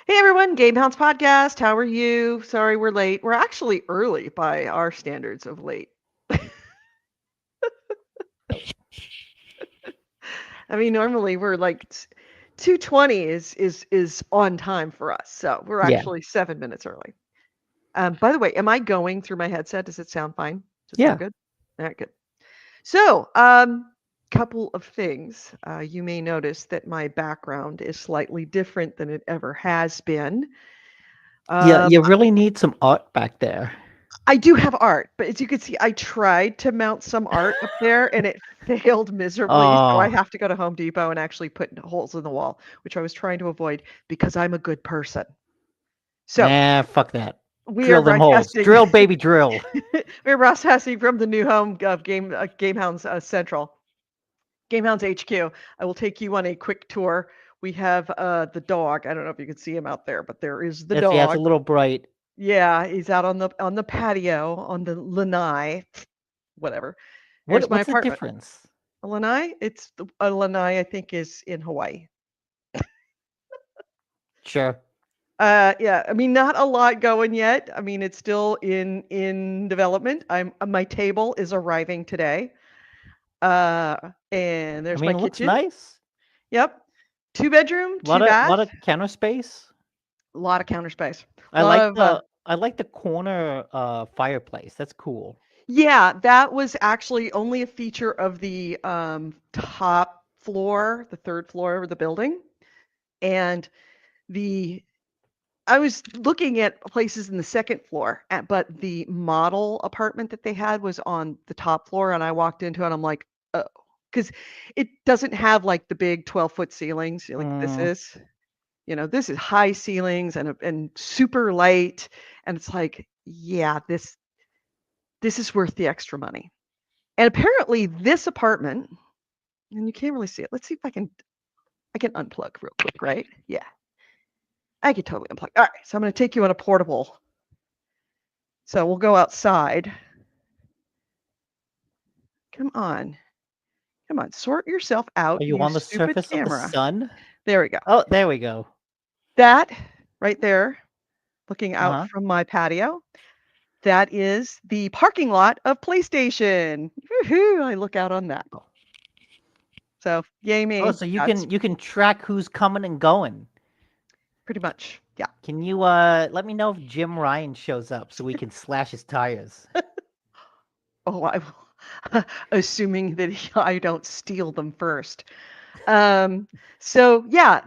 Hey everyone, GameHounds podcast. How are you? Sorry we're late. We're actually early by our standards of late. I mean, normally we're like 2:20 is on time for us. So we're Yeah. actually 7 minutes early. By the way, am I going through my headset? Does it sound fine? Does it sound Yeah. good? All right, good. So, couple of things. You may notice that my background is slightly different than it ever has been. Yeah. Um, You really need some art back there. I do have art, but as you can see, I tried to mount some art up there and it failed miserably. So I Oh, have to go to Home Depot and actually put holes in the wall, which I was trying to avoid because I'm a good person. So nah, fuck that. we are Drill them holes. broadcasting. Drill, baby, drill. We're broadcasting from the new home of GameHounds Central, GameHounds HQ. I will take you on a quick tour. We have the dog. I don't know if you can see him out there, but there is the Yeah, it's a dog. little bright. Yeah, he's out on the patio on the lanai, whatever. There's my What's the apartment. difference? A lanai? It's a lanai, I think, is in Hawaii. Sure. Yeah, I mean, not a lot going yet. I mean, it's still in development. My table is arriving today. Uh, and I there's mean, my it looks kitchen. nice. Yep, 2 bedroom, Lot two of bath, lot of counter space. a lot of counter space. A I lot like of the corner fireplace. That's cool. yeah, that was actually only a feature of the top floor, the third floor of the building, and the I was looking at places in the second floor, but the model apartment that they had was on the top floor, and I walked into it, and I'm like, oh, because it doesn't have like the big 12-foot ceilings like this Mm, is. This is high ceilings and super light, and it's like, yeah, this is worth the extra money. And apparently, this apartment, and you can't really see it. Let's see if I can unplug real quick, right? Yeah, I can totally unplug. All right, so I'm going to take you on a portable. So we'll go outside. Come on. Come on. Sort yourself out, are you you on the stupid surface of the camera. sun? There we go. Oh, there we go. That right there, looking Uh out huh. from my patio, that is the parking lot of PlayStation. Woohoo! I look out on that. So, yay Oh, me. so you That's can track who's coming and going. pretty much, yeah. Can you let me know if Jim Ryan shows up so we can slash his tires? Oh, I will, assuming that I don't steal them first. Um, so yeah,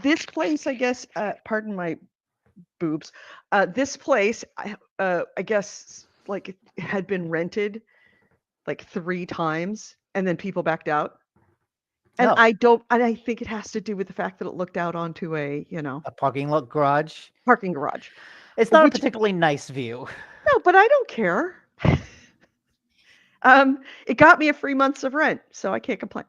this place, I guess, pardon my boobs. This place, I guess, like it had been rented like 3 times, and then people backed out. And Oh, I think it has to do with the fact that it looked out onto a, a parking lot garage. parking garage, It's not a which particularly nice view. no, but I don't care. It got me a free months of rent, so I can't complain.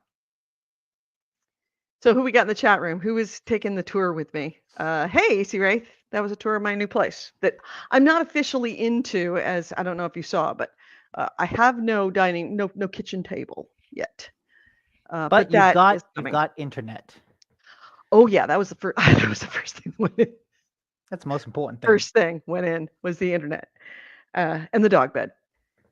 So who we got in the chat room? Who is taking the tour with me? Hey, AC Wraith. That was a tour of my new place that I'm not officially into, as I don't know if you saw, but I have no kitchen table yet. But But you've that got is coming. internet. Oh yeah, that was the first. That was the first thing. That's the most important thing. First thing went in was the internet and the dog bed.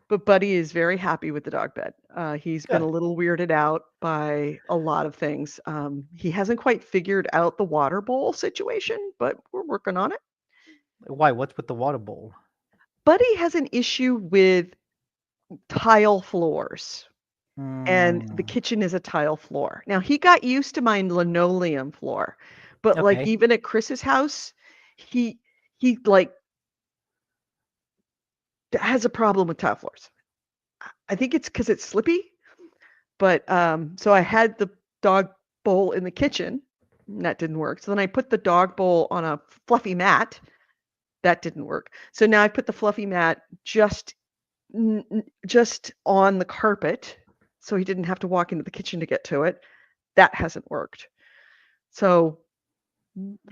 But Buddy is very happy with the dog bed. He's been a Good. little weirded out by a lot of things. He hasn't quite figured out the water bowl situation, but we're working on it. Why? What's with the water bowl? Buddy has an issue with tile floors, and the Mm, kitchen is a tile floor. Now, he got used to my linoleum floor, but like okay. even at Chris's house, he like has a problem with tile floors. I think it's because it's slippy. But so I had the dog bowl in the kitchen. And that didn't work. So then I put the dog bowl on a fluffy mat. That didn't work. So now I put the fluffy mat just on the carpet, so he didn't have to walk into the kitchen to get to it. That hasn't worked. So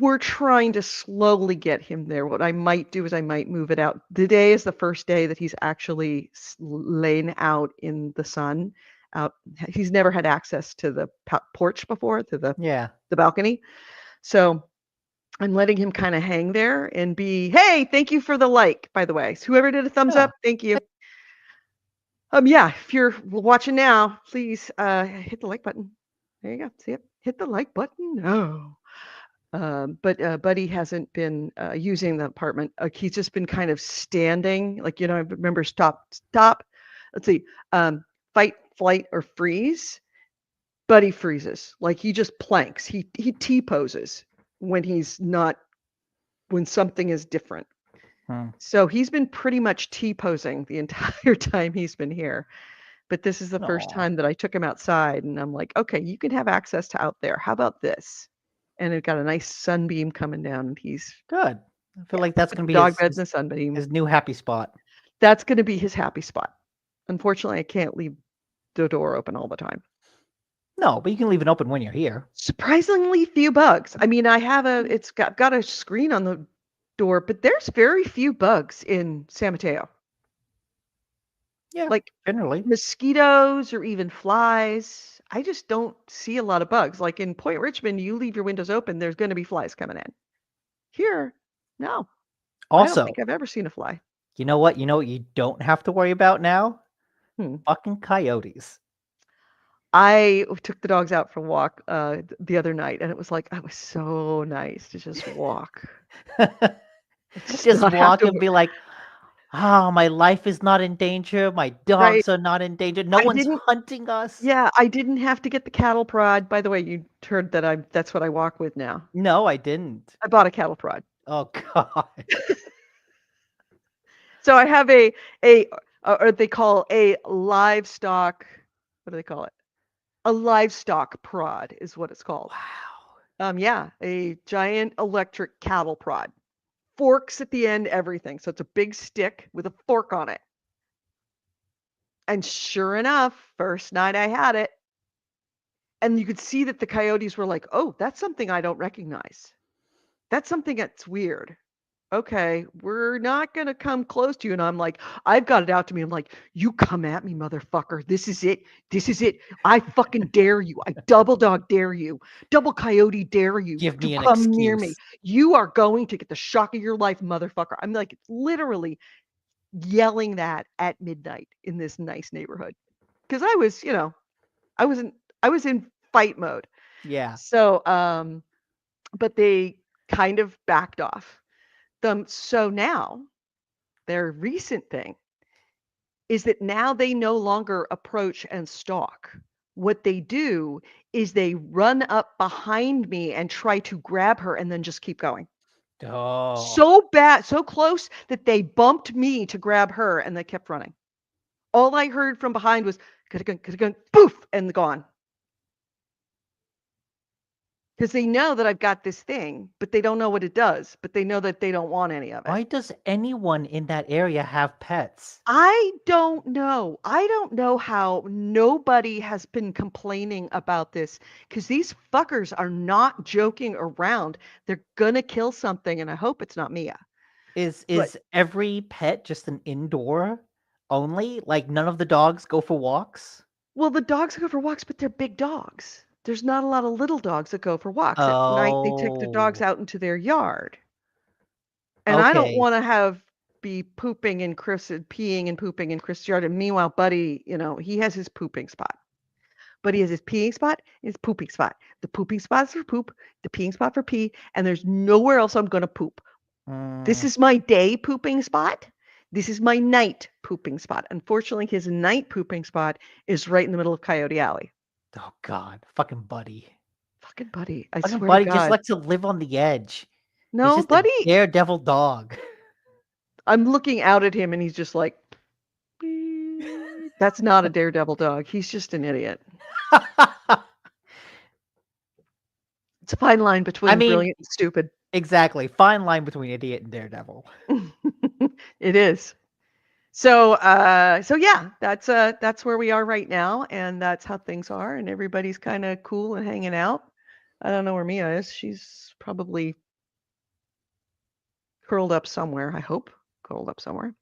we're trying to slowly get him there. What I might do is I might move it out. Today is the first day that he's actually laying out in the sun. Out, he's never had access to the porch before, to the Yeah. the balcony. So I'm letting him kind of hang there and be, hey, thank you for the like, by the way. So whoever did a thumbs Yeah. up, thank you. Yeah, if you're watching now, please hit the like button. There you go. See it? Hit the like button. No. But Buddy hasn't been using the apartment. He's just been kind of standing, like, I remember stop. Let's see, fight, flight, or freeze. Buddy freezes, like he just planks. He T poses when he's not, when something is different. So he's been pretty much T posing the entire time he's been here. But this is the first Aw. time that I took him outside, and I'm like, okay, you can have access to out there. How about this? And it got a nice sunbeam coming down, and he's, Good. I feel yeah, like that's put gonna the be dog bed in the sunbeam. his new happy spot. That's going to be his happy spot. Unfortunately, I can't leave the door open all the time. No, but you can leave it open when you're here. Surprisingly few bugs. I mean, I have it's got a screen on the door, but there's very few bugs in San Mateo. Yeah, Like generally. mosquitoes or even flies. I just don't see a lot of bugs. Like in Point Richmond, you leave your windows open, there's going to be flies coming in. Here, no. I don't Also, think I've ever seen a fly. you know what? You know what you don't have to worry about now? Hmm. Fucking coyotes. I took the dogs out for a walk the other night, and it was like, it was so nice to just walk. Just Just not have walk to, and be like, "Oh, my life is not in danger. My right? dogs are not in danger. No I one's didn't, hunting us." yeah, I didn't have to get the cattle prod. By the way, you heard that that's what I walk with now. No, I didn't. I bought a cattle prod. Oh god. So I have or they call a livestock, what do they call it? A livestock prod is what it's called. Wow. Yeah, a giant electric cattle prod. Forks at the end, everything. So it's a big stick with a fork on it. And sure enough, first night I had it, and you could see that the coyotes were like, "Oh, that's something I don't recognize. That's something that's weird. Okay, we're not gonna come close to you." And I'm like, I've got it out to me. I'm like, you come at me, motherfucker. This is it. This is it. I fucking dare you. I double dog dare you. Double coyote dare you Give to me an come near me. excuse. You are going to get the shock of your life, motherfucker. I'm like literally yelling that at midnight in this nice neighborhood. Because I was, I wasn't I was in fight mode. Yeah. So but they kind of backed off. So now their recent thing is that now they no longer approach and stalk. What they do is they run up behind me and try to grab her and then just keep going. Oh. So bad, so close that they bumped me to grab her and they kept running. All I heard from behind was poof, and gone. Because they know that I've got this thing, but they don't know what it does, but they know that they don't want any of it. Why does anyone in that area have pets? I don't know. I don't know how nobody has been complaining about this because these fuckers are not joking around. They're gonna kill something, and I hope it's not Mia. Is But is every pet just an indoor only? Like none of the dogs go for walks? well, the dogs go for walks, but they're big dogs. There's not a lot of little dogs that go for walks. At night, they take the dogs Oh. out into their yard. And I don't Okay. wanna have be pooping in peeing and pooping in Chris' yard, and meanwhile, Buddy, he has his pooping spot. But he has his peeing spot and his pooping spot. The pooping spot is for poop, the peeing spot for pee, and there's nowhere else I'm gonna poop. This Mm, is my day pooping spot. This is my night pooping spot. Unfortunately, his night pooping spot is right in the middle of Coyote Alley. oh god. Fucking Buddy. Fucking Buddy, I Fucking swear to Buddy just God. likes to live on the edge. He's No, just a Buddy, daredevil dog. I'm looking out at him and he's just like, "Beep." That's not a daredevil dog. He's just an idiot. It's a fine line I between mean, brilliant and stupid. exactly. Fine line between idiot and daredevil. It is. So yeah, that's where we are right now, and that's how things are, and everybody's kind of cool and hanging out. I don't know where Mia is. She's probably curled up somewhere, I hope. Curled up somewhere.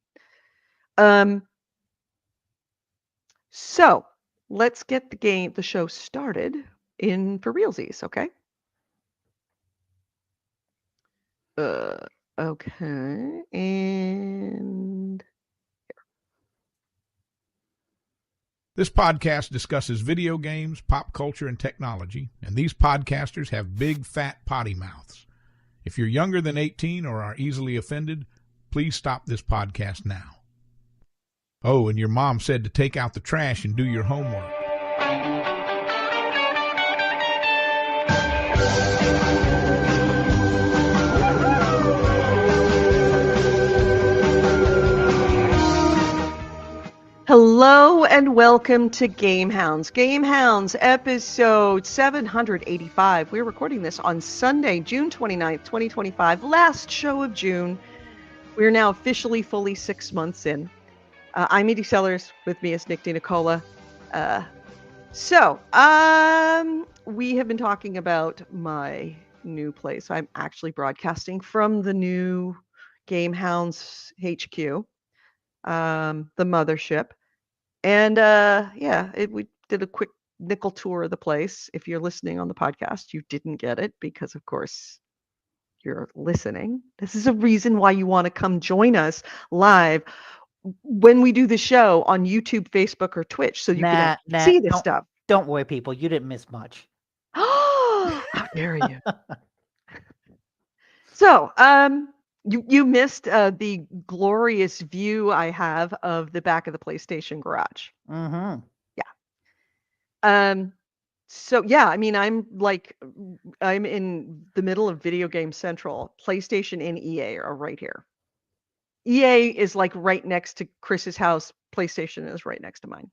Um, so let's get the show started in for realsies, okay? Uh, okay. And This podcast discusses video games, pop culture, and technology, and these podcasters have big, fat potty mouths. If you're younger than 18 or are easily offended, please stop this podcast now. Oh, and your mom said to take out the trash and do your homework. hello and welcome to GameHounds. GameHounds episode 785. We're recording this on Sunday, June 29th, 2025, last show of June. We're now officially fully 6 months in. I'm Edie Sellers. With me is Nick DiNicola. We have been talking about my new place. I'm actually broadcasting from the new GameHounds HQ, the mothership. And we did a quick nickel tour of the place. If you're listening on the podcast, you didn't get it because, of course, you're listening. This is a reason why you want to come join us live when we do the show on YouTube, Facebook, or Twitch, so you can actually see this stuff. Don't worry, people. You didn't miss much. How dare you? So, you missed the glorious view I have of the back of the PlayStation garage. Mm-hmm. Yeah. So yeah, I mean, I'm in the middle of Video Game Central. PlayStation and EA are right here. EA is like right next to Chris's house. PlayStation is right next to mine.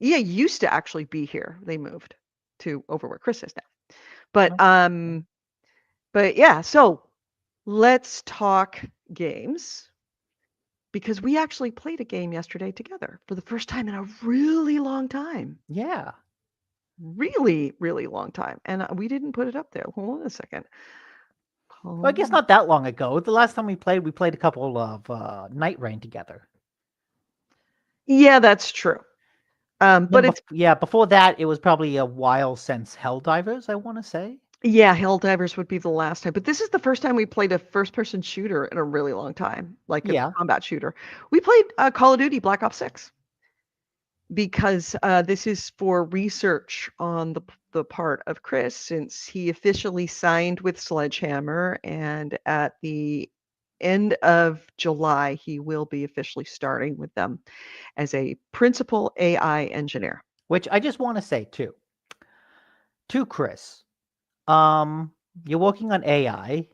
EA used to actually be here. They moved to over where Chris is now. But yeah, so let's talk games. Because we actually played a game yesterday together for the first time in a really long time. Yeah. Really, really long time. And we didn't put it up there. Hold on a second. Well, I guess not that long ago. The last time we played a couple of Night Rain together. Yeah, that's true. But before that, it was probably a while since Helldivers, I want to say. Yeah, Helldivers would be the last time. But this is the first time we played a first-person shooter in a really long time, like a combat shooter. We played Call of Duty Black Ops 6 because this is for research on the part of Chris, since he officially signed with Sledgehammer, and at the end of July, he will be officially starting with them as a principal AI engineer. Which I just want to say, too, to Chris, you're working on AI.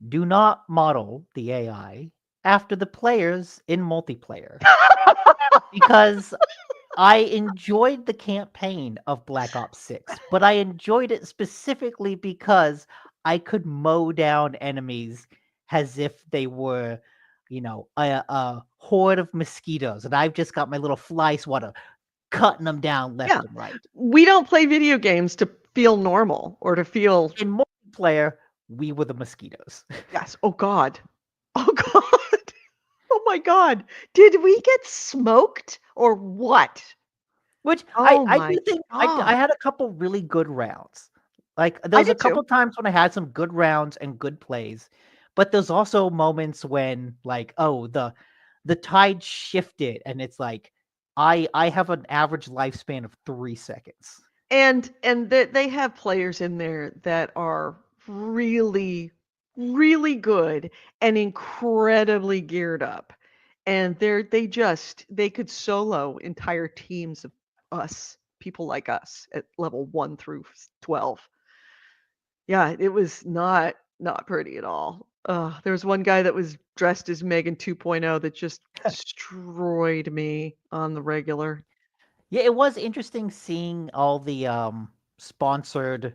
Do not model the AI after the players in multiplayer. Because I enjoyed the campaign of Black Ops 6, but I enjoyed it specifically because I could mow down enemies as if they were, a horde of mosquitoes, and I've just got my little fly swatter cutting them down left and right. We don't play video games to feel normal or to feel... In multiplayer, we were the mosquitoes. Yes. Oh, God. Oh, God. Oh, my God. Did we get smoked or what? Which I do think I had a couple really good rounds. Like, there was a couple times when I had some good rounds and good plays, but there's also moments when, like, the tide shifted, and it's like, I have an average lifespan of 3 seconds. And they have players in there that are really, really good and incredibly geared up. And they could solo entire teams of us, people like us, at level 1 through 12. Yeah, it was not pretty at all. There was one guy that was dressed as Megan 2.0 that just destroyed me on the regular. Yeah, it was interesting seeing all the sponsored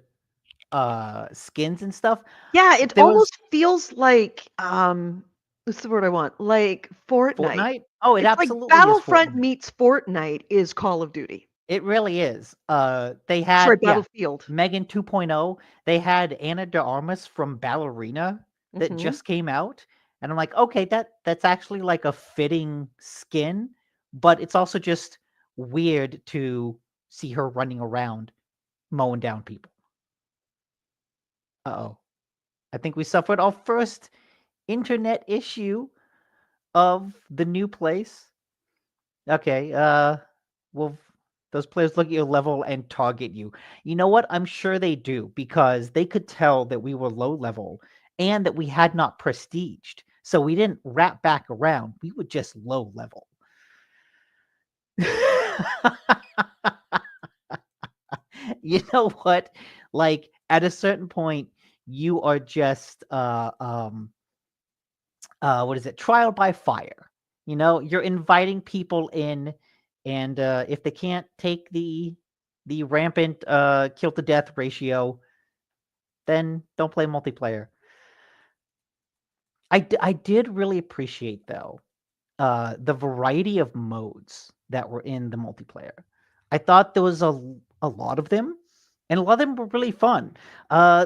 skins and stuff. Yeah, it almost feels like what's the word I want? Like Fortnite. Oh, it It's absolutely like Battlefront is Fortnite. meets Fortnite is Call of Duty. It really is. They had Battlefield. Megan 2.0. They had Anna de Armas from Ballerina that just came out, and I'm like, okay, that's actually like a fitting skin, but it's also just weird to see her running around mowing down people. Uh-oh. I think we suffered our first internet issue of the new place. Okay, well, those players look at your level and target you. You know what? I'm sure they do because they could tell that we were low level and that we had not prestiged. So we didn't wrap back around. We were just low level. You know what? Like at a certain point, you are just what is it? Trial by fire. You know, you're inviting people in, and if they can't take the rampant kill to death ratio, then don't play multiplayer. I did really appreciate though the variety of modes that were in the multiplayer. I thought there was a lot of them, and a lot of them were really fun. Uh,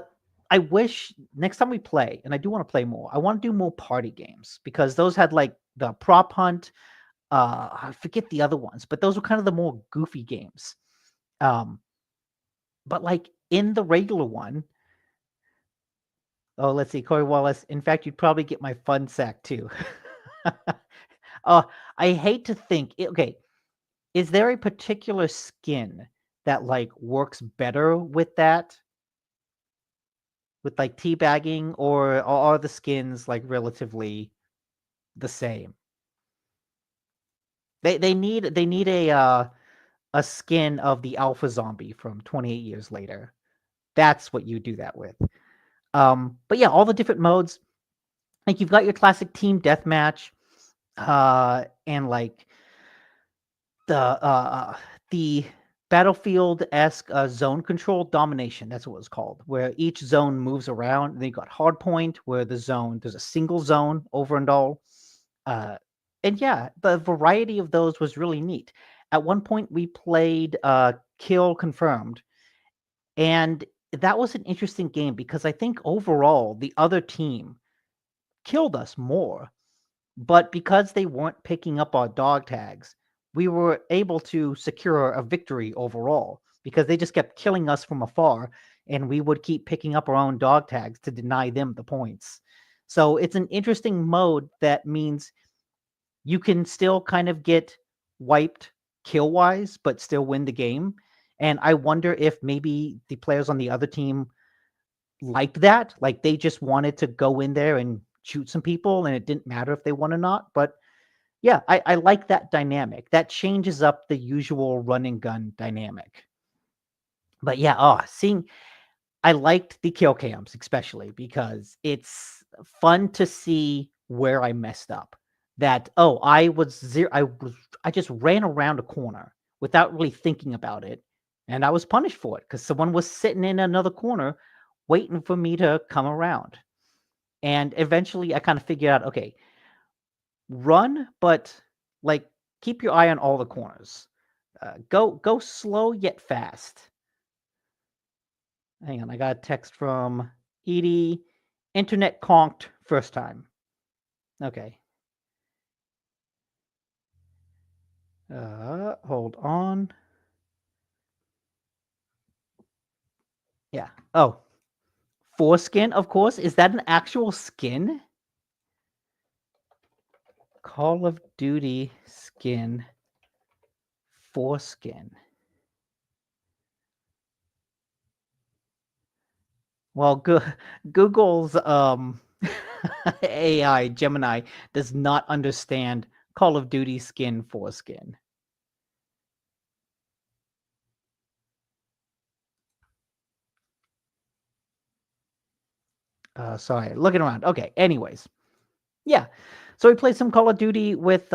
I wish next time we play, and I do want to play more. I want to do more party games because those had like the prop hunt. I forget the other ones, but those were kind of the more goofy games. Um, but like in the regular one, oh, let's see, Corey Wallace. In fact, you'd probably get my fun sack too. uh, I hate to think. Okay, is there a particular skin that like works better with that? With like teabagging, or are the skins like relatively the same? They need a skin of the alpha zombie from 28 years later. That's what you do that with. But yeah, all the different modes. Like you've got your classic team deathmatch, and like the battlefield-esque zone control domination. That's what it was called, where each zone moves around. And then you got hardpoint, where there's a single zone over and all. Uh, and yeah, the variety of those was really neat. At one point, we played Kill Confirmed, and that was an interesting game because I think overall the other team killed us more, but because they weren't picking up our dog tags, we were able to secure a victory overall because they just kept killing us from afar, and we would keep picking up our own dog tags to deny them the points. So it's an interesting mode that means you can still kind of get wiped kill wise, but still win the game. And I wonder if maybe the players on the other team liked that. Like they just wanted to go in there and shoot some people, and it didn't matter if they won or not. But yeah, I like that dynamic. That changes up the usual run and gun dynamic. But yeah, seeing I liked the kill cams especially because it's fun to see where I messed up. That I just ran around a corner without really thinking about it, and I was punished for it because someone was sitting in another corner waiting for me to come around. And eventually I kind of figured out, okay, run, but like keep your eye on all the corners. Go slow yet fast. Hang on, I got a text from Edie. Internet conked first time. Okay. Hold on. Yeah. Oh, foreskin, of course. Is that an actual skin? Call of Duty skin. Foreskin. Well, Google's AI Gemini does not understand Call of Duty skin foreskin. Sorry, looking around. Okay, anyways. Yeah. So we played some Call of Duty with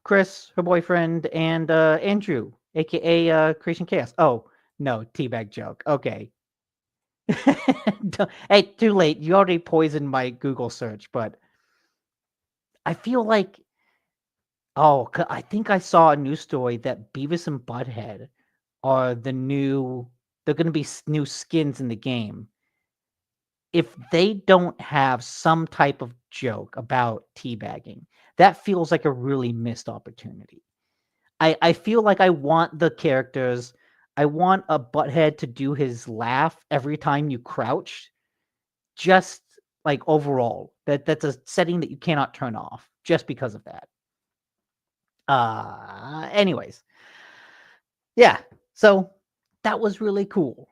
Chris, her boyfriend, and Andrew, aka Creation Chaos. Oh, no, teabag joke. Okay. Hey, too late. You already poisoned my Google search, but I feel like I think I saw a news story that Beavis and Butthead are they're going to be new skins in the game. If they don't have some type of joke about teabagging, that feels like a really missed opportunity. I feel like I want the characters. I want a Butthead to do his laugh every time you crouch. just like overall. That's a setting that you cannot turn off just because of that. Anyways, yeah. So that was really cool.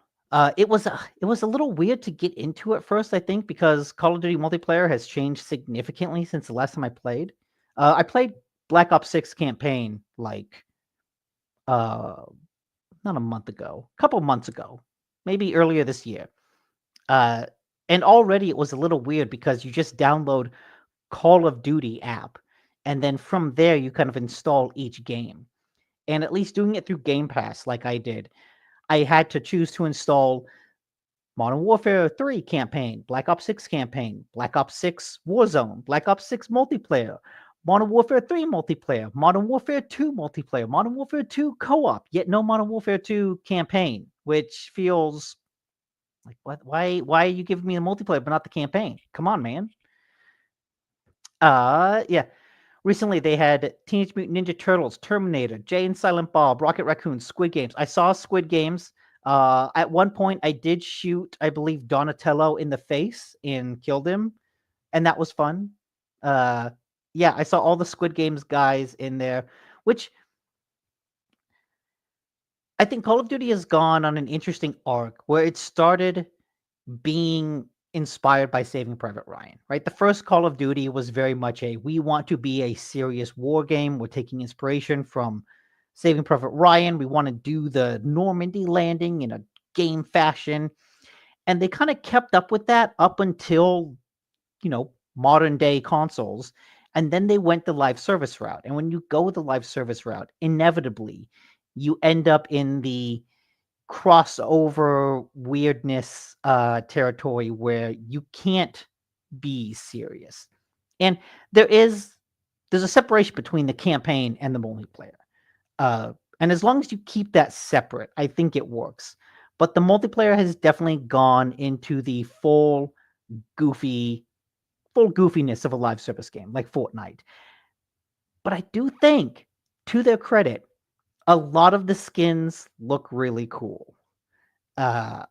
It was a little weird to get into at first, I think, because Call of Duty multiplayer has changed significantly since the last time I played. I played Black Ops 6 campaign like uh not a month ago, a couple months ago, maybe earlier this year. Uh and already it was a little weird because you just download Call of Duty app and then from there you kind of install each game. And at least doing it through Game Pass like I did, I had to choose to install Modern Warfare 3 campaign, Black Ops 6 campaign, Black Ops 6 Warzone, Black Ops 6 multiplayer, Modern Warfare 3 multiplayer, Modern Warfare 2 multiplayer, Modern Warfare 2 co-op, yet no Modern Warfare 2 campaign, which feels like what why are you giving me the multiplayer but not the campaign? Come on, man. Yeah. Recently, they had Teenage Mutant Ninja Turtles, Terminator, Jay and Silent Bob, Rocket Raccoon, Squid Games. I saw Squid Games. At one point, I did shoot, I believe, Donatello in the face and killed him, and that was fun. Uh, yeah, I saw all the Squid Games guys in there, which I think Call of Duty has gone on an interesting arc where it started being inspired by Saving Private Ryan, right? The first Call of Duty was very much we want to be a serious war game. We're taking inspiration from Saving Private Ryan. We want to do the Normandy landing in a game fashion. And they kind of kept up with that up until, modern day consoles. And then they went the live service route. And when you go the live service route, inevitably you end up in the crossover weirdness territory where you can't be serious. And there's a separation between the campaign and the multiplayer. And as long as you keep that separate, I think it works. But the multiplayer has definitely gone into the full goofiness of a live service game like Fortnite. But I do think, to their credit, a lot of the skins look really cool. Uh,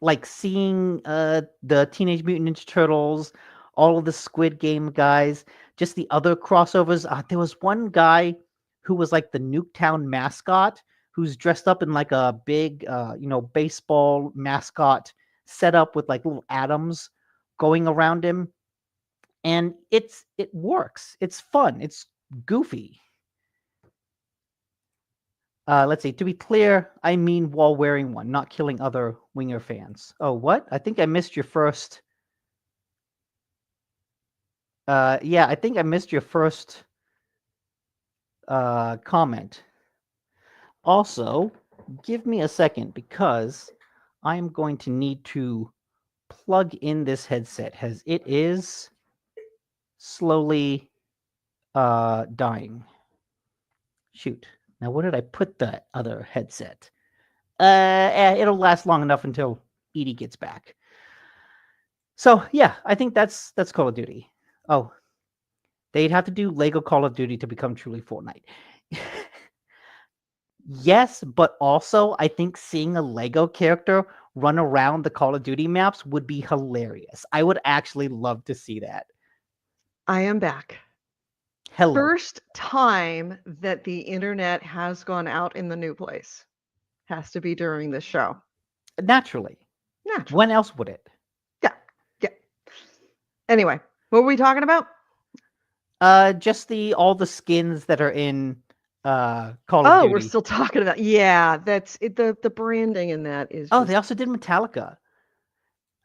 like seeing the Teenage Mutant Ninja Turtles, all of the Squid Game guys, just the other crossovers. There was one guy who was like the Nuketown mascot, who's dressed up in like a big, baseball mascot setup with like little atoms going around him, and it works. It's fun. It's goofy. Let's see. To be clear, I mean while wearing one, not killing other Winger fans. Oh, what? I think I missed your first. Yeah, I think I missed your first comment. Also, give me a second because I am going to need to plug in this headset as it is slowly dying. Shoot. Now, where did I put the other headset? It'll last long enough until Edie gets back. So yeah, I think that's Call of Duty. Oh, they'd have to do Lego Call of Duty to become truly Fortnite. Yes, but also I think seeing a Lego character run around the Call of Duty maps would be hilarious. I would actually love to see that. I am back. Hello. First time that the internet has gone out in the new place. Has to be during this show. Naturally. Naturally. When else would it? Yeah. Yeah. Anyway, what were we talking about? Just all the skins that are in Call of Oh, Duty. we're still talking about. Yeah, that's it. The branding in that is. Oh, just, they also did Metallica.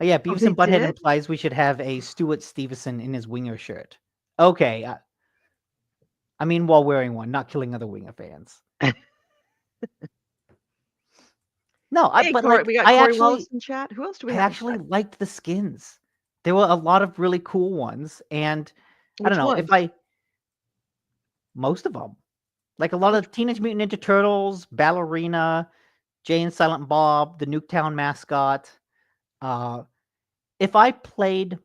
Oh, yeah, Beavis they and Butthead did? implies we should have a Stuart Stevenson in his Winger shirt. Okay. I mean, while wearing one, not killing other Winger fans. No, Hey, but Corey, like we got I Corey actually, Wallace in chat. Who else do we I have? actually liked the skins. There were a lot of really cool ones, and I Which don't know one? if most of them, like a lot of Teenage Mutant Ninja Turtles, Ballerina, Jay and Silent Bob, the Nuketown mascot. If I played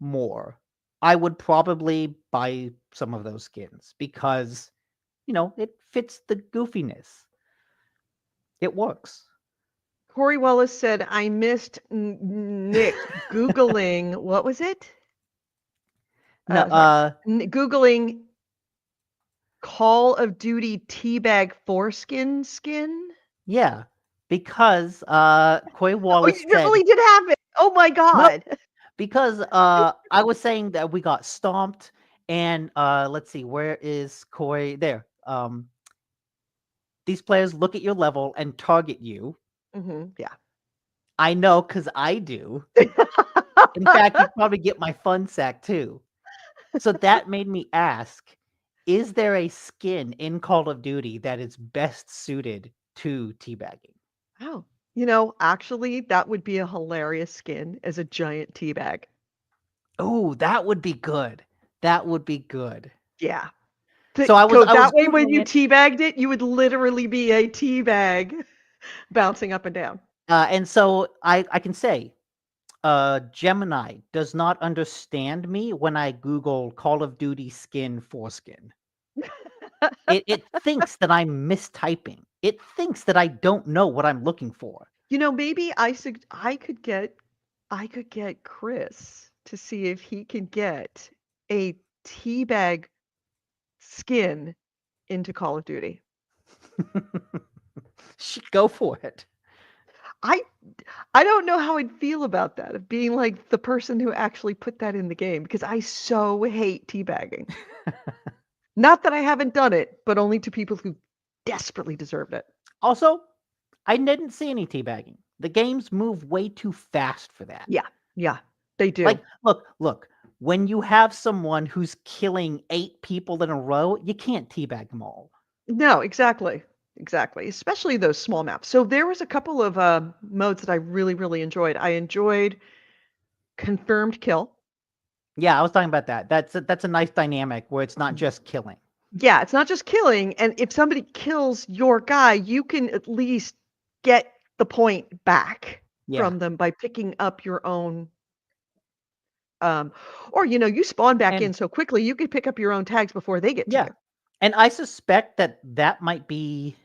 more, I would probably buy some of those skins because, it fits the goofiness. It works. Corey Wallace said, I missed Nick Googling, what was it? No, Sorry. Googling Call of Duty teabag foreskin skin. yeah, because Coy Oh, Wallace you said really did have it. Oh my no, God. because I was saying that we got stomped, and let's see, where is Coy? There. These players look at your level and target you. Yeah. I know because I do. In fact, you probably get my fun sack too. So that made me ask, is there a skin in Call of Duty that is best suited to teabagging? Oh, actually, that would be a hilarious skin as a giant teabag. Oh, that would be good. That would be good. Yeah. So I was That way, when Googling you it, teabagged it, you would literally be a teabag bouncing up and down. and so I can say, Gemini does not understand me when I Google Call of Duty skin foreskin. It thinks that I'm mistyping. It thinks that I don't know what I'm looking for. Maybe I could get Chris to see if he can get a teabag skin into Call of Duty. Go for it. I I don't know how I'd feel about that, of being like the person who actually put that in the game, because I so hate teabagging. Not that I haven't done it, but only to people who desperately deserved it. Also, I didn't see any teabagging. The games move way too fast for that. Yeah, they do. Like, look. When you have someone who's killing 8 people in a row, you can't teabag them all. No, exactly. Exactly. Especially those small maps. So there was a couple of modes that I really, really enjoyed. I enjoyed confirmed kill. Yeah, I was talking about that. That's a nice dynamic where it's not just killing. Yeah, it's not just killing. And if somebody kills your guy, you can at least get the point back Yeah. from them by picking up your own. Or you spawn back And in so quickly, you could pick up your own tags before they get to yeah. you. And I suspect that might be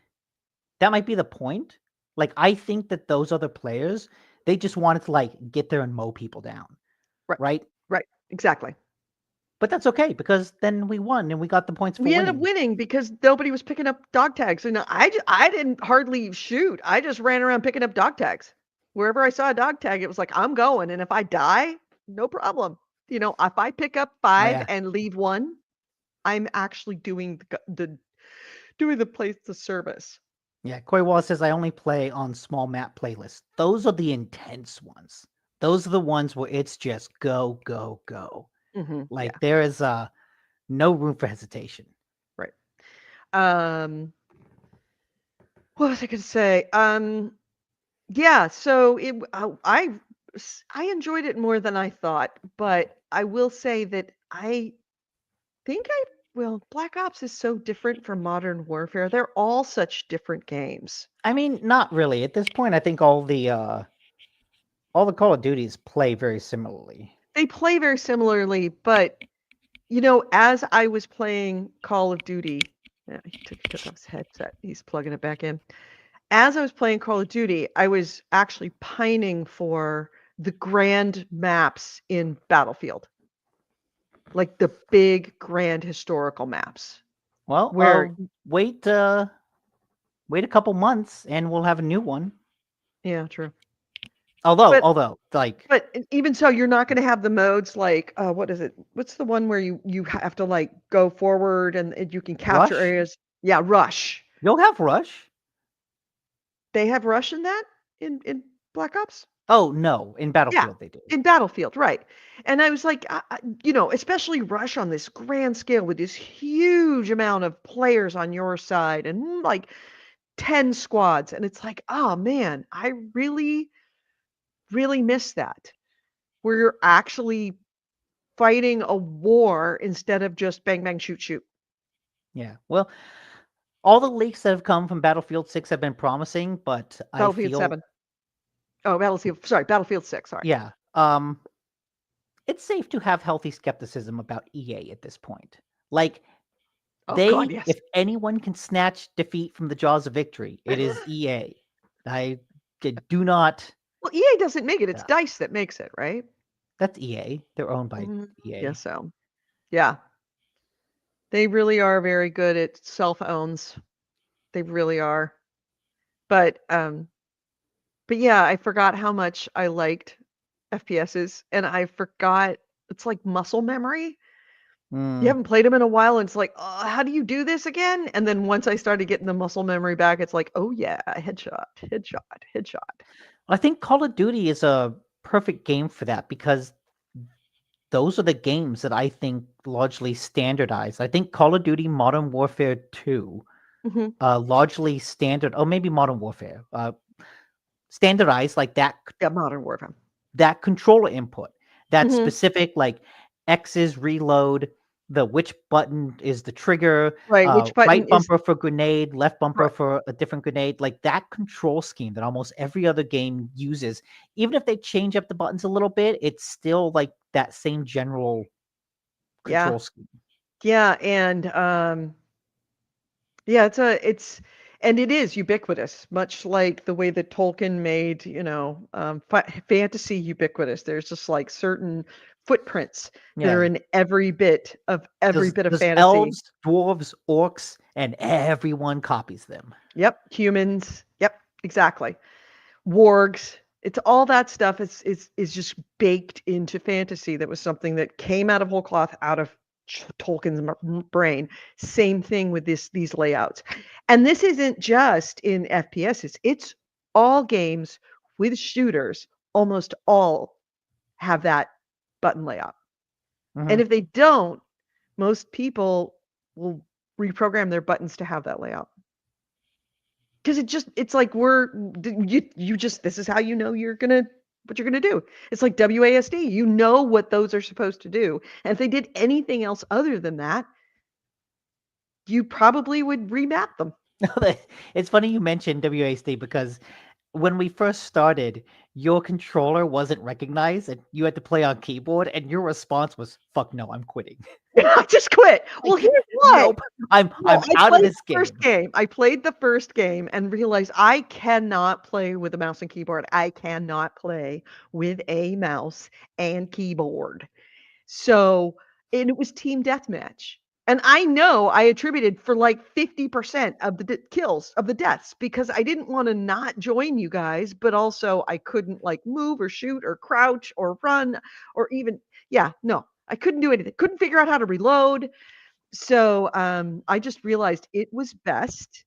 the point. Like, I think that those other players, they just wanted to like get there and mow people down. Right. Right? Right. Exactly. But that's okay because then we won and we got the points for We ended up winning. winning because nobody was picking up dog tags. And I didn't hardly shoot. I just ran around picking up dog tags. Wherever I saw a dog tag, it was like, I'm going. And if I die, no problem. If I pick up Oh 5 yeah. and leave 1, I'm actually doing the place the service. Yeah, Corey Wallace says I only play on small map playlists. Those are the intense ones. Those are the ones where it's just go, go, go. Like Yeah, there is no room for hesitation. right. What was I going to say? Yeah, so I enjoyed it more than I thought, but I will say that Black Ops is so different from Modern Warfare. They're all such different games. I mean, not really. At this point, I think all the Call of Duties play very similarly. They play very similarly, but as I was playing Call of Duty, yeah, he took off his headset. He's plugging it back in. As I was playing Call of Duty, I was actually pining for the grand maps in Battlefield. Like the big grand historical maps. Well, Where wait a couple months and we'll have a new one. Yeah, true. Although like But even so, you're not going to have the modes like what is it? What's the one where you have to like go forward and you can capture Rush? areas? Yeah, Rush. You'll have Rush. They have Rush in that in Black Ops? Oh no, in Yeah, Battlefield they do. in Battlefield, right. And I was like, especially Rush on this grand scale with this huge amount of players on your side and like 10 squads. And it's like, oh man, I really, really miss that. Where you're actually fighting a war instead of just bang, bang, shoot, shoot. Yeah. Well, all the leaks that have come from Battlefield 6 have been promising, but I Battlefield feel 7. Oh, Battlefield 6, sorry. yeah. It's safe to have healthy skepticism about EA at this point. Like Oh god, yes. if anyone can snatch defeat from the jaws of victory, it is EA. Do not. Well, EA doesn't make it. It's Yeah. DICE that makes it, right? That's EA. They're owned by EA. Yes, so. Yeah. They really are very good at cell phones. They really are. But yeah, I forgot how much I liked FPSs, and I forgot it's like muscle memory. You Mm. haven't played them in a while, and it's like, oh, how do you do this again? And then once I started getting the muscle memory back, it's like, oh yeah, headshot, headshot, headshot. I think Call of Duty is a perfect game for that because those are the games that I think largely standardize. I think Call of Duty Modern Warfare 2 Hmm. largely maybe Modern Warfare standardized like that Yeah, Modern Warfare. that controller input, that Hmm. specific like X is reload, the which button is the trigger, Right, which button right is bumper for grenade, left bumper right? for a different grenade, like that control scheme that almost every other game uses. Even if they change up the buttons a little bit, it's still like that same general Yeah, control scheme. yeah, and yeah, and it is ubiquitous, much like the way that Tolkien made, fantasy ubiquitous. There's just like certain footprints that are Yeah. in every bit of There's fantasy. elves, dwarves, orcs, and everyone copies them. Yep, humans. Yep, exactly. Wargs. It's all that stuff is just baked into fantasy. That was something that came out of whole cloth, out of Tolkien's brain. Same thing with these layouts, and this isn't just in FPSs. It's all games with shooters. Almost all have that button layout, and Mhm. if they don't, most people will reprogram their buttons to have that layout. Because it's like you just this is how you know what you're gonna do. It's like WASD. You know what those are supposed to do. And if they did anything else other than that, you probably would remap them. It's funny you mentioned WASD because when we first started, your controller wasn't recognized and you had to play on keyboard, and your response was, "Fuck no, I'm quitting." I just quit. Well, Like, here's why. nope, I'm Well, I out of played this the first game. game. I played the first game and realized I cannot play with a mouse and keyboard. I cannot play with a mouse and keyboard. So, and it was team deathmatch. And I know I attributed for like 50% of the kills, of the deaths, because I didn't want to not join you guys, but also I couldn't like move or shoot or crouch or run or even, yeah, no, I couldn't do anything. Couldn't figure out how to reload. So I just realized it was best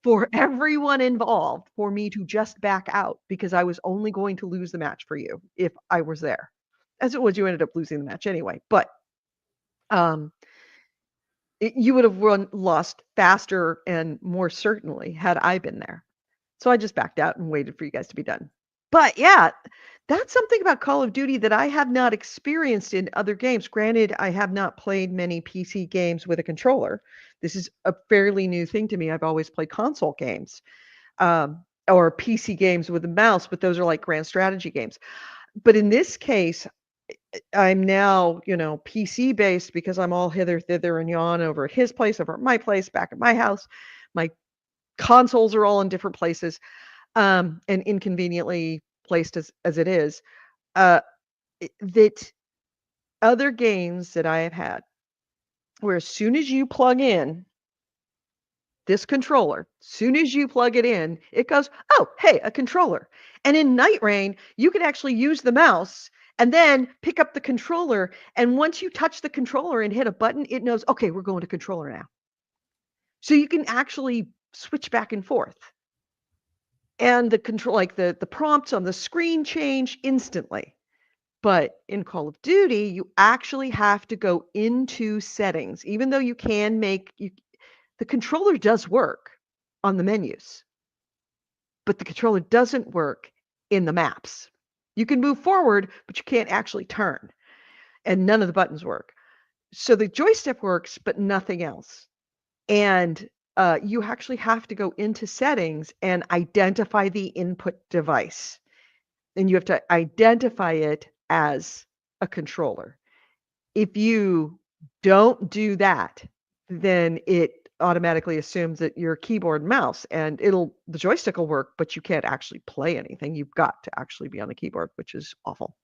for everyone involved for me to just back out because I was only going to lose the match for you if I was there. As it was, you ended up losing the match anyway. But um, you would have lost faster and more certainly had I been there. So I just backed out and waited for you guys to be done. But yeah, that's something about Call of Duty that I have not experienced in other games. Granted, I have not played many PC games with a controller. This is a fairly new thing to me. I've always played console games or PC games with a mouse, but those are like grand strategy games. But in this case, I'm now, PC based because I'm all hither, thither, and yon over at his place, over at my place, back at my house. My consoles are all in different places, and inconveniently placed as it is. Uh, that other games that I have had, where as soon as you plug in this controller, soon as you plug it in, it goes, oh, hey, a controller. And in Night Rain, you can actually use the mouse and then pick up the controller. And once you touch the controller and hit a button, it knows, okay, we're going to controller now. So you can actually switch back and forth. And the control, like the prompts on the screen change instantly. But in Call of Duty, you actually have to go into settings, even though you can the controller does work on the menus, but the controller doesn't work in the maps. You can move forward, but you can't actually turn, and none of the buttons work. So the joystick works, but nothing else. And you actually have to go into settings and identify the input device. And you have to identify it as a controller. If you don't do that, then it automatically assumes that you're keyboard and mouse, and the joystick will work, but you can't actually play anything. You've got to actually be on the keyboard, which is awful.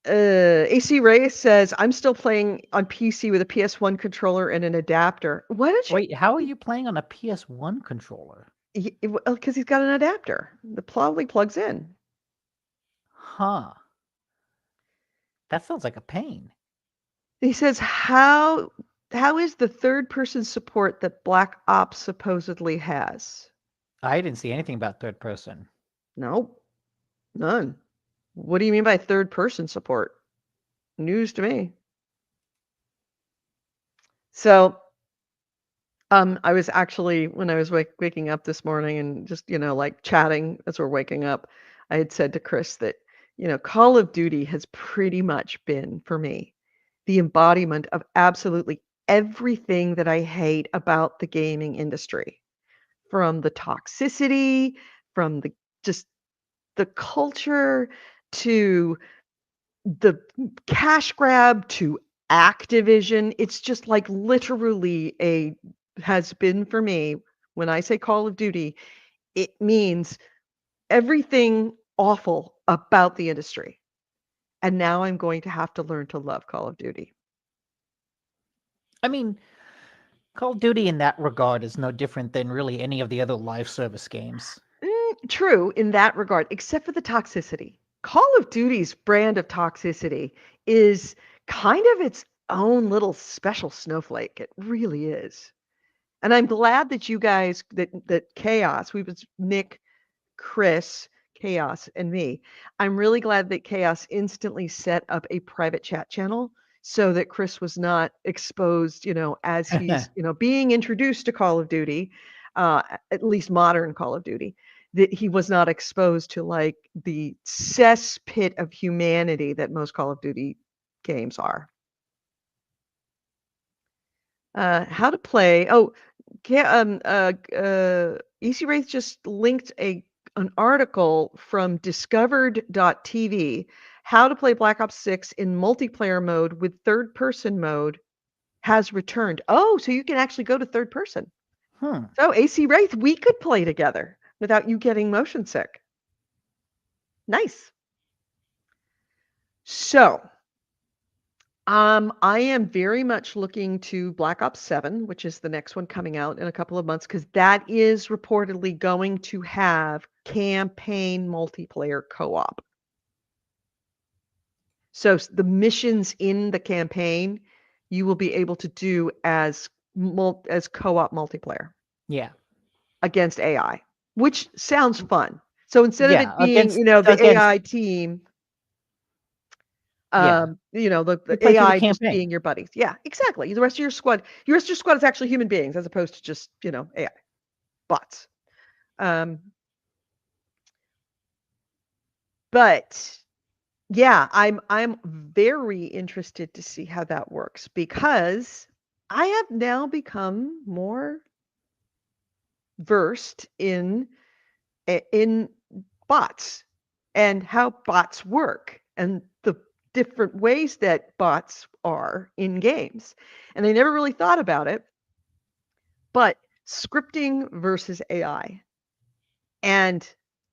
AC Ray says, I'm still playing on PC with a PS1 controller and an adapter. Why don't you? Wait, how are you playing on a PS1 controller? Because he's got an adapter that probably plugs in. Huh. That sounds like a pain. He says, how is the third person support that Black Ops supposedly has? I didn't see anything about third person. Nope, none. What do you mean by third person support? News to me. So, I was actually, when I was waking up this morning and just, like chatting as we're waking up, I had said to Chris that, Call of Duty has pretty much been, for me, the embodiment of absolutely everything that I hate about the gaming industry. From the toxicity, from just the culture, to the cash grab, to Activision. It's just like literally has been for me. When I say Call of Duty, it means everything awful about the industry. And now I'm going to have to learn to love Call of Duty. I mean, Call of Duty in that regard is no different than really any of the other live service games. True in that regard, except for the toxicity. Call of Duty's brand of toxicity is kind of its own little special snowflake. It really is. And I'm glad that you guys, that Chaos, we was Nick, Chris, Chaos, and me. I'm really glad that Chaos instantly set up a private chat channel so that Chris was not exposed, as he's, being introduced to Call of Duty, at least modern Call of Duty, that he was not exposed to like the cesspit of humanity that most Call of Duty games are. How to play. Oh, EC Wraith just linked an article from discovered.tv. How to play Black Ops 6 in multiplayer mode with third person mode has returned. Oh, so you can actually go to third person. So AC Wraith, we could play together without you getting motion sick. Nice. So, I am very much looking to Black Ops 7, which is the next one coming out in a couple of months, because that is reportedly going to have campaign multiplayer co-op. So the missions in the campaign, you will be able to do as co-op multiplayer. Yeah. Against AI, which sounds fun. So instead of it being, against, the AI team, the AI just being your buddies. Yeah, exactly. The rest of your squad is actually human beings as opposed to just, AI bots. But yeah, I'm very interested to see how that works because I have now become more versed in bots and how bots work and the different ways that bots are in games. And I never really thought about it, but scripting versus AI. And,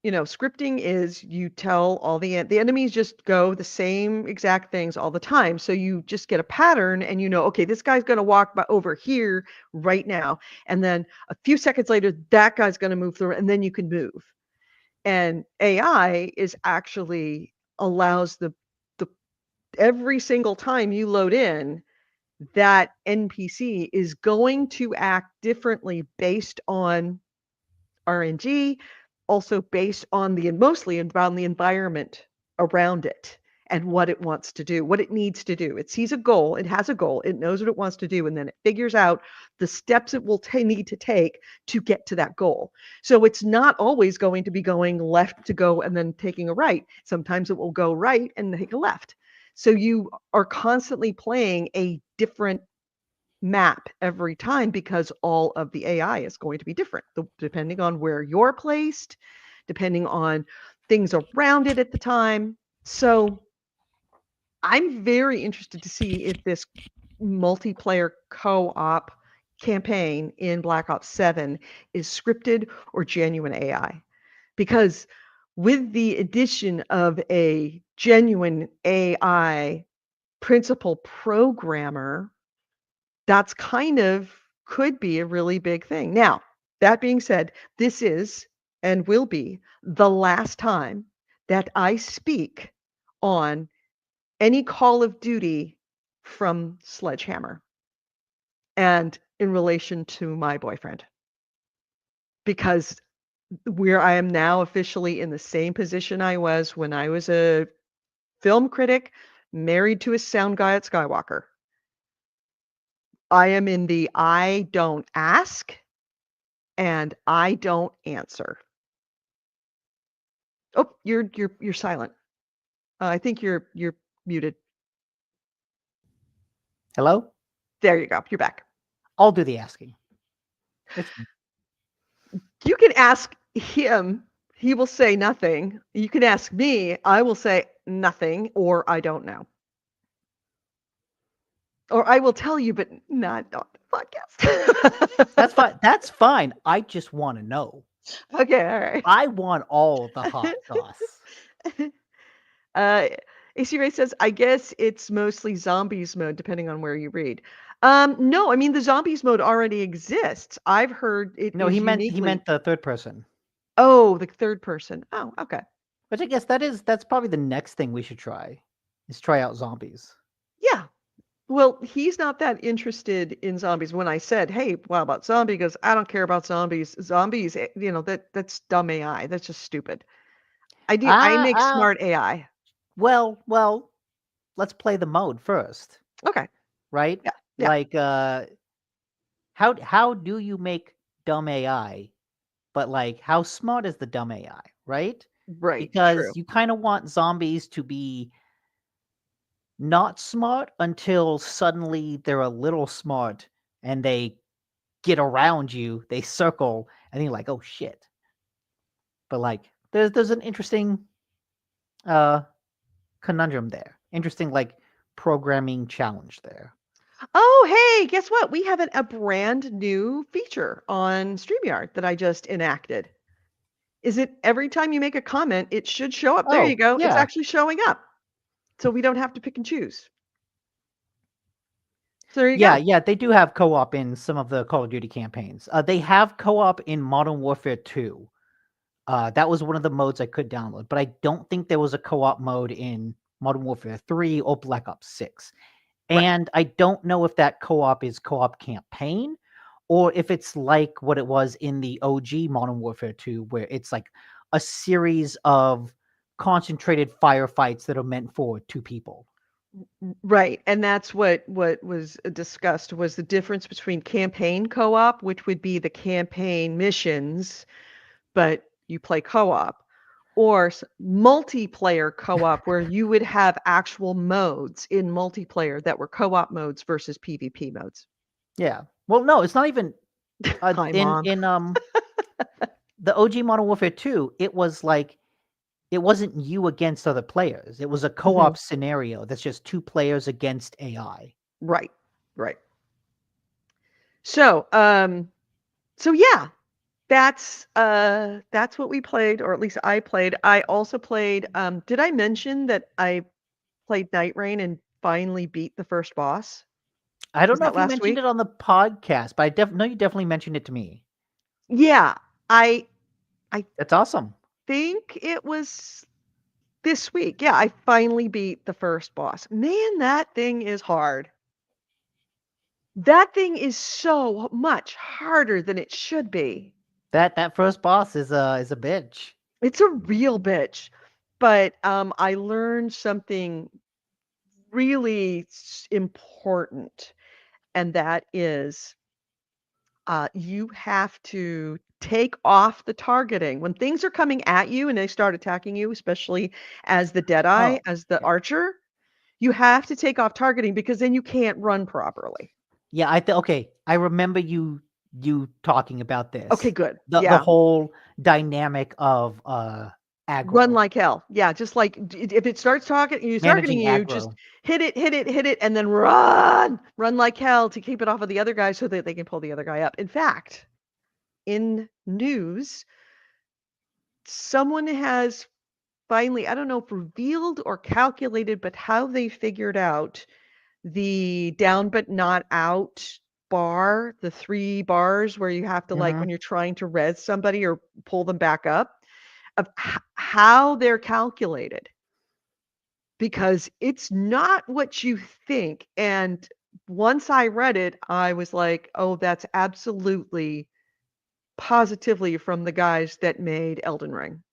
scripting is you tell all the enemies just go the same exact things all the time. So you just get a pattern and okay, this guy's going to walk over here right now. And then a few seconds later, that guy's going to move through and then you can move. And AI is actually allows the every single time you load in, that NPC is going to act differently based on RNG, also based on mostly around the environment around it and what it wants to do, what it needs to do. It sees a goal, it has a goal, it knows what it wants to do, and then it figures out the steps it will need to take to get to that goal. So it's not always going to be going left to go and then taking a right. Sometimes it will go right and take a left. So you are constantly playing a different map every time because all of the AI is going to be different depending on where you're placed, depending on things around it at the time. So I'm very interested to see if this multiplayer co-op campaign in Black Ops 7 is scripted or genuine AI. Because with the addition of a genuine AI principal programmer, that's kind of could be a really big thing. Now, that being said, this is and will be the last time that I speak on any Call of Duty from Sledgehammer and in relation to my boyfriend. Because where I am now officially in the same position I was when I was a film critic, married to a sound guy at Skywalker. I am in the I don't ask and I don't answer. Oh, you're silent. I think you're muted. Hello? There you go. You're back. I'll do the asking. It's You can ask him, he will say nothing. You can ask me, I will say nothing or I don't know. Or I will tell you, but not on the podcast. that's fine. That's fine. I just want to know. Okay, all right. I want all the hot sauce. AC Ray says, I guess it's mostly zombies mode, depending on where you read. No, I mean the zombies mode already exists. I've heard it No, is he uniquely. meant the third person. Oh, the third person. Oh, okay. Which I guess that's probably the next thing we should try. Is try out zombies. Yeah. Well, he's not that interested in zombies. When I said, "Hey, what about zombie?" He goes, "I don't care about zombies. Zombies, that's dumb AI. That's just stupid. I make smart AI." Well, let's play the mode first, Okay. right? Yeah. Yeah. Like how do you make dumb AI? But like how smart is the dumb AI, right? Right. Because True. you kind of want zombies to be not smart until suddenly they're a little smart and they get around you, they circle, and you're like, oh shit. But like there's an interesting conundrum there. Interesting like programming challenge there. Oh, hey, guess what? We have a brand new feature on StreamYard that I just enacted. Is it every time you make a comment, it should show up. There you Oh, go. It's yeah. actually showing up. So we don't have to pick and choose. So there you go. Yeah, they do have co-op in some of the Call of Duty campaigns. They have co-op in Modern Warfare 2. That was one of the modes I could download, but I don't think there was a co-op mode in Modern Warfare 3 or Black Ops 6. Right. And I don't know if that co-op is co-op campaign or if it's like what it was in the OG Modern Warfare 2, where it's like a series of concentrated firefights that are meant for two people. Right. And that's what was discussed was the difference between campaign co-op, which would be the campaign missions, but you play co-op, or multiplayer co-op where you would have actual modes in multiplayer that were co-op modes versus PvP modes. Yeah. Well, no, it's not even Hi, Mom. in the OG Modern Warfare 2, it was like it wasn't you against other players. It was a co-op scenario that's just two players against AI. Right. Right. So, so yeah, that's what we played, or at least I played. I also played, did I mention that I played Night Rain and finally beat the first boss? I don't Was know that if you last mentioned week? it on the podcast, but I know you definitely mentioned it to me. Yeah, I That's awesome. think it was this week. Yeah, I finally beat the first boss. Man, that thing is hard. That thing is so much harder than it should be. That first boss is a bitch. It's a real bitch. But I learned something really important, and that is you have to take off the targeting. When things are coming at you and they start attacking you, especially as the Deadeye, Oh, as the yeah. archer, you have to take off targeting because then you can't run properly. Yeah, okay. I remember you talking about this. Okay, good. The Yeah. whole dynamic of run Aggro. like hell. Yeah, just like if it starts targeting Managing you, just aggro. hit it, and then run like hell to keep it off of the other guy so that they can pull the other guy up. In fact, in news, someone has finally, I don't know if revealed or calculated, but how they figured out the down but not out bar, the 3 bars where you have to, like, Hmm. when you're trying to res somebody or pull them back up, of how they're calculated, because it's not what you think. And once I read it, I was like, "Oh, that's absolutely, positively from the guys that made Elden Ring."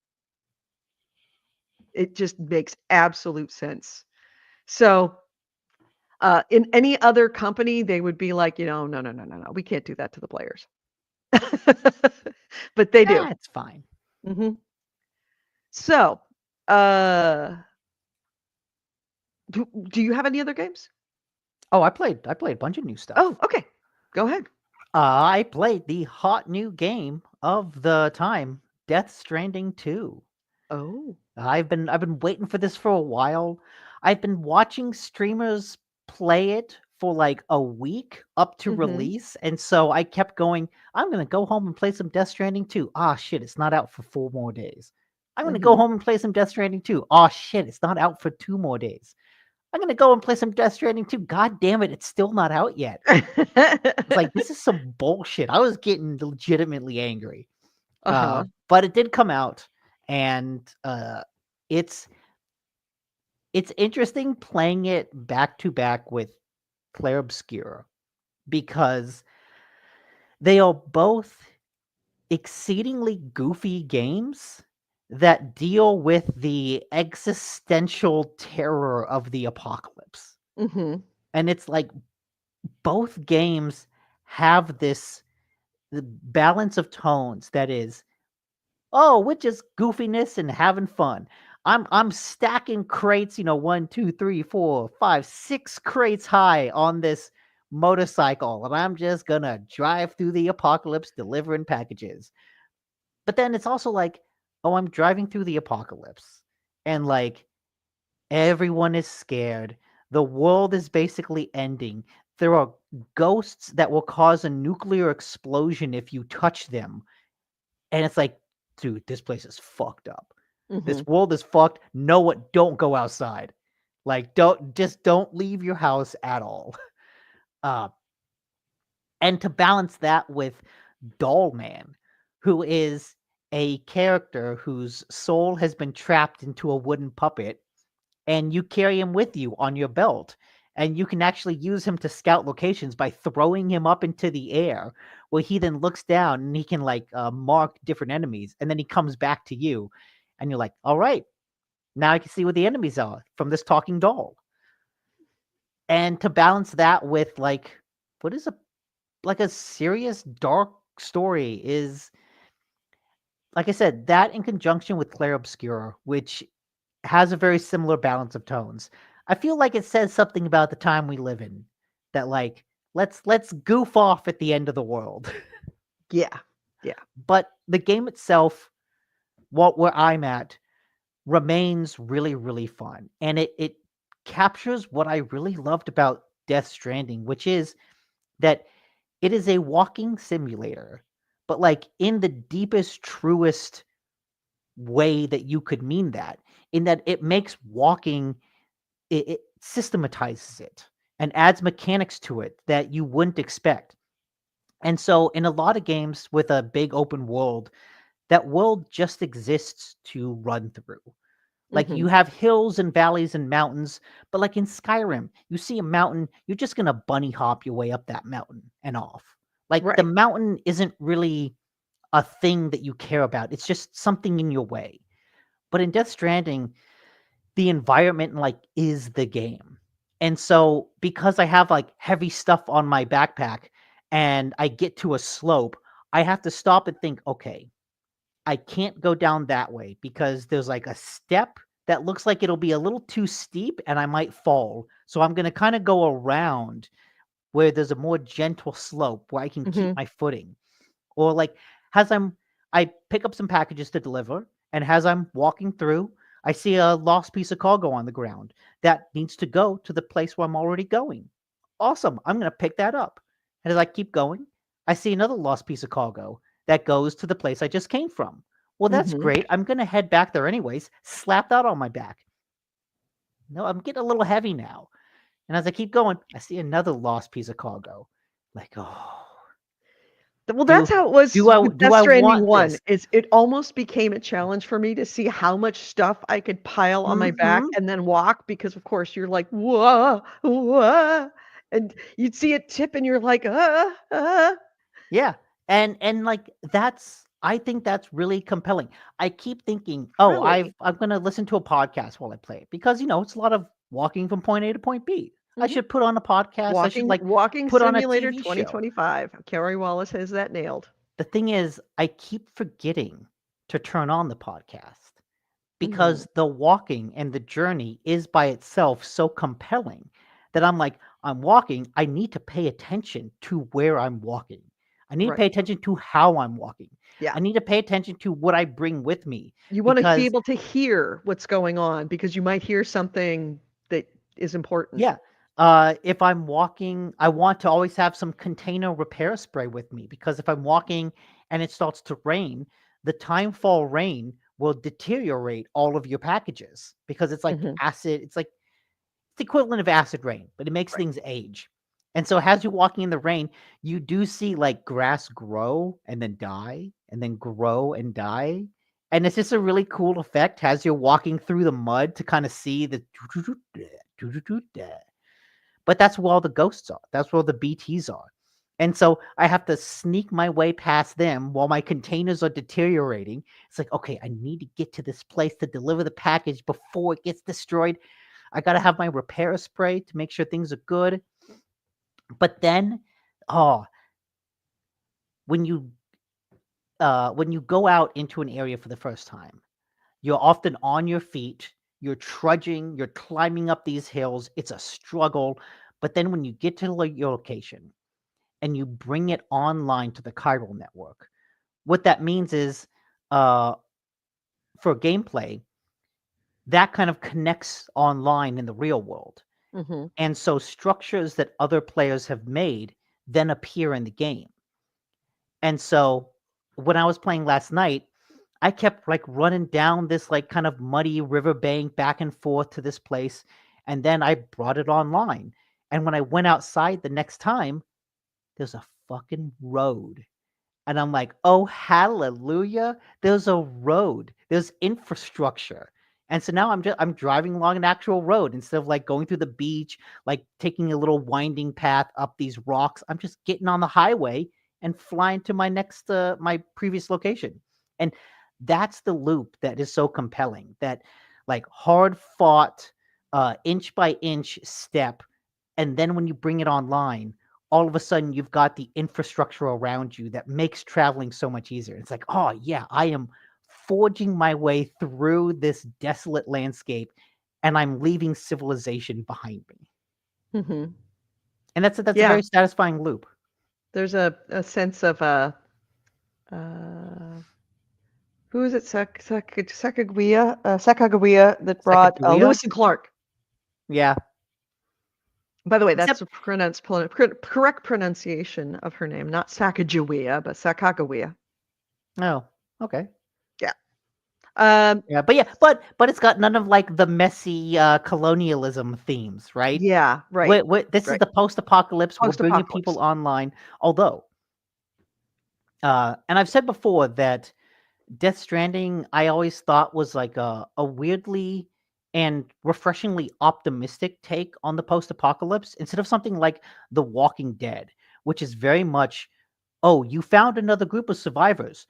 It just makes absolute sense. So, in any other company, they would be like, "No, no, no, no, no, we can't do that to the players." But they do. That's fine. Mhm. So, uh, do you have any other games? Oh, I played a bunch of new stuff. Oh, okay. Go ahead. I played the hot new game of the time, Death Stranding 2. Oh. I've been waiting for this for a while. I've been watching streamers play it for like a week up to Mhm. release, and so I kept going, I'm gonna go home and play some Death Stranding 2. Ah shit, it's not out for 4 more days. I'm gonna go Mhm. home and play some Death Stranding 2. Ah shit, it's not out for 2 more days. I'm gonna go and play some Death Stranding 2. God damn it, it's still not out yet. It's like this is some bullshit. I was getting legitimately angry. Uh-huh. But it did come out, and it's it's interesting playing it back to back with Claire Obscura because they are both exceedingly goofy games that deal with the existential terror of the apocalypse. Mhm. And it's like both games have this the balance of tones that is, oh, we're just goofiness and having fun. I'm stacking crates, 1, 2, 3, 4, 5, 6 crates high on this motorcycle, and I'm just gonna drive through the apocalypse delivering packages. But then it's also like, oh, I'm driving through the apocalypse, and like everyone is scared. The world is basically ending. There are ghosts that will cause a nuclear explosion if you touch them. And it's like, dude, this place is fucked up. This Mhm. world is fucked. No, what? Don't go outside. Like, don't leave your house at all. Uh, and to balance that with Doll Man, who is a character whose soul has been trapped into a wooden puppet, and you carry him with you on your belt. And you can actually use him to scout locations by throwing him up into the air, where he then looks down and he can like mark different enemies, and then he comes back to you, and you're like, all right, now I can see where the enemies are from this talking doll. And to balance that with like what is a serious dark story is, like I said, that in conjunction with Claire Obscura, which has a very similar balance of tones. I feel like it says something about the time we live in, that like let's goof off at the end of the world. Yeah. Yeah. But the game itself, what where I'm at, remains really really fun, and it captures what I really loved about Death Stranding, which is that it is a walking simulator, but like in the deepest truest way that you could mean that, in that it makes walking, it systematizes it and adds mechanics to it that you wouldn't expect. And so, in a lot of games with a big open world, that world just exists to run through. Like you Mhm. have hills and valleys and mountains, but like in Skyrim, you see a mountain, you're just going to bunny hop your way up that mountain and off. Like the Right. mountain isn't really a thing that you care about, it's just something in your way. But in Death Stranding, the environment like is the game. And so because I have like heavy stuff on my backpack and I get to a slope, I have to stop and think, okay, I can't go down that way because there's like a step that looks like it'll be a little too steep and I might fall. So I'm going to kind of go around where there's a more gentle slope where I can keep Mhm. my footing. Or like as I pick up some packages to deliver, And as I'm walking through, I see a lost piece of cargo on the ground that needs to go to the place where I'm already going. Awesome. I'm going to pick that up. And as I keep going, I see another lost piece of cargo that goes to the place I just came from. Well, that's Mhm. great. I'm going to head back there anyways. Slap that on my back. No, I'm getting a little heavy now. And as I keep going, I see another lost piece of cargo. Like, oh, Well, that's do how it was with do Death I Stranding want 1, this? is it almost became a challenge for me to see how much stuff I could pile on my back Mm-hmm. and then walk because, of course, you're like, "Whoa, whoa," and you'd see it tip and you're like, ah." Yeah. And like I think that's really compelling. I keep thinking, "Oh, Really? I'm going to listen to a podcast while I play it because it's a lot of walking from point A to point B. I Mhm. should put on a podcast. I should like Walking put on a Simulator TV show." 2025. Kerry Wallace has that nailed. The thing is, I keep forgetting to turn on the podcast Mhm. because the walking and the journey is by itself so compelling that I'm like, I'm walking. I need to pay attention to where I'm walking. I need to Right. pay attention to how I'm walking. Yeah. I need to pay attention to what I bring with me You wanna be because, able to hear what's going on because you might hear something that is important. yeah, if I'm walking, I want to always have some container repair spray with me because if I'm walking and it starts to rain, the time fall rain will deteriorate all of your packages because it's like Mhm. acid. It's like the equivalent of acid rain, but it makes Right. things age. And so as you're walking in the rain, you do see like grass grow and then die and then grow and die. And it's just a really cool effect as you're walking through the mud to kind of see the but that's where all the ghosts are. That's where all the BTs are. And so I have to sneak my way past them while my containers are deteriorating. It's like, okay, I need to get to this place to deliver the package before it gets destroyed. I got to have my repair spray to make sure things are good. But then, oh, when you when you go out into an area for the first time, you're often on your feet, you're trudging, you're climbing up these hills. It's a struggle. But then when you get to your location and you bring it online to the chiral network, what that means is uh, for gameplay, that kind of connects online in the real world. Mhm. And so structures that other players have made then appear in the game. And so when I was playing last night, I kept like running down this like kind of muddy riverbank back and forth to this place. And then I brought it online. And when I went outside the next time, there's a fucking road. And I'm like, oh, hallelujah. There's a road, there's infrastructure. And so now I'm driving along an actual road instead of like going through the beach, like taking a little winding path up these rocks. I'm just getting on the highway and flying to my previous location. And that's the loop that is so compelling, that like hard fought, inch by inch step. And then when you bring it online, all of a sudden you've got the infrastructure around you that makes traveling so much easier. It's like, oh yeah, I am forging my way through this desolate landscape and I'm leaving civilization behind me. Mhm. And that's a Yeah. very satisfying loop. There's a sense of, uh, who is it? Sacagawea that brought, Sacagawea? Lewis and Clark. Yeah. By the way, that's Except the correct pronunciation of her name, not Sacagawea, but Sacagawea. oh, okay. Yeah. Um, Yeah, but it's got none of like the messy colonialism themes, right? yeah, right, This is right. the post-apocalypse. We're bringing people Post-apocalypse. online. Although, and I've said before that Death Stranding, I always thought was like a weirdly and refreshingly optimistic take on the post-apocalypse instead of something like The Walking Dead, which is very much, oh, you found another group of survivors.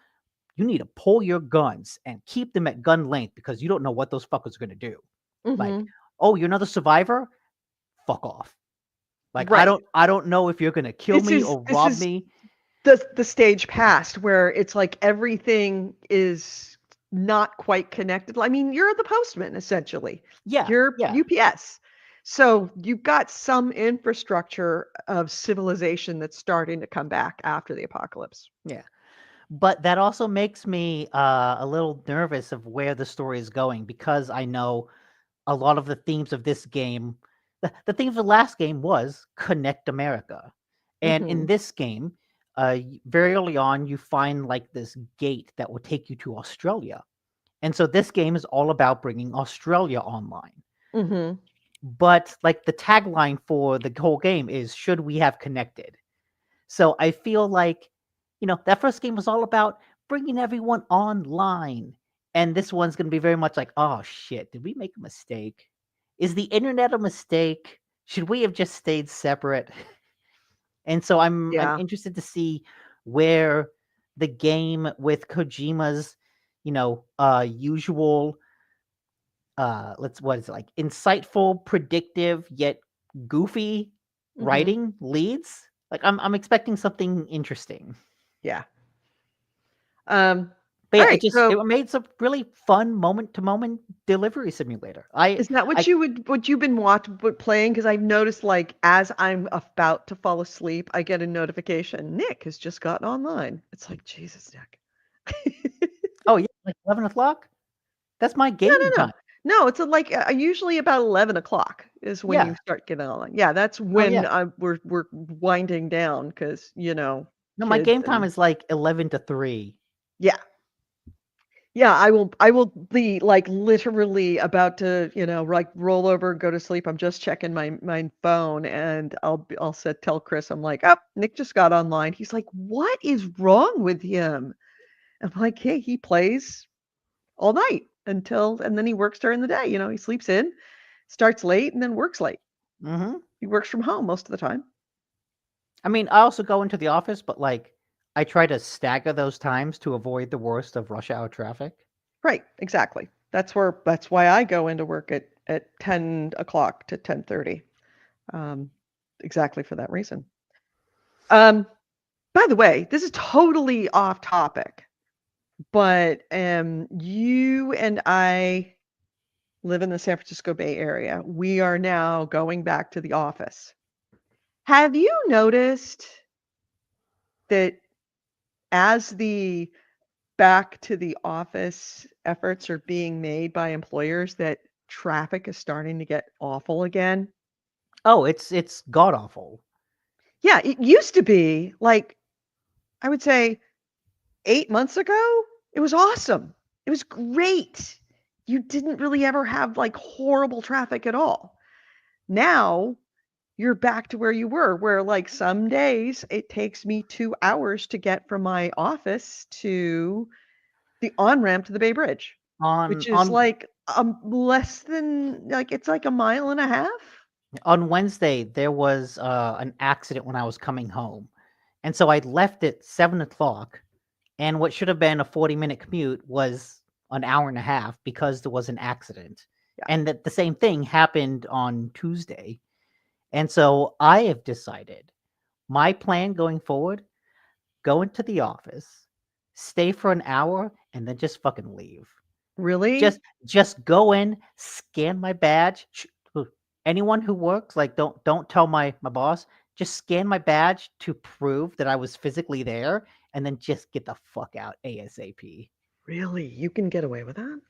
You need to pull your guns and keep them at gun length because you don't know what those fuckers are going to do. Like, Mhm. oh, you're another survivor? Fuck off. Like, I Right. don't I don't know if you're going to kill This me is or this rob is me. the stage past where it's like everything is not quite connected. I mean, you're the postman essentially. Yeah, You're yeah. UPS. So you've got some infrastructure of civilization that's starting to come back after the apocalypse. Yeah. But that also makes me a little nervous of where the story is going because I know a lot of the themes of this game. The theme of the last game was Connect America. And in Mhm. this game, very early on, you find like this gate that will take you to Australia. And so this game is all about bringing Australia online. Mhm. But like the tagline for the whole game is should we have connected? So I feel like, that first game was all about bringing everyone online. And this one's going to be very much like, oh shit, did we make a mistake? Is the internet a mistake? Should we have just stayed separate? And so I'm Yeah. interested to see where the game with Kojima's, usual what is it, like insightful, predictive, yet goofy Mhm. writing leads. Like I'm expecting something interesting. Yeah. Um, But all yeah, right. it So made some really fun moment to moment delivery simulator. is that I what you've been playing? Because I've noticed, like, as I'm about to fall asleep, I get a notification. Nick has just gotten online. It's like, Jesus, Nick. oh yeah, like 11 o'clock. That's my No, gaming no, time. no. No, it's like usually about 11 o'clock is when you Yeah. start getting online. Yeah, that's Oh when yeah. we're winding down because No, my kids game time and is like 11 to 3. yeah. Yeah, I will be, like, literally about to, like, roll over and go to sleep. I'm just checking my phone, and I'll tell Chris, I'm like, "Oh, Nick just got online." He's like, "What is wrong with him?" I'm like, "Hey, he plays all night and then he works during the day, he sleeps in, starts late, and then works late." Mm-hmm. He works from home most of the time. I mean, I also go into the office, but like I try to stagger those times to avoid the worst of rush hour traffic. Right, exactly. That's why I go into work at 10 o'clock to 10:30, um, exactly for that reason. Um By the way, this is totally off topic, but you and I live in the San Francisco Bay Area. We are now going back to the office. Have you noticed that as the back to the office efforts are being made by employers, that traffic is starting to get awful again? Oh, it's god awful. Yeah, it used to be like, I would say 8 months ago, it was awesome. It was great. You didn't really ever have, like, horrible traffic at all. Now, you're back to where you were, where, like, some days it takes me 2 hours to get from my office to the on-ramp to the Bay Bridge, which is, On like, less than like, it's like a mile and a half? on Wednesday there was an accident when I was coming home, and so I left at 7 o'clock, and what should have been a 40-minute commute was an hour and a half because there was an accident, Yeah. and that the same thing happened on Tuesday, and so I have decided my plan going forward: go into the office, stay for an hour, and then just fucking leave. Really? Just go in, scan my badge. Anyone who works, like don't tell my boss. Just scan my badge to prove that I was physically there, and then just get the fuck out ASAP. Really? You can get away with that?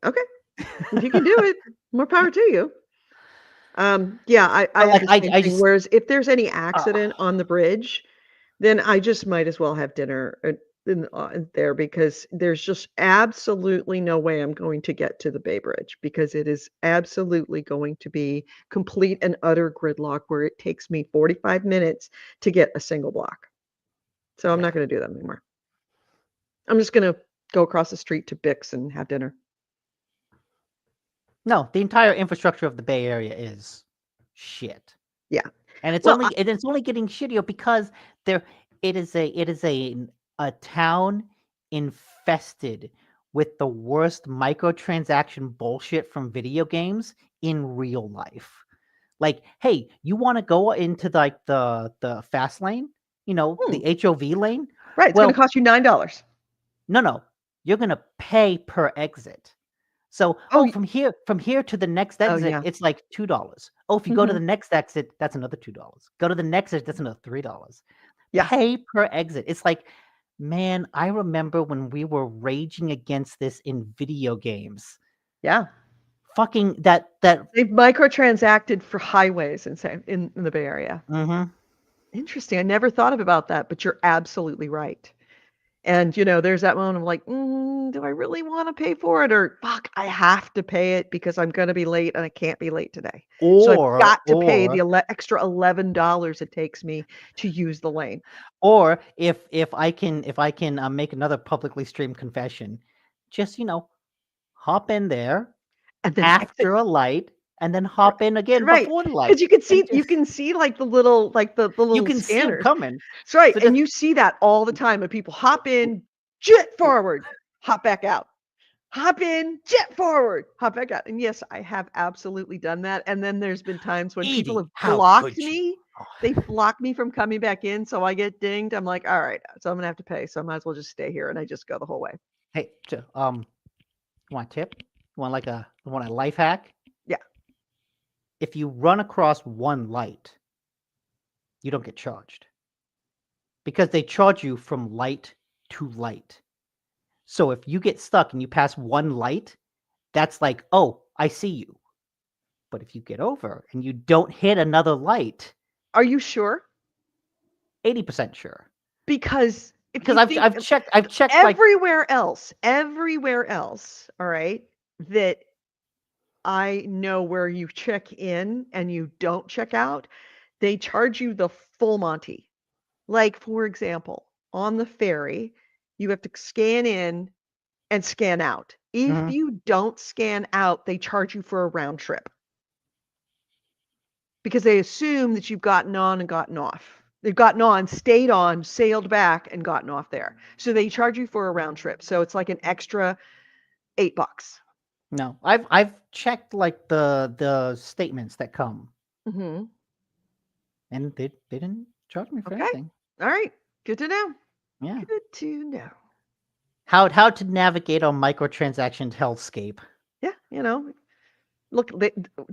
Okay. If you can do it, more power to you. Yeah, I But have like the I same I thing, just whereas if there's any uh, accident on the bridge, then I just might as well have dinner, there because there's just absolutely no way I'm going to get to the Bay Bridge because it is absolutely going to be complete and utter gridlock where it takes me 45 minutes to get a single block. So I'm yeah. not gonna do that anymore. I'm just gonna go across the street to Bix and have dinner. No, the entire infrastructure of the Bay Area is shit. Yeah. And Well, it's only getting shittier because there it is a town infested with the worst microtransaction bullshit from video games in real life. Like, hey, you want to go into like the fast lane, hmm, the HOV lane? right, it's gonna Well, cost you $9. no, you're gonna pay per exit. So, Oh, from here to the next oh, exit, yeah. it's like $2. Oh, if you go to Mhm. the next exit, that's another $2. Go to the next exit, that's another $3. Yeah. pay per exit. It's like, man, I remember when we were raging against this in video games. Yeah. Fucking that They've microtransacted for highways in the Bay Area. mhm. Interesting. I never thought about that, but you're absolutely right. And, there's that moment of like, do I really want to pay for it? Or fuck, I have to pay it because I'm going to be late and I can't be late today. So I've got to pay the extra $11 it takes me to use the lane. Or if I can make another publicly streamed confession, just hop in there And then exit. after a light, and then hop in again Right. before the light. Because you And can see like the little you little can see 'em scanners. coming. That's right. So And just you see that all the time when people hop in, jet forward, hop back out. Hop in, jet forward, hop back out. And yes, I have absolutely done that. And then there's been times when people Edie, have how blocked could you? me. They block me from coming back in, so I get dinged. I'm like, all right, so I'm gonna have to pay. So I might as well just stay here, and I just go the whole way. Hey, want a tip? Want a life hack? Yeah. If you run across one light, you don't get charged because they charge you from light to light. So if you get stuck and you pass one light, that's like, oh, I see you. But if you get over and you don't hit another light, Are you sure? 80% sure. Because if Because you I've think checked like everywhere else, all right, that I know where you check in and you don't check out, they charge you the full Monty. Like, for example, on the ferry, you have to scan in and scan out. If Mhm. you don't scan out, they charge you for a round trip because they assume that you've gotten on and gotten off. They've gotten on, stayed on, sailed back, and gotten off there. So they charge you for a round trip. So it's like an extra $8. No, I've checked like the statements that come, Mm-hmm. and they didn't charge me for Okay. anything. All right. Good to know. Yeah. Good to know. How to navigate on microtransaction hellscape. Yeah, look,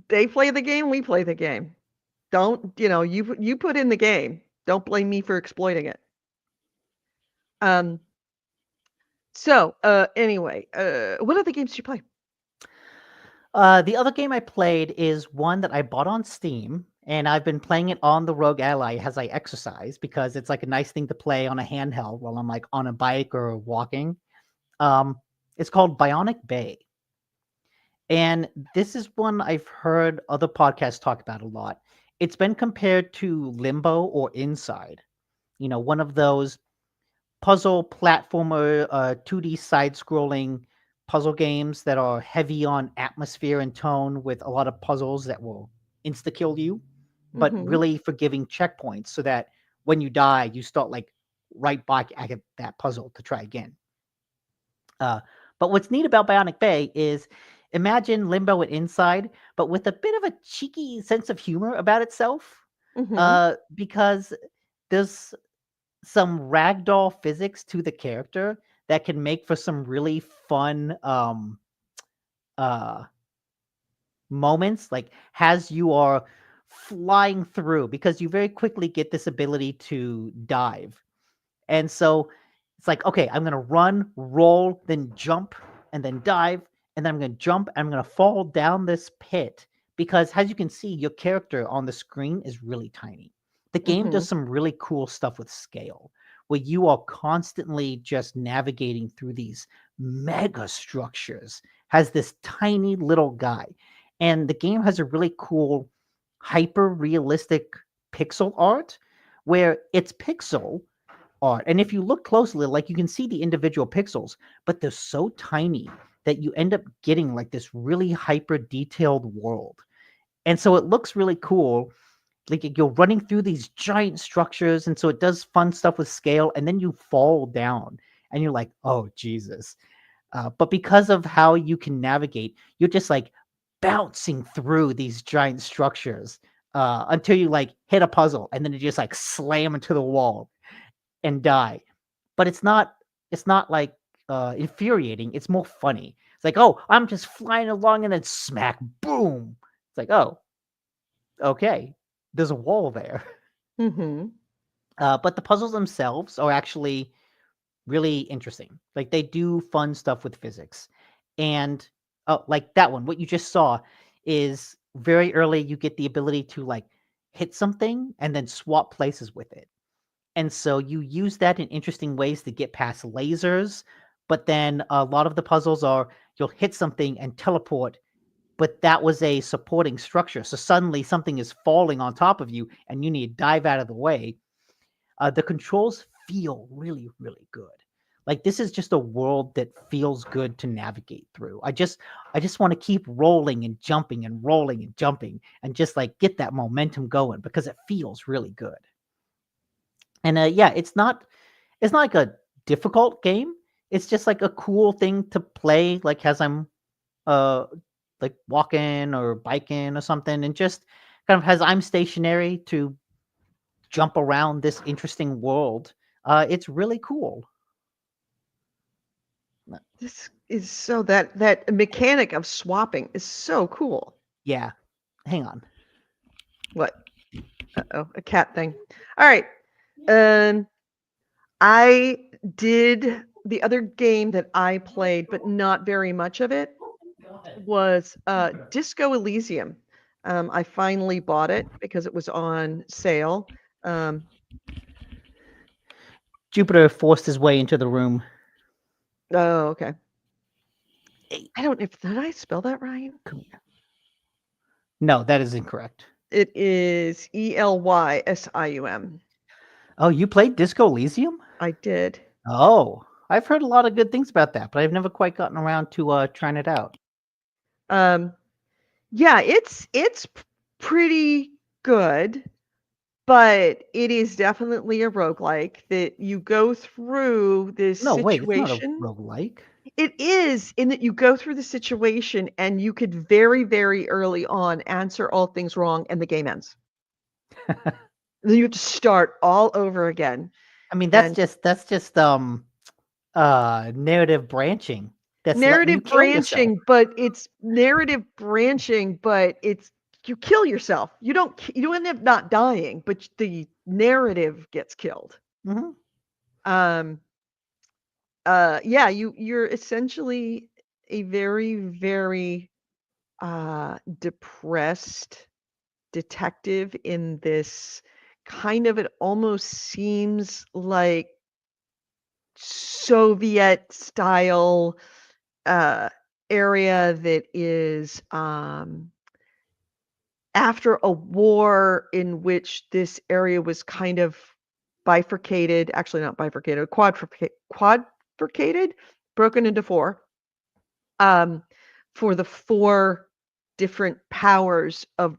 they play the game, we play the game. Don't, you put in the game. Don't blame me for exploiting it. Um, anyway, what other games did you play? The other game I played is one that I bought on Steam, and I've been playing it on the Rogue Ally as I exercise because it's like a nice thing to play on a handheld while I'm like on a bike or walking. It's called Bionic Bay. And this is one I've heard other podcasts talk about a lot. It's been compared to Limbo or Inside. One of those puzzle platformer, 2D side scrolling puzzle games that are heavy on atmosphere and tone with a lot of puzzles that will insta kill you, but Mm-hmm. really forgiving checkpoints so that when you die, you start like right back at that puzzle to try again. But what's neat about Bionic Bay is imagine Limbo and Inside, but with a bit of a cheeky sense of humor about itself. Mm-hmm. Because there's some ragdoll physics to the character that can make for some really fun uh moments, like as you are flying through, because you very quickly get this ability to dive. And so it's like, okay, I'm going to run, roll, then jump, and then dive. And then I'm going to jump and I'm going to fall down this pit because, as you can see, your character on the screen is really tiny. The game Mm-hmm. does some really cool stuff with scale where you are constantly just navigating through these mega structures, has this tiny little guy. And the game has a really cool, hyper realistic pixel art where it's pixel art. And if you look closely, like you can see the individual pixels, but they're so tiny that you end up getting like this really hyper detailed world. And so it looks really cool. Like you're running through these giant structures. And so it does fun stuff with scale. And then you fall down and you're like, oh, Jesus. But because of how you can navigate, you're just like bouncing through these giant structures until you like hit a puzzle and then you just like slam into the wall and die. But it's not like infuriating. It's more funny. It's like, oh, I'm just flying along and then smack, boom. It's like, oh, okay, there's a wall there. Mm-hmm. But the puzzles themselves are actually really interesting. Like they do fun stuff with physics. And like that one, what you just saw is very early you get the ability to like hit something and then swap places with it. And so you use that in interesting ways to get past lasers, but then a lot of the puzzles are you'll hit something and teleport, but that was a supporting structure. So suddenly something is falling on top of you and you need to dive out of the way. The controls feel really, really good. Like this is just a world that feels good to navigate through. I just want to keep rolling and jumping and rolling and jumping and just like get that momentum going because it feels really good. And yeah, it's not like a difficult game. It's just like a cool thing to play like as I'm uh like walking or biking or something and just kind of as I'm stationary to jump around this interesting world. It's really cool. This is so that mechanic of swapping is so cool. Yeah. Hang on. What? Uh-oh, a cat thing. All right. I did the other game that I played, but not very much of it, was Disco Elysium. I finally bought it because it was on sale. Um, Jupiter forced his way into the room. oh, okay. Hey, I don't know if did I spell that right? come here. No, that is incorrect. It is Elysium. Oh, you played Disco Elysium? I did. Oh, I've heard a lot of good things about that, but I've never quite gotten around to trying it out. Um, yeah, it's pretty good, but it is definitely a roguelike that you go through this No, wait, it's not a situation. roguelike. It is in that you go through the situation and you could very, very early on answer all things wrong and the game ends. Then you have to start all over again. I mean, And that's just narrative branching. That's letting you narrative kill yourself. branching, but it's you kill yourself. You end up not dying, but the narrative gets killed. Hmm. Um yeah, you're essentially a very, very depressed detective in this kind of, it almost seems like Soviet style uh, area that is after a war in which this area was kind of bifurcated, actually not bifurcated, quadricated, broken into four, um, for the four different powers of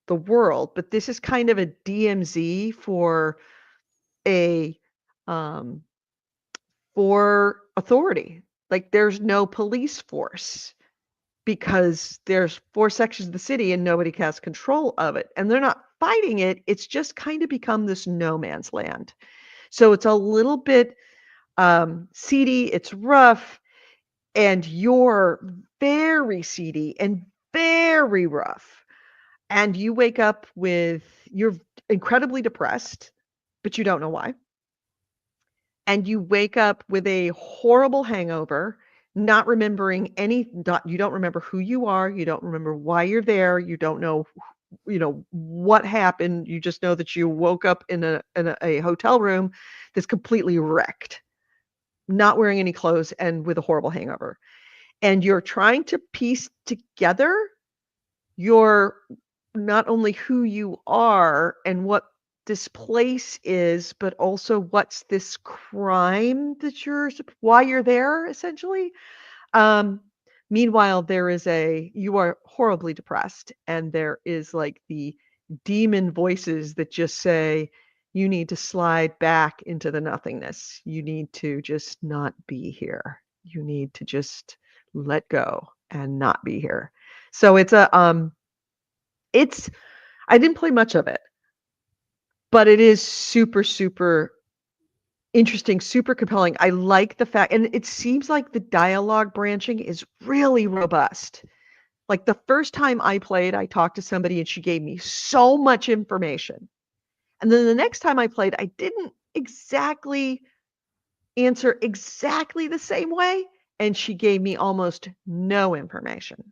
the world. But this is kind of a DMZ a um, for authority. Like there's no police force because there's four sections of the city and nobody has control of it. And they're not fighting it. It's just kind of become this no man's land. So it's a little bit seedy, it's rough, and you're very seedy and very rough. And you wake up you're incredibly depressed, but you don't know why. And you wake up with a horrible hangover, not remembering you don't remember who you are, you don't remember why you're there, you don't know what happened. You just know that you woke up in a hotel room that's completely wrecked, not wearing any clothes and with a horrible hangover. And you're trying to piece together your not only who you are and what this place is, but also what's this crime that why you're there, essentially. Um, Meanwhile, you are horribly depressed, and there is like the demon voices that just say, you need to slide back into the nothingness. You need to just not be here. You need to just let go and not be here. So it's I didn't play much of it, but it is super, super interesting, super compelling. I like the fact, and it seems like the dialogue branching is really robust. Like the first time I played, I talked to somebody and she gave me so much information. And then the next time I played, I didn't exactly answer exactly the same way, and she gave me almost no information.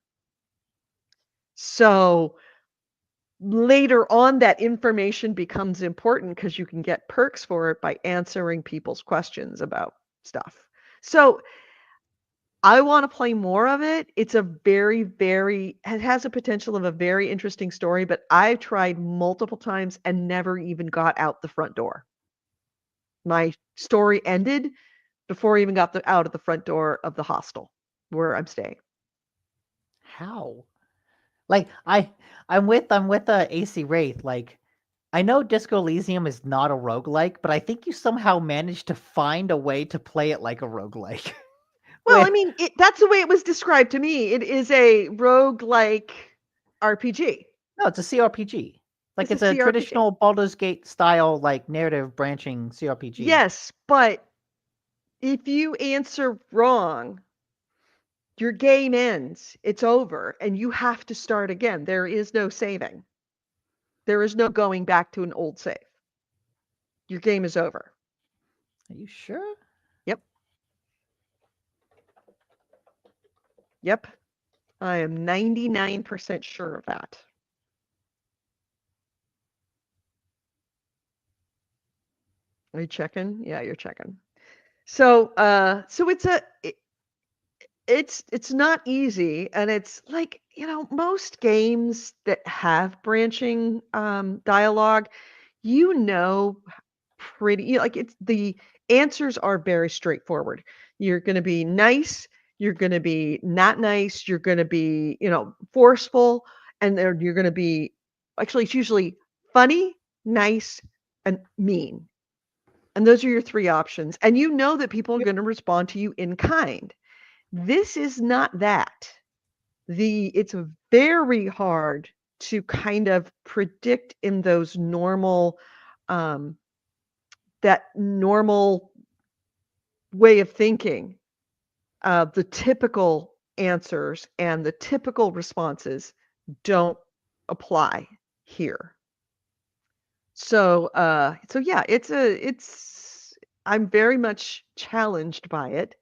So later on, that information becomes important because you can get perks for it by answering people's questions about stuff. So I want to play more of it. It's a it has a potential of a very interesting story, but I've tried multiple times and never even got out the front door. My story ended before I even got out of the front door of the hostel where I'm staying. How? Like I'm with AC Wraith. Like I know Disco Elysium is not a roguelike, but I think you somehow managed to find a way to play it like a roguelike. Well, I with mean, that's the way it was described to me. It is a roguelike RPG. No, it's a CRPG. Like It's a it's a CRPG. traditional Baldur's Gate style, like narrative branching CRPG. Yes, but if you answer wrong, your game ends. It's over, and you have to start again. There is no saving. There is no going back to an old save. Your game is over. Are you sure? Yep. Yep. I am 99% sure of that. Are you checking? Yeah, you're checking. So, so it's not easy, and it's like, most games that have branching dialogue, like it's the answers are very straightforward. You're going to be nice, you're going to be not nice, you're going to be, forceful, and then you're going to be actually it's usually funny, nice, and mean. And those are your three options. And you know that people are going to respond to you in kind. This is not that. It's very hard to kind of predict in those um, that normal way of thinking, the typical answers and the typical responses don't apply here. So yeah, I'm very much challenged by it.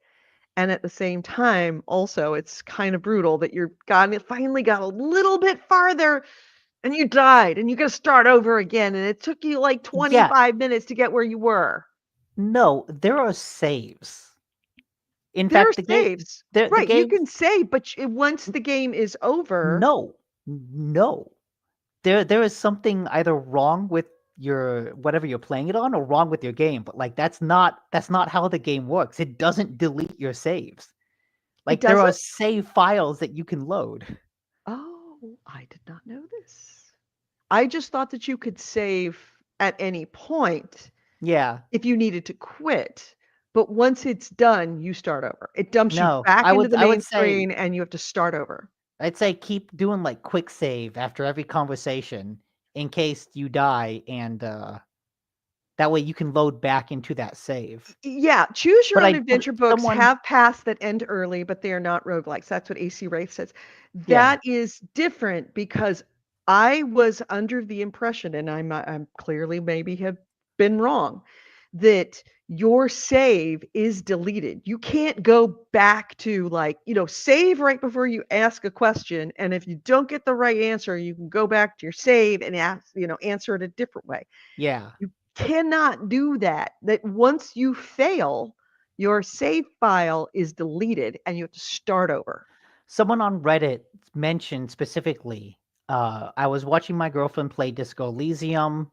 And at the same time, also, it's kind of brutal that finally got a little bit farther and you died and you got to start over again. And it took you like Yeah. 25 minutes to get where you were. No, there are saves. In There are fact, saves. the Right. You game. can save, but once the game is over. No. There is something either wrong with your whatever you're playing it on or wrong with your game, but like that's not how the game works. It doesn't delete your saves. It Like there are doesn't? save files that you can load. Oh, I did not know this. I just thought that you could save at any point Yeah. if you needed to quit. But once it's done, you start over. It dumps you No. back I into would the I main would say screen and you have to start over. I'd say keep doing like quick save after every conversation in case you die and that way you can load back into that save. Yeah, choose your But own but adventure books someone have paths that end early, but they are not roguelikes. That's what AC Wraith says. yeah. That is different because I was under the impression, and I'm clearly maybe have been wrong, that your save is deleted. You can't go back to save right before you ask a question, and if you don't get the right answer, you can go back to your save and answer it a different way. Yeah. You cannot do that. That once you fail, your save file is deleted and you have to start over. Someone on Reddit mentioned specifically, I was watching my girlfriend play Disco Elysium,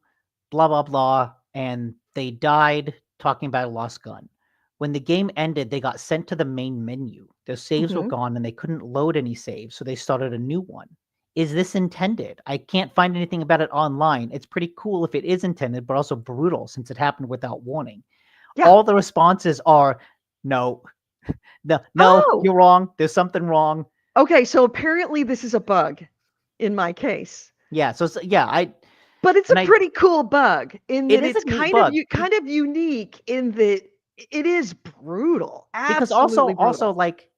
blah, blah, blah, and they died talking about a lost gun. When the game ended, they got sent to the main menu. Their saves were Mhm. gone and they couldn't load any saves, so they started a new one. Is this intended? I can't find anything about it online. It's pretty cool if it is intended, but also brutal since it happened without warning. Yeah. All the responses are no, no, Oh, you're wrong. There's something wrong. okay. So apparently this is a bug in my case, Yeah, so yeah, but it's a and I pretty cool bug in it that is a it's neat kind of bug kind of unique in that it is brutal, because also absolutely also brutal. like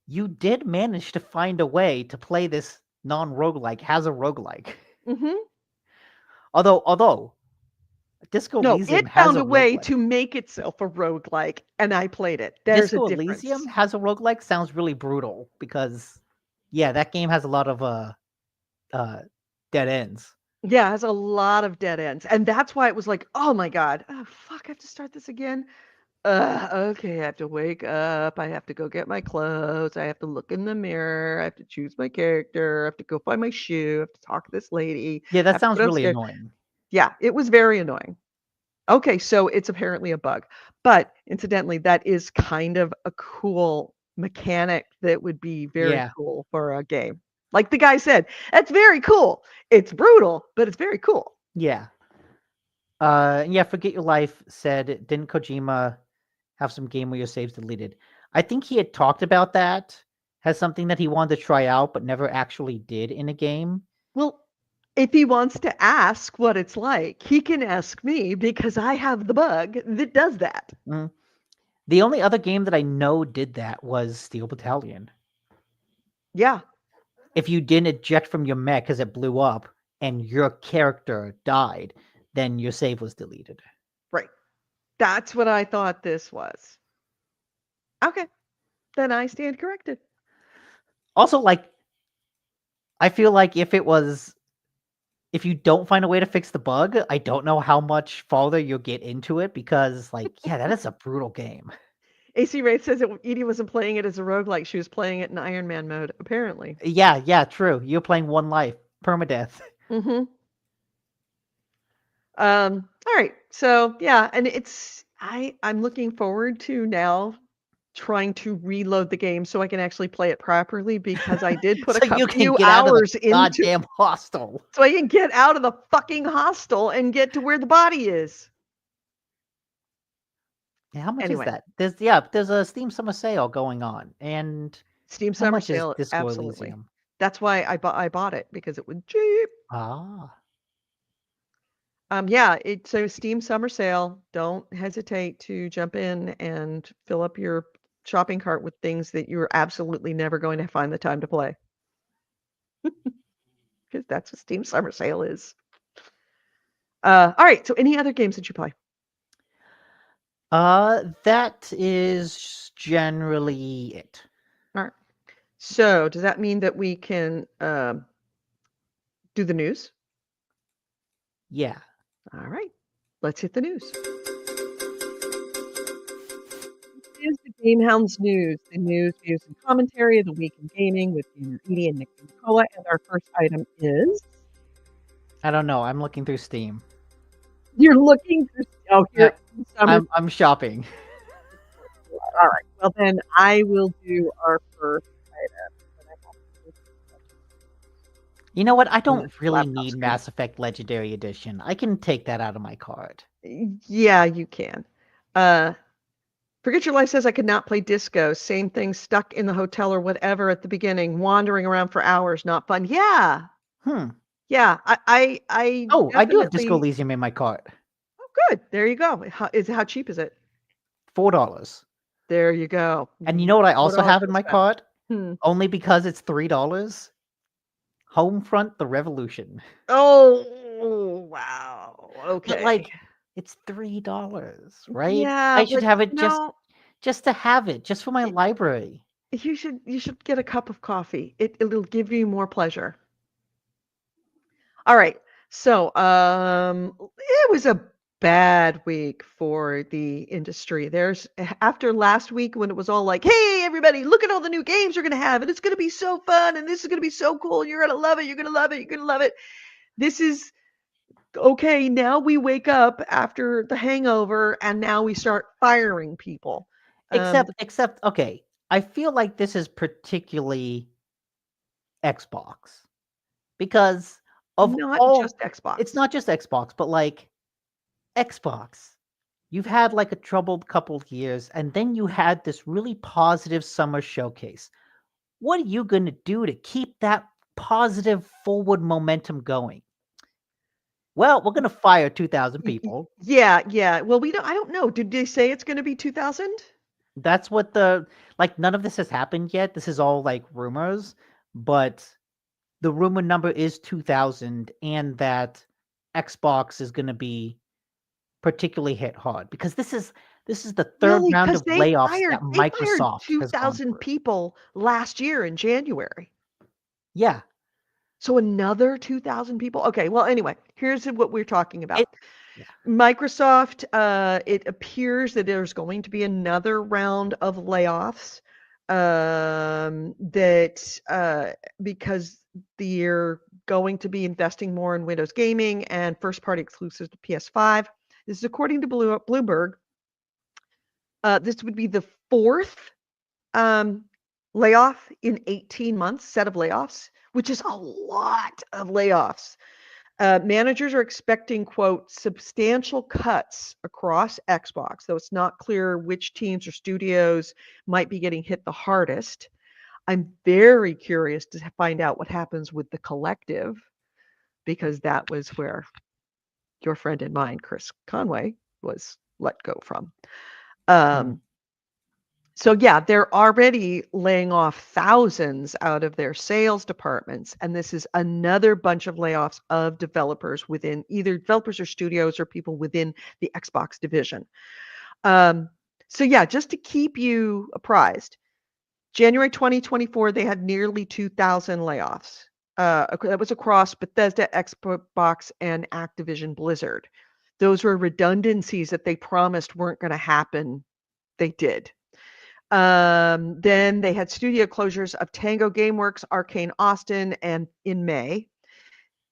you did manage to find a way to play this non-roguelike as a roguelike. Mhm. Although Disco No, Elysium it has found a a way roguelike. to make itself a roguelike, and I played it. There's a Disco difference. Elysium has a roguelike sounds really brutal because, yeah, that game has a lot of dead ends. Yeah, it has a lot of dead ends, and that's why it was like, "Oh my god. Oh, fuck, I have to start this again? Okay, I have to wake up, I have to go get my clothes, I have to look in the mirror, I have to choose my character, I have to go find my shoe, I have to talk to this lady, Yeah, I that have to sounds go really upstairs." annoying. Yeah, it was very annoying. Okay, so it's apparently a bug. But incidentally, that is kind of a cool mechanic that would be very Yeah, cool for a game. Like the guy said, "That's very cool. It's brutal, but it's very cool." yeah. Yeah, Forget Your Life said, didn't Kojima have some game where your saves deleted? I think he had talked about that as something that he wanted to try out, but never actually did in a game. Well, if he wants to ask what it's like, he can ask me because I have the bug that does that. Mm. The only other game that I know did that was Steel Battalion. Yeah, If you didn't eject from your mech because it blew up and your character died, then your save was deleted. right. That's what I thought this was. Okay, then I stand corrected. Also, like, I feel like if you don't find a way to fix the bug, I don't know how much farther you'll get into it because, like, yeah, that is a brutal game. AC Wraith says that Edie wasn't playing it as a roguelike, she was playing it in Iron Man mode, apparently. Yeah, true. You're playing one life, permadeath. Mm-hmm. All right. So yeah, and I'm looking forward to now trying to reload the game so I can actually play it properly because I did put So you a can few get out of the hours into goddamn hostel. so I can get out of the fucking hostel and get to where the body is. Yeah, how much is Anyway, that? There's a Steam Summer Sale going on, and Steam how Summer much is Sale, Disco absolutely. Elysium? That's why I bought it because it was cheap. Ah, Yeah, it's a Steam Summer Sale. Don't hesitate to jump in and fill up your shopping cart with things that you're absolutely never going to find the time to play. Because that's what Steam Summer Sale is. All right. So, any other games that you play? that is generally it. All right. So, does that mean that we can do the news? Yeah. All right. Let's hit the news. Here's the GameHounds news. The news, views, and commentary of the week in gaming with Gamer Edie and Nick and Nicola. And our first item is I don't know. I'm looking through Steam. you're looking for. Oh, here. Summer. I'm shopping. All right. Well, then I will do our first item. You know what? I don't the really laptop need screen. Mass Effect Legendary Edition. I can take that out of my card. Yeah, you can. Forget Your Life says I could not play disco. Same thing, stuck in the hotel or whatever at the beginning, wandering around for hours, not fun. Yeah, Hmm. yeah. I Oh, I do have Disco definitely. Elysium in my cart. Oh, good. There you go. How cheap is it? $4. There you go. And you know what I also $4 have in well my spent. cart? Hmm. Only because it's $3. Homefront: The Revolution. Oh wow. But Okay. like, it's $3, right? Yeah, I should but have it no. just to have it, just for my library. You should get a cup of coffee. It'll give you more pleasure. All right. So, it was a bad week for the industry. After last week when it was all like, "Hey, everybody, look at all the new games you're gonna have, and it's gonna be so fun, and this is gonna be so cool, and you're gonna love it, you're gonna love it, you're gonna love it." This is okay. Now we wake up after the hangover, and now we start firing people. Except, okay, I feel like this is particularly Xbox because of Not just all. Xbox. It's not just Xbox, but like Xbox. You've had like a troubled couple of years, and then you had this really positive summer showcase. What are you going to do to keep that positive forward momentum going? Well, we're going to fire 2,000 people. Yeah. Well, I don't know. Did they say it's going to be 2,000? That's what none of this has happened yet. This is all like rumors, but the rumor number is 2,000, and that Xbox is going to be particularly hit hard because this is the third Really, round because of layoffs that they fired Microsoft has gone 2,000 through. people last year in January. Yeah. So another 2,000 people. Okay, well, anyway, here's what we're talking about. It, yeah. Microsoft, it appears that there's going to be another round of layoffs because they're going to be investing more in Windows gaming and first-party exclusives to PS5. This is according to Bloomberg. This would be the fourth layoff in 18 months, set of layoffs, which is a lot of layoffs. Managers are expecting, quote, substantial cuts across Xbox, though it's not clear which teams or studios might be getting hit the hardest. I'm very curious to find out what happens with the Collective, because that was where your friend and mine, Chris Conway, was let go from. So yeah, they're already laying off thousands out of their sales departments, and this is another bunch of layoffs of developers within either developers or studios or people within the Xbox division. So yeah, just to keep you apprised, January 2024, they had nearly 2,000 layoffs. That was across Bethesda, Xbox, and Activision Blizzard. Those were redundancies that they promised weren't going to happen. They did. Then they had studio closures of Tango Gameworks, Arcane Austin, and in May.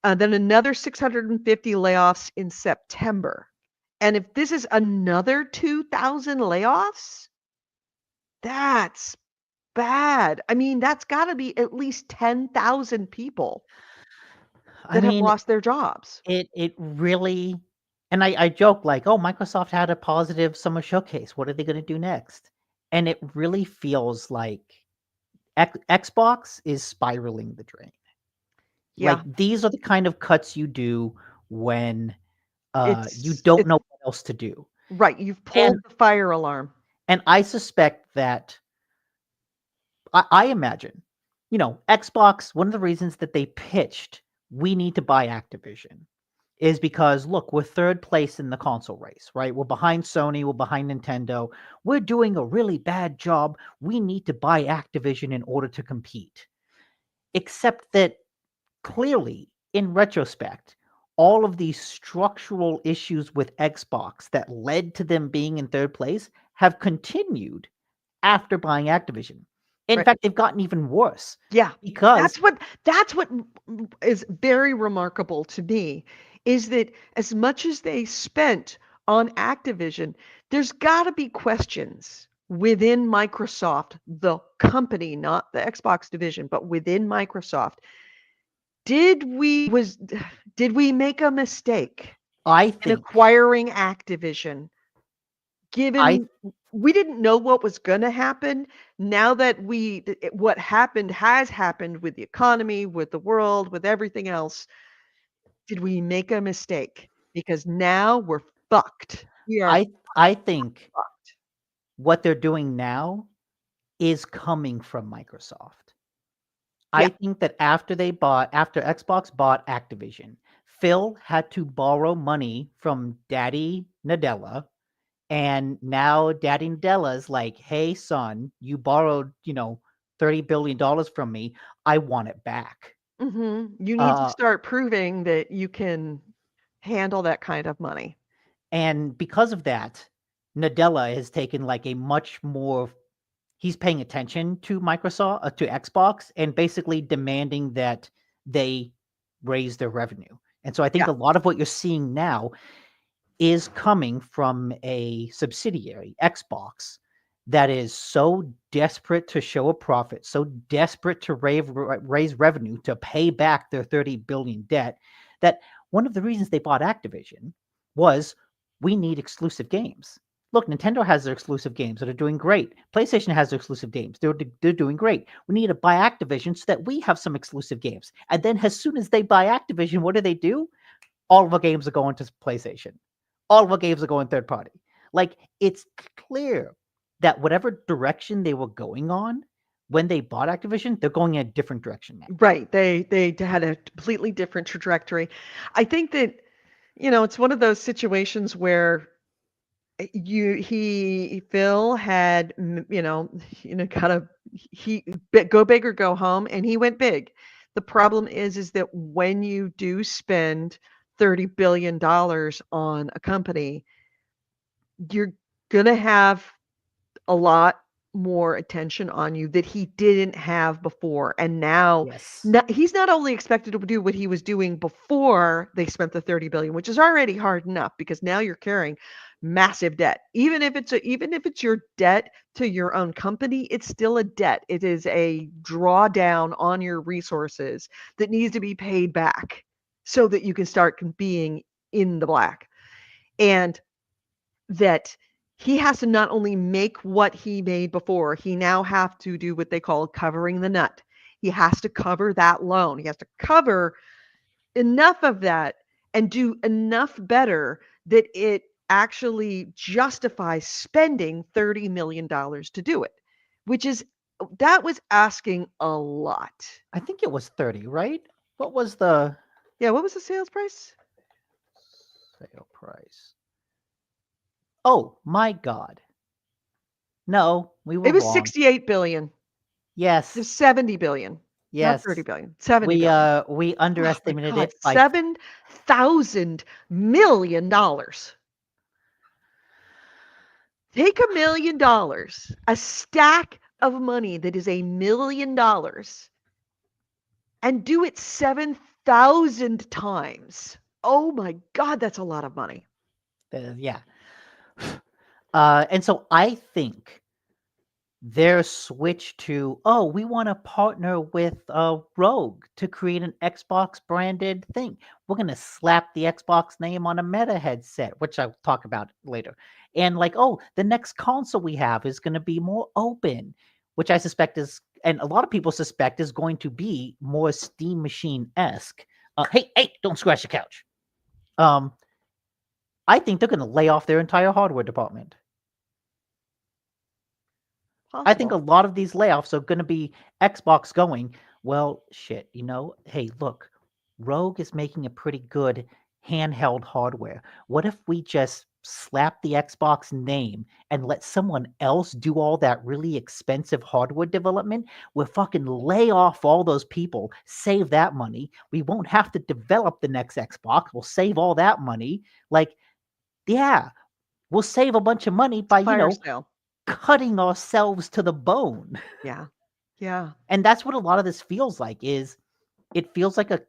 Then another 650 layoffs in September. And if this is another 2,000 layoffs, that's bad. I mean, that's got to be at least 10,000 people I that have mean, lost their jobs. it really, and I joke like, oh, Microsoft had a positive summer showcase. What are they going to do next? And it really feels like Xbox is spiraling the drain. Yeah, Like these are the kind of cuts you do when you don't it's know what else to do. right. You've And pulled the fire alarm. I suspect that I imagine, Xbox, one of the reasons that they pitched, we need to buy Activision, is because, look, we're third place in the console race, right? We're behind Sony, we're behind Nintendo. We're doing a really bad job. We need to buy Activision in order to compete. Except that clearly, in retrospect, all of these structural issues with Xbox that led to them being in third place have continued after buying Activision. In Right. fact, they've gotten even worse. Yeah. Because That's what is very remarkable to me is that as much as they spent on Activision, there's got to be questions within Microsoft, the company, not the Xbox division, but within Microsoft. Did we make a mistake I in think acquiring Activision? I Given we didn't know what was going to happen, now that what happened has happened with the economy, with the world, with everything else, did we make a mistake? Because now we're fucked. We are I think fucked. what they're doing now is coming from Microsoft. Yeah. I think that after Xbox bought Activision, Phil had to borrow money from Daddy Nadella. And now Daddy Nadella's like, hey, son, you borrowed, $30 billion from me. I want it back. You need to Uh, start proving that you can handle that kind of money. and because of that, Nadella has taken like a much more, he's paying attention to Microsoft, to Xbox, and basically demanding that they raise their revenue. And so I think Yeah. a lot of what you're seeing now is coming from a subsidiary, Xbox, that is so desperate to show a profit, so desperate to raise revenue to pay back their 30 billion debt, that one of the reasons they bought Activision was we need exclusive games. Look, Nintendo has their exclusive games that are doing great. PlayStation has their exclusive games. They're doing great. We need to buy Activision so that we have some exclusive games. And then as soon as they buy Activision, what do? All of our games are going to PlayStation. All of our games are going third party. Like, it's clear that whatever direction they were going on when they bought Activision, they're going in a different direction now. Right. They had a completely different trajectory. I think that It's one of those situations where Phil had, kind of go big or go home, and he went big. The problem is that when you do spend $30 billion on a company, you're gonna have a lot more attention on you that he didn't have before. And now Yes. he's not only expected to do what he was doing before they spent the 30 billion, which is already hard enough because now you're carrying massive debt. Even if it's your debt to your own company, it's still a debt. It is a drawdown on your resources that needs to be paid back so that you can start being in the black. And that he has to not only make what he made before, he now have to do what they call covering the nut. He has to cover that loan. He has to cover enough of that and do enough better that it actually justifies spending $30 million to do it, which is that was asking a lot. I think it was 30, right? What was the Yeah, what was the sales price? sale price? Oh my God. No, we were It was wrong. 68 billion. It Yes. was 70 billion. Not Yes. 30 billion. 70 billion. We Oh my underestimated God, it by $7,000 million. Take $1 million, a stack of money that is $1 million, and do it 7,000 times. Oh my God, that's a lot of money. yeah. And so I think their switch to, oh, we want to partner with Rogue to create an Xbox branded thing. We're going to slap the Xbox name on a Meta headset, which I'll talk about later. And like, oh, the next console we have is going to be more open, which I suspect is, and a lot of people suspect is going to be more Steam Machine esque. Hey, don't scratch the couch. I think they're going to lay off their entire hardware department. I think a Possible. lot of these layoffs are going to be Xbox going, well, shit, hey, look, Rogue is making a pretty good handheld hardware. What if we just slap the Xbox name and let someone else do all that really expensive hardware development? We'll fucking lay off all those people, save that money. We won't have to develop the next Xbox. We'll save all that money. Like, yeah, we'll save a bunch of money by, Fire sale. cutting ourselves to the bone. Yeah. Yeah. And that's what a lot of this feels like is it feels like a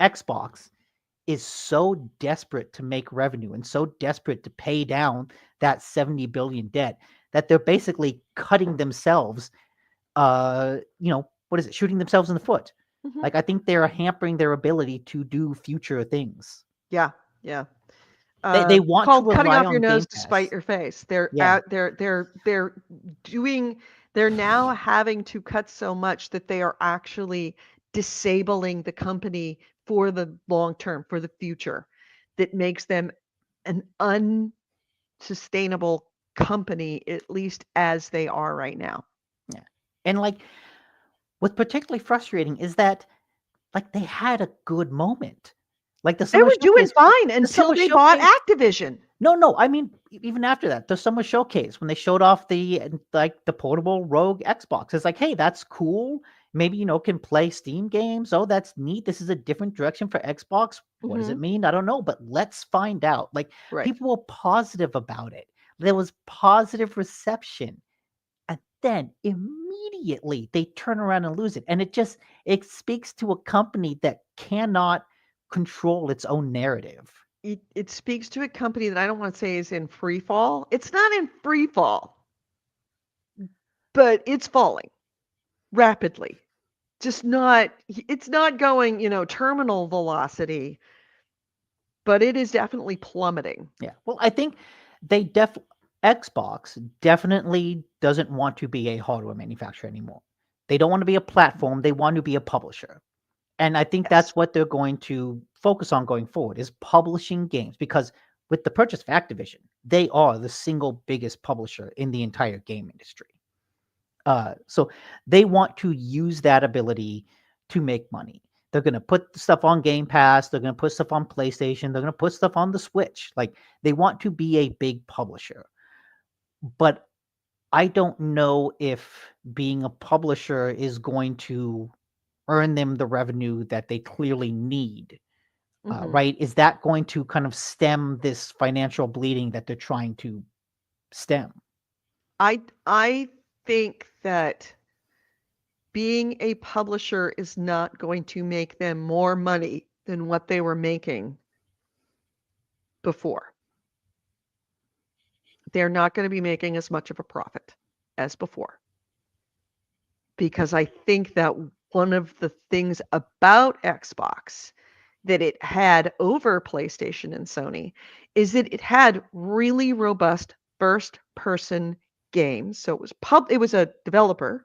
Xbox is so desperate to make revenue and so desperate to pay down that 70 billion debt that they're basically cutting themselves what is it, shooting themselves in the foot. Mhm. Like I think they're hampering their ability to do future things. Yeah. Yeah. They want to Called cutting rely off your on Game nose to spite Pass. your face. They're Yeah. doing they're now having to cut so much that they are actually disabling the company for the long term, for the future, that makes them an unsustainable company, at least as they are right now. Yeah. And like what's particularly frustrating is that like they had a good moment. Like the They summer were doing showcase, fine the until summer they bought showcase. Activision. No, I mean even after that, the summer showcase when they showed off the portable Rogue Xbox. It's like, hey, that's cool. Maybe can play Steam games. Oh, that's neat. This is a different direction for Xbox. What does it Mhm. mean? I don't know, but let's find out. Like Right. people were positive about it. There was positive reception. And then immediately they turn around and lose it. And it speaks to a company that cannot control its own narrative. It speaks to a company that I don't want to say is in free fall. It's not in free fall, but it's falling rapidly. Just not it's not going, terminal velocity, but it is definitely plummeting. Yeah. Well, I think they Xbox definitely doesn't want to be a hardware manufacturer anymore. They don't want to be a platform, they want to be a publisher. And I think Yes. that's what they're going to focus on going forward is publishing games because with the purchase of Activision, they are the single biggest publisher in the entire game industry. So they want to use that ability to make money. They're going to put stuff on Game Pass. They're going to put stuff on PlayStation. They're going to put stuff on the Switch. Like, they want to be a big publisher. But I don't know if being a publisher is going to earn them the revenue that they clearly need. Right? Is that going to kind of stem this financial bleeding that they're trying to stem? I think that being a publisher is not going to make them more money than what they were making before. They're not going to be making as much of a profit as before. Because I think that one of the things about Xbox that it had over PlayStation and Sony is that it had really robust first-person games. So it was a developer,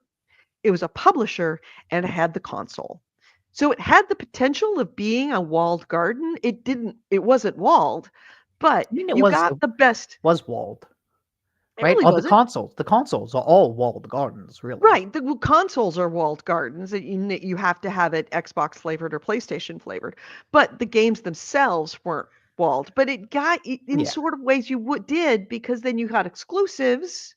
it was a publisher, and it had the console. So it had the potential of being a walled garden. It wasn't walled, but I mean, it you got the best. was walled, It right? really Oh, wasn't. the consoles are all walled gardens, really. Right. The consoles are walled gardens that you have to have it Xbox flavored or PlayStation flavored. But the games themselves weren't walled. But it got in Yeah. sort of ways did, because then you got exclusives.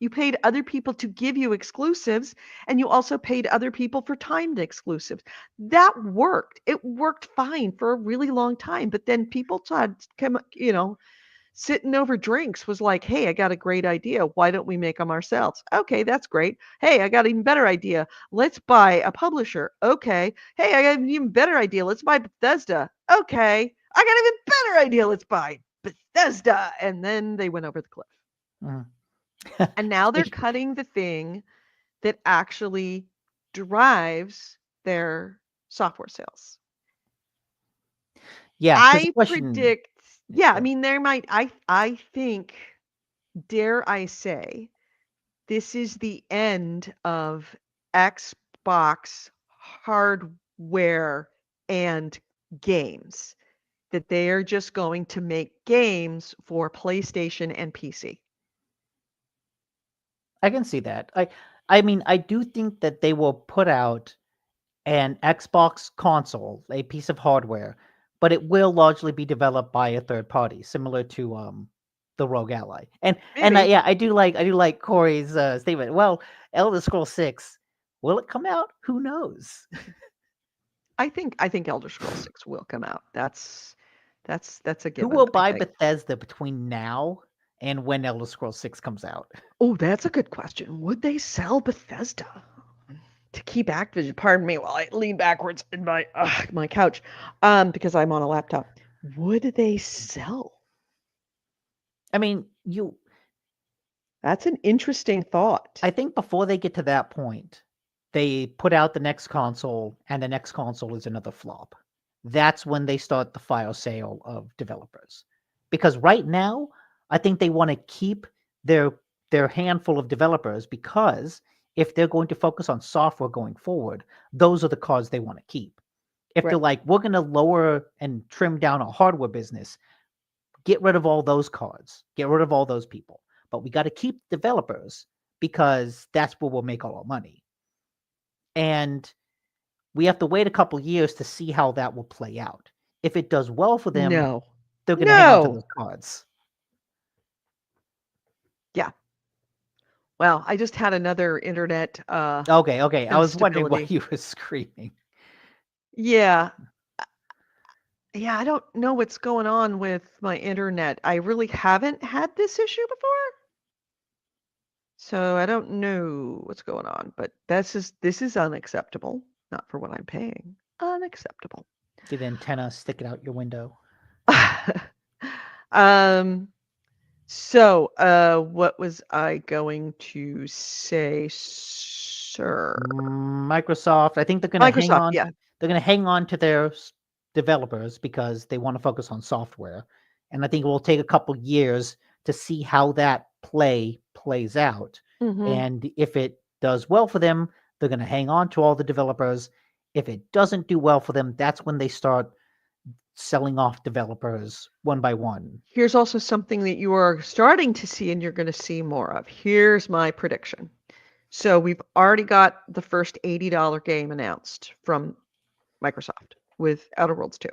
You paid other people to give you exclusives, and you also paid other people for timed exclusives. That worked. It worked fine for a really long time. But then people sitting over drinks was like, hey, I got a great idea. Why don't we make them ourselves? Okay, that's great. Hey, I got an even better idea. Let's buy a publisher. Okay. Hey, I got an even better idea. Let's buy Bethesda. Okay. I got an even better idea. Let's buy Bethesda. And then they went over the cliff. Mhm. And now they're cutting the thing that actually drives their software sales. Yeah, 'cause the I question predict, Yeah, I mean, there might, I think, dare I say, this is the end of Xbox hardware and games, that they are just going to make games for PlayStation and PC. I can see that. I mean, I do think that they will put out an Xbox console, a piece of hardware, but it will largely be developed by a third party, similar to the Rogue Ally. And Maybe. yeah, I do like Corey's statement. Well, Elder Scrolls 6, will it come out? Who knows? I think Elder Scrolls 6 will come out. That's a Who given, will I buy think. Bethesda between now and when Elder Scrolls 6 comes out? Oh, that's a good question. Would they sell Bethesda to keep Activision? Pardon me while I lean backwards in my couch, because I'm on a laptop. Would they sell? I mean, That's an interesting thought. I think before they get to that point, they put out the next console, and the next console is another flop. That's when they start the fire sale of developers. Because right now, I think they want to keep their handful of developers, because if they're going to focus on software going forward, those are the cards they want to keep. If they're Right. like, we're going to lower and trim down our hardware business, get rid of all those cards, get rid of all those people. But we got to keep developers, because that's where we'll make all our money. And we have to wait a couple years to see how that will play out. If it does well for them, No. they're going to hang on to those No. cards. Yeah. Well, I just had another internet Okay. I was wondering why instability. you were screaming. Yeah. Yeah, I don't know what's going on with my internet. I really haven't had this issue before. So I don't know what's going on, but this is unacceptable. Not for what I'm paying. Unacceptable. Get the antenna, stick it out your window. So, what was I going to say, sir? Microsoft, I think they're going to hang Microsoft, on. yeah. They're going to hang on to their developers because they want to focus on software. And I think it will take a couple years to see how that plays out. Mm-hmm. And if it does well for them, they're going to hang on to all the developers. If it doesn't do well for them, that's when they start selling off developers one by one. Here's also something that you are starting to see and you're going to see more of. Here's my prediction. So we've already got the first $80 game announced from Microsoft with Outer Worlds 2.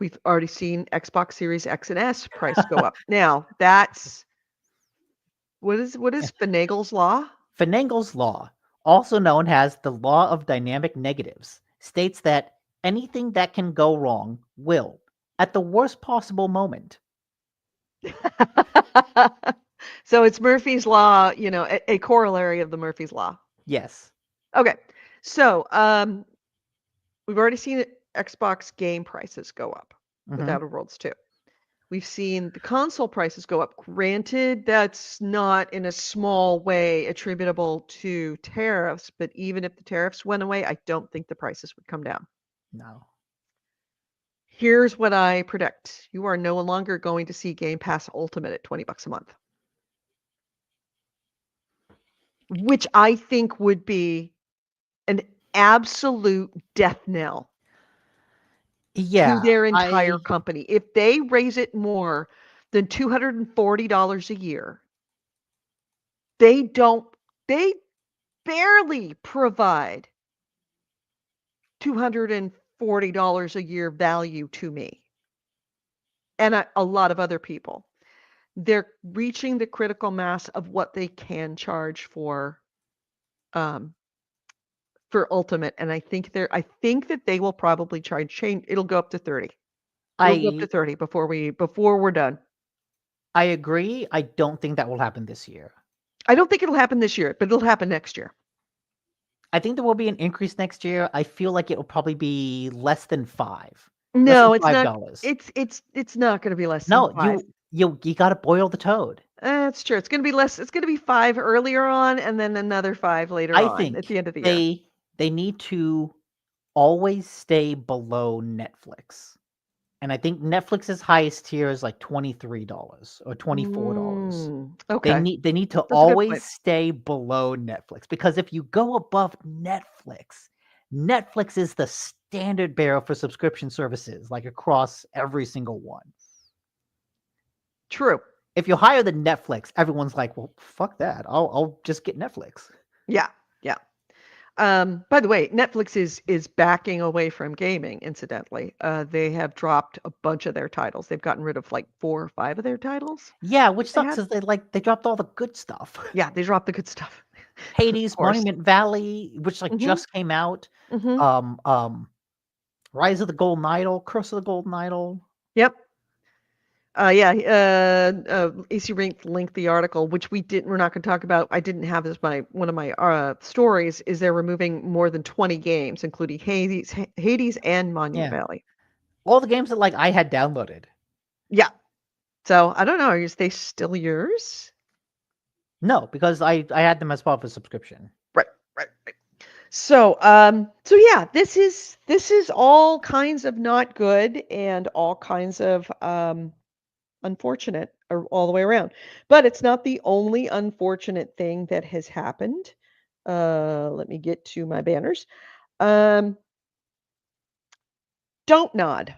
We've already seen Xbox Series X and S price go up. Now, that's what is Finagle's law? Finagle's law, also known as the law of dynamic negatives, states that anything that can go wrong will, at the worst possible moment. So it's Murphy's law, a corollary of the Murphy's law. Yes. Okay. So, we've already seen Xbox game prices go up with Mhm. Outer Worlds 2. We've seen the console prices go up. Granted, that's not in a small way attributable to tariffs, but even if the tariffs went away, I don't think the prices would come down. No. Here's what I predict. You are no longer going to see Game Pass Ultimate at $20 a month. Which I think would be an absolute death knell Yeah, to their entire I company. If they raise it more than $240 a year, they barely provide $240 a year value to me and a lot of other people. They're reaching the critical mass of what they can charge um, for Ultimate, and I think that they will probably change. It'll go up to 30. It'll go up to I 30 before we're done. I agree. I don't think that will happen this year. I don't think it'll happen this year, but it'll happen next year. I think there will be an increase next year. I feel like it will probably be less than $5. Less No, than it's not. $5. It's not going to be less than No, 5. you got to boil the toad. That's true. It's going to be less. It's going to be 5 earlier on, and then another 5 later I on at think the end of the year. they need to always stay below Netflix. And I think Netflix's highest tier is like $23 or $24. Okay, They need to that's a good always point. stay below Netflix, because if you go above Netflix, Netflix is the standard bearer for subscription services, like across every single one. True. If you're higher than Netflix, everyone's like, well, fuck that. I'll just get Netflix. Yeah, yeah. By the way, Netflix is backing away from gaming, incidentally. They have dropped a bunch of their titles. They've gotten rid of like 4 or 5 of their titles Yeah, which they sucks had. is they dropped all the good stuff. Yeah, they dropped the good stuff. Of Hades, course. Monument Valley, which Mhm. just came out. Mhm. Rise of the Golden Idol, Curse of the Golden Idol. Yep. Yeah, AC Rink linked the article, which we're not going to talk about. I didn't have as one of my stories. Is they're removing more than 20 games, including Hades and Monument Yeah. Valley. All the games that I had downloaded. Yeah. So I don't know. Are they still yours? No, because I had them as part of a subscription. Right. So yeah, this is all kinds of not good and all kinds of unfortunate all the way around. But it's not the only unfortunate thing that has happened. Let me get to my banners. Don't Nod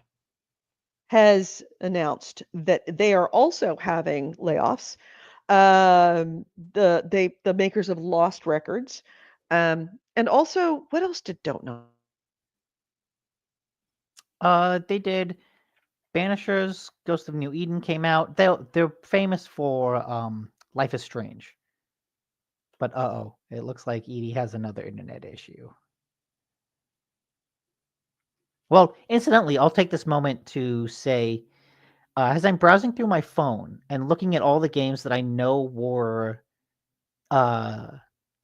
has announced that they are also having layoffs. The makers of Lost Records, and also what else did Don't Nod? They did Banishers, Ghost of New Eden came out. They're famous for Life is Strange. But it looks like Edie has another internet issue. Well, incidentally, I'll take this moment to say, as I'm browsing through my phone and looking at all the games that I know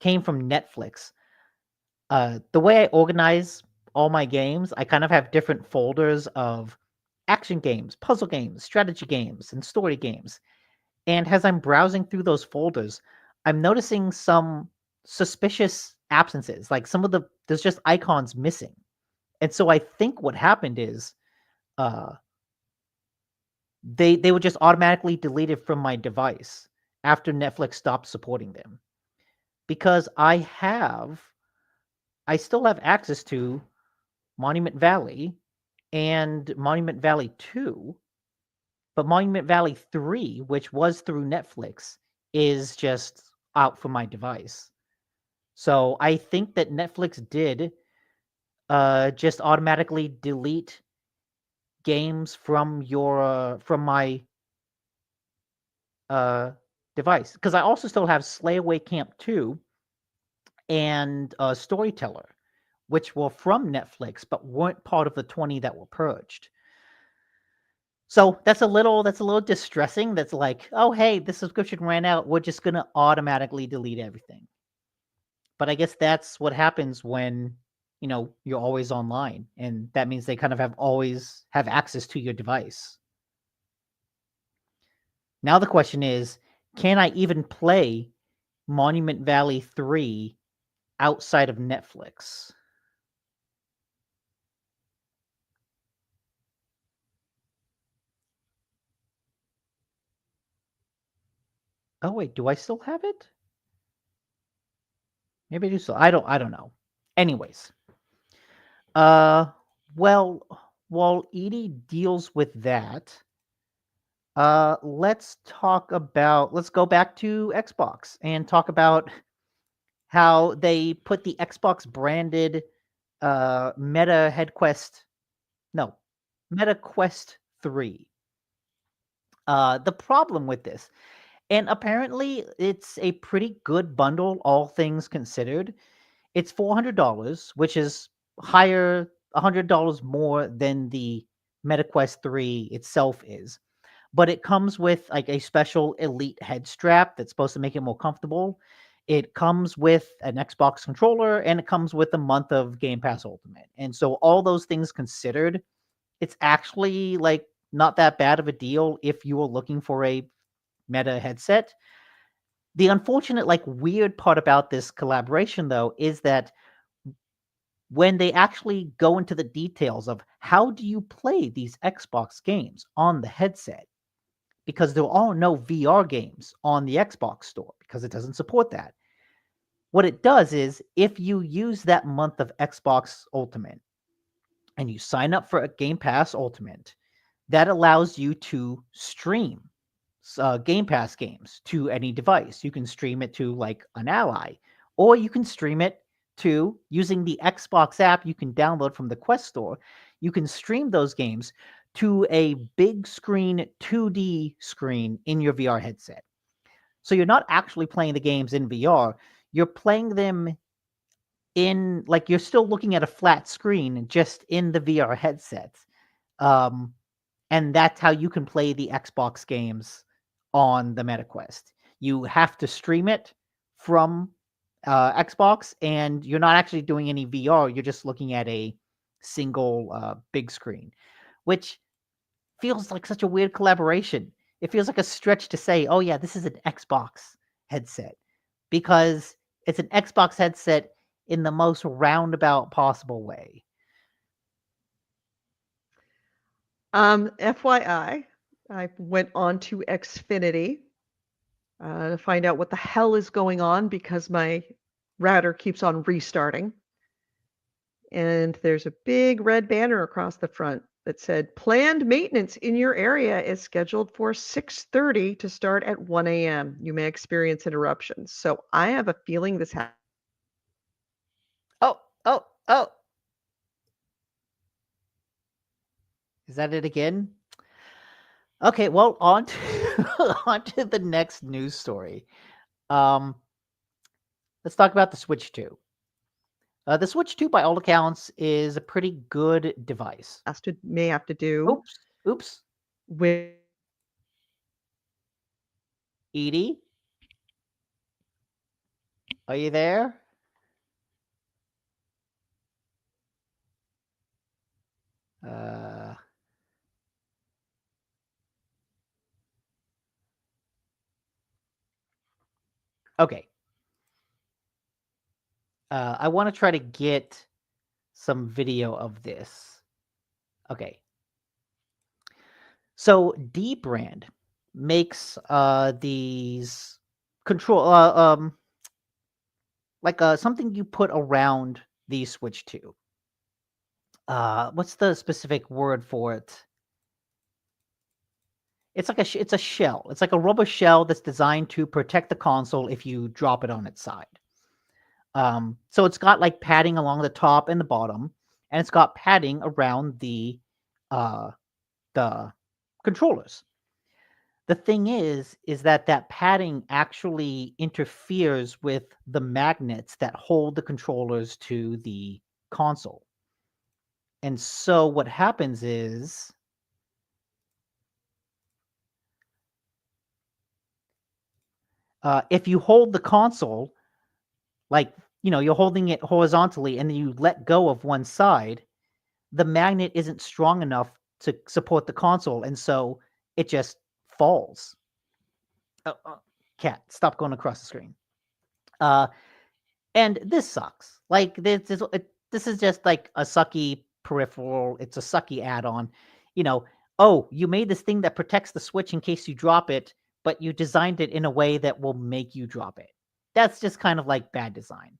came from Netflix, the way I organize all my games, I kind of have different folders of action games, puzzle games, strategy games, and story games. And as I'm browsing through those folders, I'm noticing some suspicious absences. Like there's just icons missing. And so I think what happened is uh, they were just automatically deleted from my device after Netflix stopped supporting them. Because I still have access to Monument Valley and Monument Valley 2, but Monument Valley 3, which was through Netflix, is just out from my device. So I think that Netflix did just automatically delete games from from my uh, device, because I also still have Slay Away Camp 2 and Storyteller, which were from Netflix but weren't part of the 20 that were purged. So that's a little distressing. That's like, oh hey, this subscription ran out. We're just gonna automatically delete everything. But I guess that's what happens when you're always online, and that means they kind of always have access to your device. Now the question is, can I even play Monument Valley 3 outside of Netflix? Oh wait, do I still have it? Maybe I do still. I don't know. Anyways, uh well, while Edie deals with that, let's go back to Xbox and talk about how they put the Xbox branded Meta Head Quest, no, Meta Quest 3. The problem with this, and apparently it's a pretty good bundle, all things considered. It's $400, which is higher, $100 more than the Meta Quest 3 itself is. But it comes with like a special elite head strap that's supposed to make it more comfortable. It comes with an Xbox controller, and it comes with a month of Game Pass Ultimate. And so all those things considered, it's actually like not that bad of a deal if you were looking for a Meta headset. The unfortunate, like, weird part about this collaboration, though, is that when they actually go into the details of how do you play these Xbox games on the headset, because there are no VR games on the Xbox store because it doesn't support that. What it does is, if you use that month of Xbox Ultimate and you sign up for a Game Pass Ultimate, that allows you to stream Game Pass games to any device. You can stream it to like an Ally, or you can stream it to using the Xbox app you can download from the Quest store. You can stream those games to a big screen 2D screen in your VR headset. So you're not actually playing the games in VR. You're playing them in, like, you're still looking at a flat screen just in the VR headset. Um, and that's how you can play the Xbox games on the MetaQuest. You have to stream it from Xbox, and you're not actually doing any VR. You're just looking at a single big screen, which feels like such a weird collaboration. It feels like a stretch to say, oh, yeah, this is an Xbox headset, because it's an Xbox headset in the most roundabout possible way. FYI, I went on to Xfinity to find out what the hell is going on because my router keeps on restarting. And there's a big red banner across the front that said planned maintenance in your area is scheduled for 6:30 to start at 1 a.m. You may experience interruptions. So I have a feeling this happened. Oh, oh, oh. Is that it again? Okay, well, on to, on to the next news story. Let's talk about the Switch 2. The Switch 2, by all accounts, is a pretty good device. May have to do Oops. with Edie? Are you there? Okay. I want to try to get some video of this. Okay. So D brand makes these control like something you put around the Switch 2. What's the specific word for it? It's like it's a shell. It's like a rubber shell that's designed to protect the console if you drop it on its side. So it's got like padding along the top and the bottom, and it's got padding around the controllers. The thing is that that padding actually interferes with the magnets that hold the controllers to the console. And so what happens is if you hold the console, like, you're holding it horizontally and then you let go of one side, the magnet isn't strong enough to support the console. And so it just falls. Cat, stop going across the screen. And this sucks. Like, this is just like a sucky peripheral. It's a sucky add-on. Oh, you made this thing that protects the Switch in case you drop it, but you designed it in a way that will make you drop it. That's just kind of like bad design.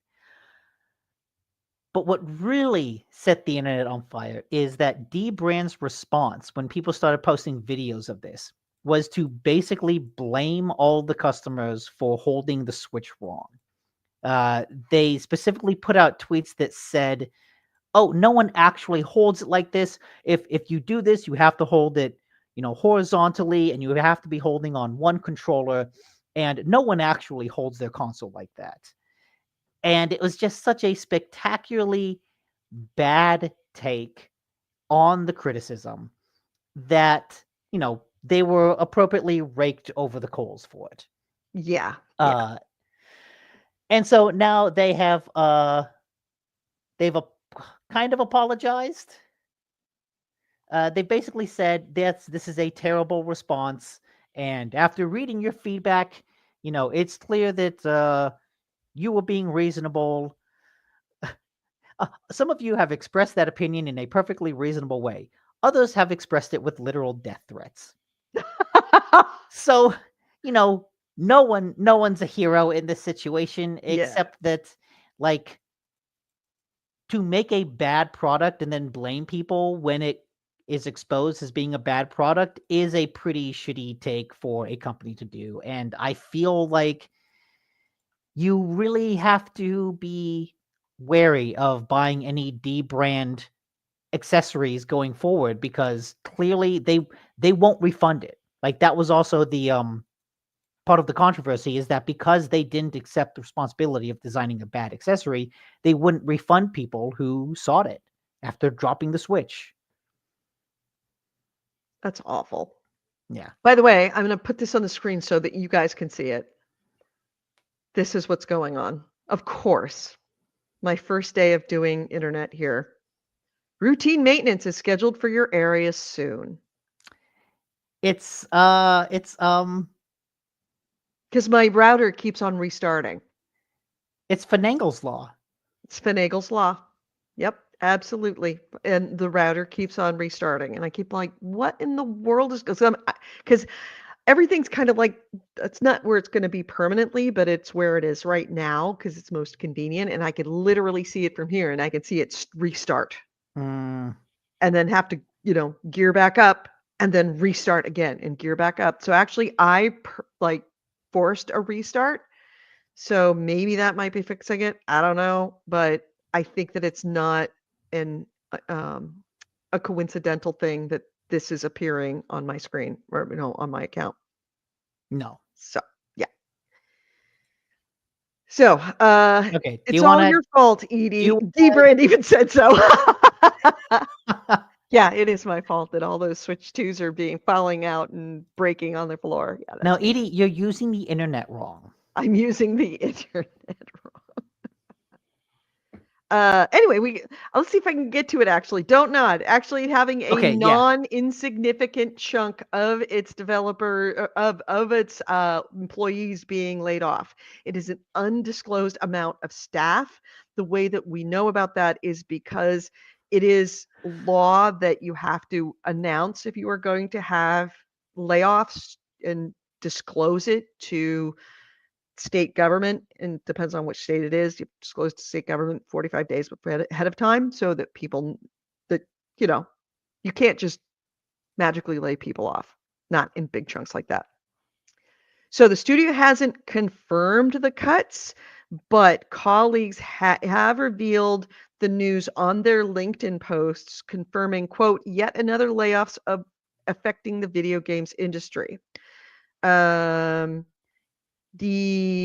But what really set the internet on fire is that Dbrand's response when people started posting videos of this was to basically blame all the customers for holding the Switch wrong. They specifically put out tweets that said, "Oh, no one actually holds it like this. If you do this, you have to hold it, horizontally, and you have to be holding on one controller, and no one actually holds their console like that." And it was just such a spectacularly bad take on the criticism that, they were appropriately raked over the coals for it. Yeah. And so now they've kind of apologized. They basically said this is a terrible response, and after reading your feedback, it's clear that you were being reasonable. Some of you have expressed that opinion in a perfectly reasonable way. Others have expressed it with literal death threats. So, no one's a hero in this situation, except that, like, to make a bad product and then blame people when it is exposed as being a bad product is a pretty shitty take for a company to do. And I feel like you really have to be wary of buying any Dbrand accessories going forward, because clearly they won't refund it. Like, that was also the part of the controversy, is that because they didn't accept the responsibility of designing a bad accessory, they wouldn't refund people who sought it after dropping the Switch. That's awful. Yeah. By the way, I'm going to put this on the screen so that you guys can see it. This is what's going on. Of course, my first day of doing internet here. Routine maintenance is scheduled for your area soon. It's because my router keeps on restarting. It's Finagle's law. It's Finagle's law. Yep, absolutely. And the router keeps on restarting, and I keep like, what in the world is because everything's kind of like, it's not where it's going to be permanently, but it's where it is right now because it's most convenient, and I could literally see it from here, and I can see it restart, and then have to gear back up and then restart again and gear back up. So actually, I forced a restart. So maybe that might be fixing it. I don't know, but I think that it's not a coincidental thing that this is appearing on my screen or on my account. No. So yeah. So okay. It's all your fault, Edie. Dbrand even said so. Yeah, it is my fault that all those Switch 2s are falling out and breaking on the floor. Yeah, now, Edie, you're using the internet wrong. I'm using the internet wrong. Anyway, let's see if I can get to it. Actually, don't nod. Actually, having a non-insignificant chunk of its developer of its employees being laid off. It is an undisclosed amount of staff. The way that we know about that is because it is law that you have to announce if you are going to have layoffs and disclose it to state government, and depends on which state it is. You disclose to state government 45 days ahead of time so that people that you can't just magically lay people off, not in big chunks like that. So the studio hasn't confirmed the cuts, but colleagues have revealed the news on their LinkedIn posts, confirming, quote, yet another layoffs affecting the video games industry. The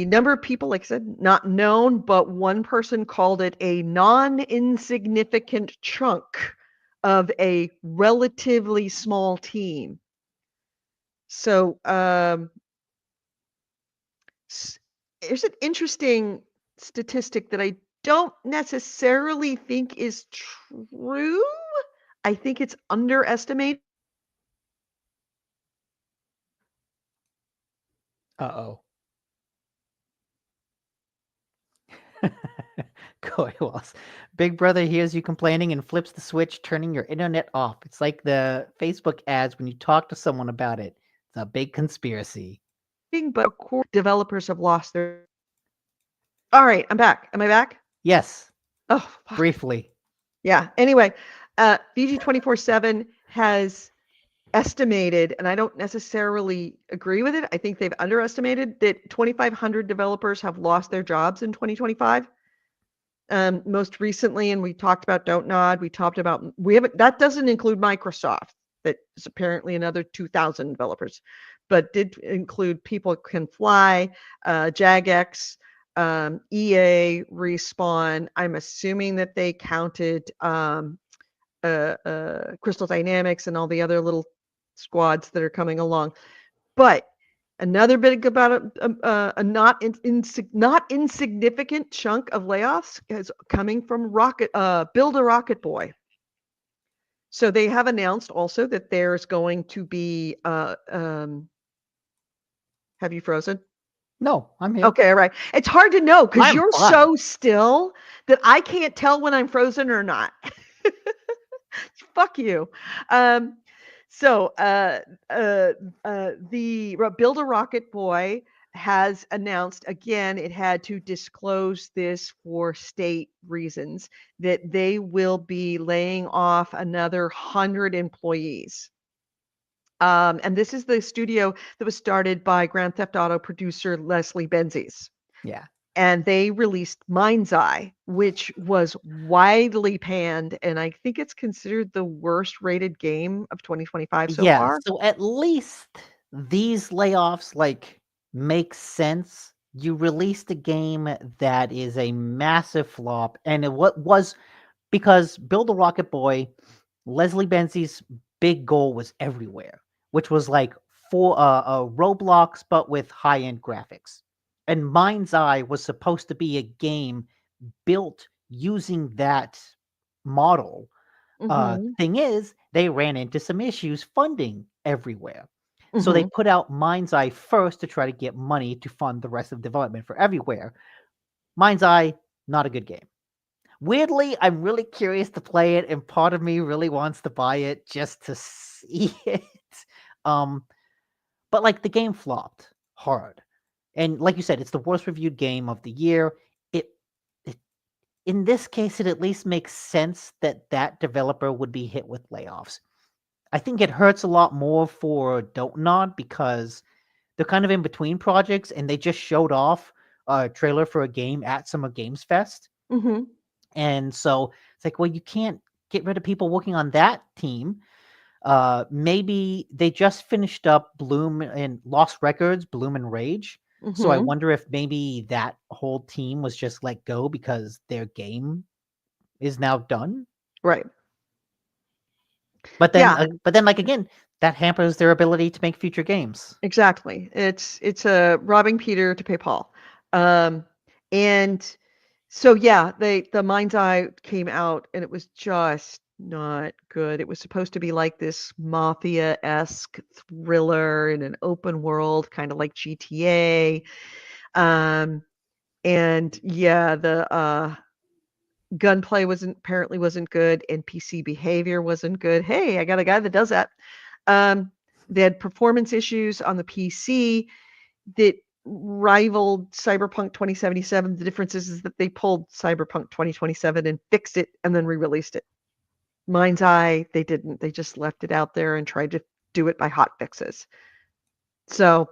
number of people, like I said, not known, but one person called it a non-insignificant chunk of a relatively small team. So there's an interesting statistic that I don't necessarily think is true. I think it's underestimated. Uh-oh. Koi was. Big Brother hears you complaining and flips the switch, turning your internet off. It's like the Facebook ads when you talk to someone about it. It's a big conspiracy. But core developers have lost their. All right, I'm back. Am I back? Yes, Oh, fuck. briefly. Yeah. Anyway, VG247 has estimated, and I don't necessarily agree with it. I think they've underestimated that 2,500 developers have lost their jobs in 2025. Most recently, and we talked about Don't Nod. That doesn't include Microsoft. That is apparently another 2,000 developers, but did include People Can Fly, Jagex, EA, Respawn. I'm assuming that they counted Crystal Dynamics and all the other little squads that are coming along. But another bit about a not insignificant chunk of layoffs is coming from Build a Rocket Boy. So they have announced also that there's going to be. Have you frozen? No, I'm here. Okay, all right. It's hard to know because I'm you're fine. so still that I can't tell when I'm frozen or not. Fuck you. So the Build a Rocket Boy has announced again, it had to disclose this for state reasons, that they will be laying off another 100 employees. And this is the studio that was started by Grand Theft Auto producer Leslie Benzies. Yeah. And they released Mind's Eye, which was widely panned, and I think it's considered the worst rated game of 2025 so far. So at least these layoffs make sense. You released a game that is a massive flop, and what was because Build a Rocket Boy, Leslie Benzies' big goal was everywhere, which was like for Roblox but with high-end graphics. And Mind's Eye was supposed to be a game built using that model. Mhm. Thing is, they ran into some issues funding everywhere. So they Mhm. put out Mind's Eye first to try to get money to fund the rest of development for everywhere. Mind's Eye, not a good game. Weirdly, I'm really curious to play it, and part of me really wants to buy it just to see it. But the game flopped hard. And like you said, it's the worst reviewed game of the year. It in this case, it at least makes sense that that developer would be hit with layoffs. I think it hurts a lot more for Don't Nod because they're kind of in between projects and they just showed off a trailer for a game at Summer Games Fest. Mhm. And so it's like, well, you can't get rid of people working on that team. Maybe they just finished up Bloom and Lost Records, Bloom and Rage. So I Mhm. wonder if maybe that whole team was just let go because their game is now done. Right. But Yeah, then again, that hampers their ability to make future games. exactly. It's robbing Peter to pay Paul. And so yeah, the Mind's Eye came out and it was just not good. It was supposed to be like this mafia-esque thriller in an open world, kind of like GTA. And yeah, the gunplay wasn't good, NPC behavior wasn't good. Hey, I got a guy that does that. They had performance issues on the PC that rivaled Cyberpunk 2077. The difference is that they pulled Cyberpunk 2027 and fixed it and then re-released it. Mind's Eye, they didn't. They just left it out there and tried to do it by hot fixes. So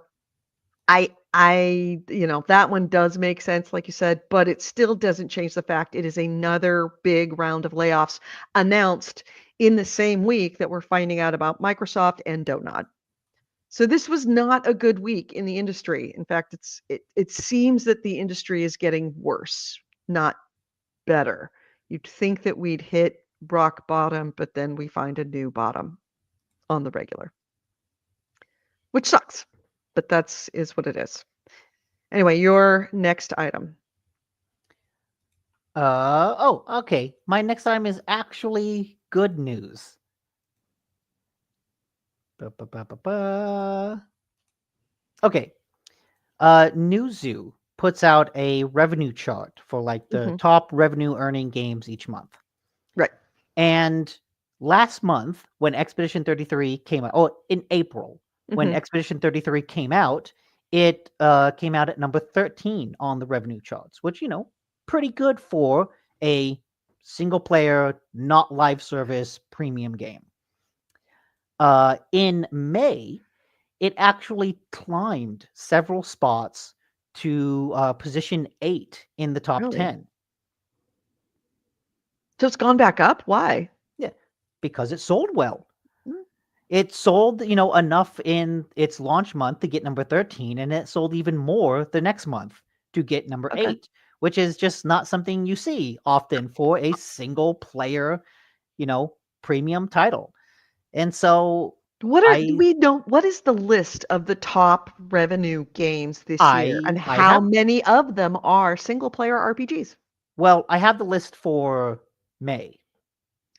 I that one does make sense, like you said, but it still doesn't change the fact it is another big round of layoffs announced in the same week that we're finding out about Microsoft and Donut. So this was not a good week in the industry. In fact, it seems that the industry is getting worse, not better. You'd think that we'd hit rock bottom, but then we find a new bottom on the regular, which sucks, but is what it is. Anyway, your next item. Okay. My next item is actually good news. Ba-ba-ba-ba-ba. Okay. Newzoo puts out a revenue chart for like the top revenue earning games each month. Right. And last month, when Expedition 33 came out, in April, when Expedition 33 came out, it came out at number 13 on the revenue charts, which, pretty good for a single player, not live service premium game. In May, it actually climbed several spots to position 8 in the top Really? 10. So it's gone back up? Why? Yeah, because it sold well. Mm. It sold, enough in its launch month to get number 13, and it sold even more the next month to get number Okay. 8, which is just not something you see often for a single player, premium title. And so Do we know what is the list of the top revenue games this year, and I how have many of them are single player RPGs? well, I have the list for May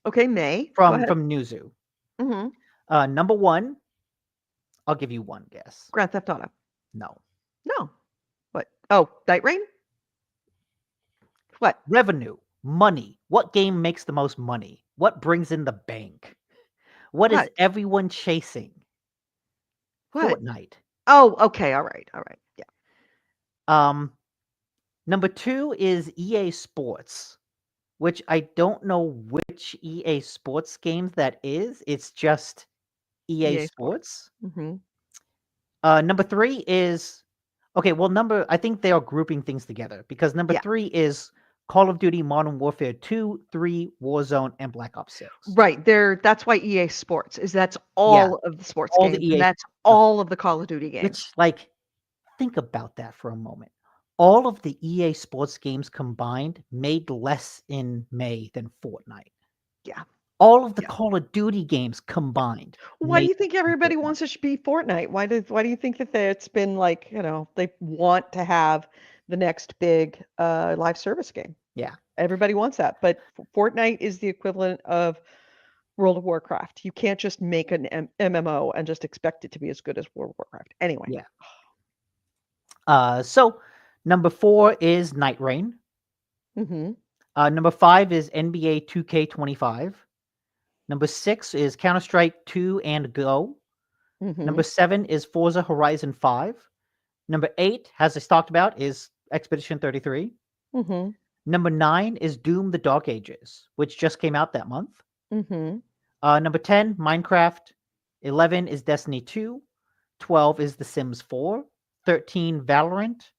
Okay, May. Go from ahead. Newzoo. Mm-hmm. Number 1, I'll give you one guess. Grand Theft Auto. No. No. What? Oh, Night Rain? What? Revenue, money. What game makes the most money? What brings in the bank? What is What? everyone chasing? What? Fortnite. Oh, okay. All right. Yeah. Number 2 is EA Sports, which I don't know which EA Sports games that is. It's just EA Sports. Mm-hmm. Number 3 is I think they are grouping things together because number 3 is Call of Duty Modern Warfare 2, 3, Warzone, and Black Ops 6. Right. That's why EA Sports that's all of the sports all games. the EA And that's all of the Call of Duty games. Which, think about that for a moment. All of the EA Sports games combined made less in May than Fortnite. Yeah. All of the Call of Duty games combined. Why do made you think everybody wants it to be Fortnite? Why do you think that it's been like, they want to have the next big live service game? Yeah. Everybody wants that. But Fortnite is the equivalent of World of Warcraft. You can't just make an MMO and just expect it to be as good as World of Warcraft. Anyway. Yeah. So number 4 is Night Rain. Mm-hmm. Number 5 is NBA 2K25. Number 6 is Counter-Strike 2 and Go. Mm-hmm. Number 7 is Forza Horizon 5. Number 8, as I talked about, is Expedition 33. Mm-hmm. Number 9 is Doom: The Dark Ages, which just came out that month. Mm-hmm. Number 10, Minecraft. 11 is Destiny 2. 12 is The Sims 4. 13, Valorant.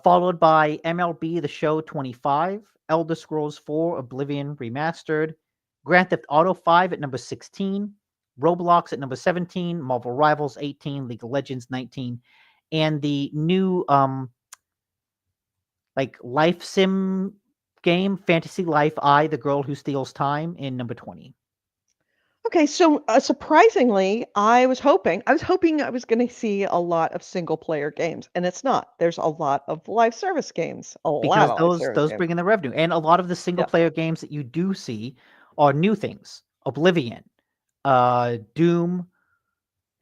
Followed by MLB The Show 25, Elder Scrolls 4 Oblivion Remastered, Grand Theft Auto 5 at number 16, Roblox at number 17, Marvel Rivals 18, League of Legends 19, and the new life sim game Fantasy Life I, The Girl Who Steals Time in number 20. Okay, so surprisingly, I was hoping I was going to see a lot of single player games, and it's not. There's a lot of live service games. A lot Because of live service those games. bring in the revenue. And a lot of the single player games that you do see are new things. Oblivion, Doom,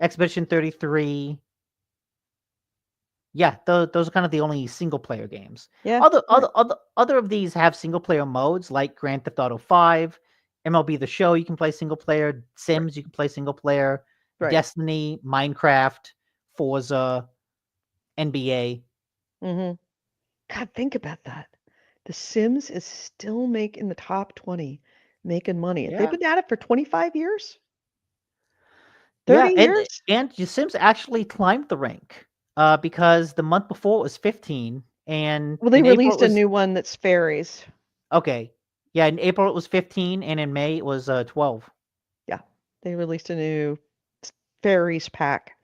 Expedition 33. Yeah, those are kind of the only single player games. Yeah. Other of these have single player modes like Grand Theft Auto 5, MLB The Show, you can play single player, Sims, you can play single player, Right. Destiny, Minecraft, Forza, NBA. Mm-hmm. God, think about that. The Sims is still making the top 20, making money. Yeah. They've been at it for 25 years? 30 years? And The Sims actually climbed the rank. Because the month before it was 15, and Well, they in April released it a was new one that's fairies. okay. Yeah, in April it was 15, and in May it was 12. Yeah, they released a new fairies pack.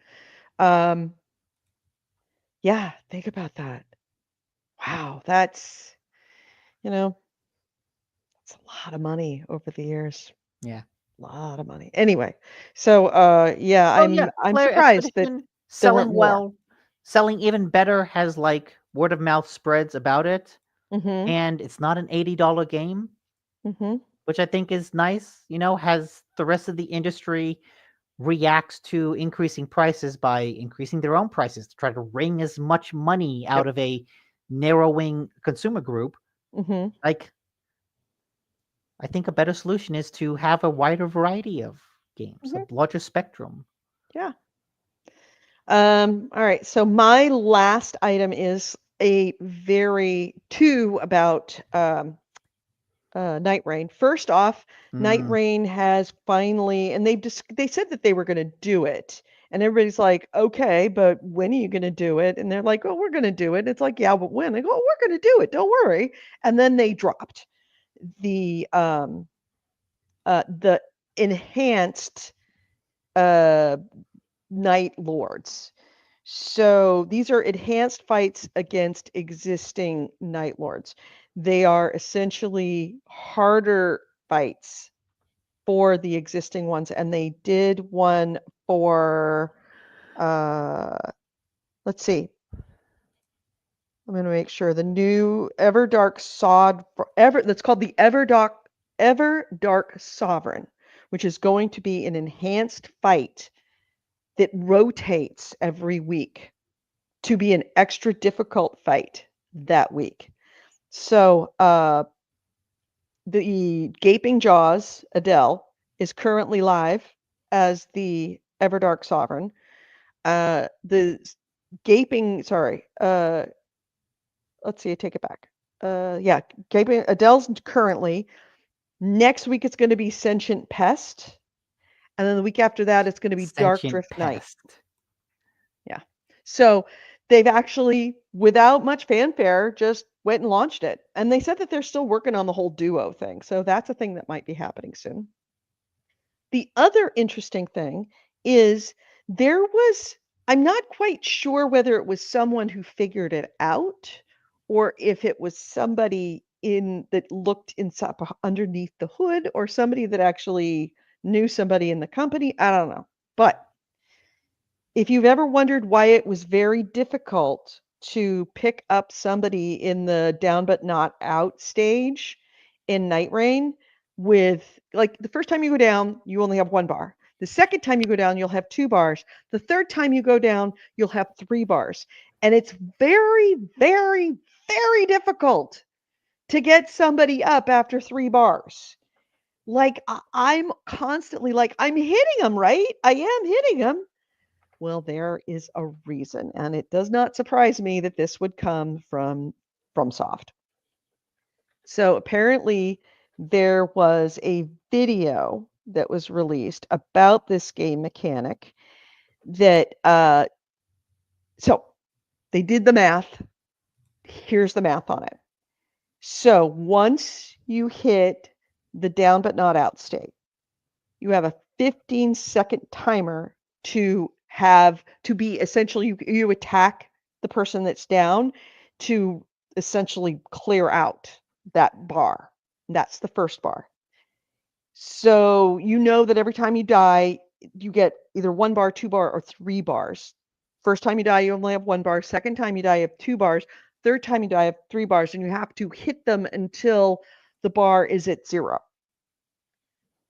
Um, yeah, think about that. Wow, that's you know, it's a lot of money over the years. Yeah. A lot of money. Anyway, so yeah, Oh yeah, I'm Player surprised that Expedition there weren't selling more. well, selling even better, has like word of mouth spreads about it, Mm-hmm. and it's not an $80 game, Mm-hmm. which I think is nice. Has the rest of the industry reacts to increasing prices by increasing their own prices to try to wring as much money out Yep. of a narrowing consumer group. Mm-hmm. Like, I think a better solution is to have a wider variety of games, a Mm-hmm. larger spectrum. Yeah. All right. So my last item is a very two about Night Rain. First off, Night Mm, Rain has finally, and they said that they were going to do it, and everybody's like, okay, but when are you going to do it? And they're like, oh, we're going to do it. It's like, yeah, but when? They go, oh, we're going to do it. Don't worry. And then they dropped the enhanced uh Night Lords. So these are enhanced fights against existing Night Lords. They are essentially harder fights for the existing ones, and they did one for uh let's see. I'm going to make sure the new Everdark Sod for Ever that's called the Everdark Sovereign, which is going to be an enhanced fight that rotates every week to be an extra difficult fight that week. So the Gaping Jaws, Adele, is currently live as the Everdark Sovereign. The Gaping, sorry, let's see, I take it back. Yeah, Gaping Adele's currently. Next week it's going to be Sentient Pest, and then the week after that it's going to be Dark sentient Drift Night. pest. Yeah. So they've actually, without much fanfare, just went and launched it. And they said that they're still working on the whole duo thing. So that's a thing that might be happening soon. The other interesting thing is there was, I'm not quite sure whether it was someone who figured it out or if it was somebody in that looked inside underneath the hood or somebody that actually knew somebody in the company. I don't know. But if you've ever wondered why it was very difficult to pick up somebody in the down but not out stage in Night Rain, with like the first time you go down, you only have one bar. The second time you go down, you'll have two bars. The third time you go down, you'll have three bars. And it's very, very, very difficult to get somebody up after three bars. Like I'm constantly like, I'm hitting them, right? I am hitting them. Well, there is a reason, and it does not surprise me that this would come from FromSoft. So apparently, there was a video that was released about this game mechanic that so they did the math. Here's the math on it. So once you hit the down but not out state, you have a 15-second timer to be essentially you attack the person that's down to essentially clear out that bar. That's the first bar. So you know that every time you die, you get either one bar, two bar, or three bars. First time you die, you only have one bar. Second time you die, you have two bars. Third time you die, you have three bars, and you have to hit them until the bar is at zero.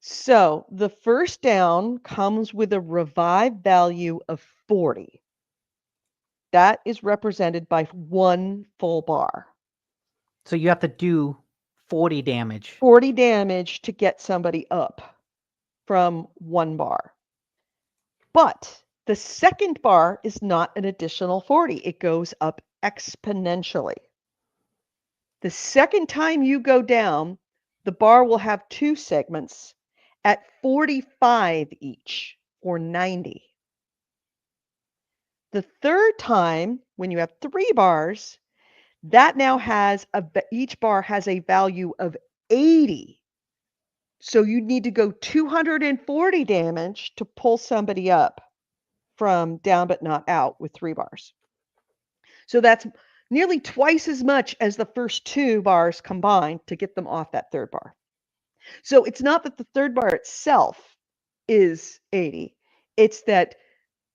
So the first down comes with a revive value of 40. That is represented by one full bar. So you have to do 40 damage. 40 damage to get somebody up from one bar. But the second bar is not an additional 40. It goes up exponentially. The second time you go down, the bar will have two segments at 45 each, or 90. The third time, when you have 3 bars, that now has each bar has a value of 80. So you need to go 240 damage to pull somebody up from down but not out with 3 bars. So that's nearly twice as much as the first 2 bars combined to get them off that third bar. So it's not that the third bar itself is 80. It's that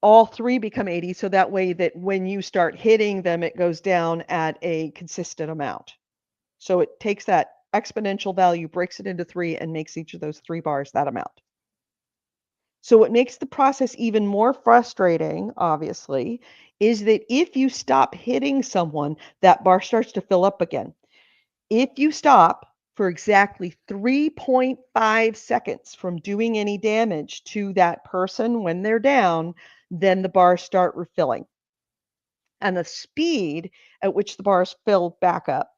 all 3 become 80, so that way that when you start hitting them, it goes down at a consistent amount. So it takes that exponential value, breaks it into 3, and makes each of those 3 bars that amount. So what makes the process even more frustrating, obviously, is that if you stop hitting someone, that bar starts to fill up again. If you stop for exactly 3.5 seconds from doing any damage to that person when they're down, then the bars start refilling. And the speed at which the bars fill back up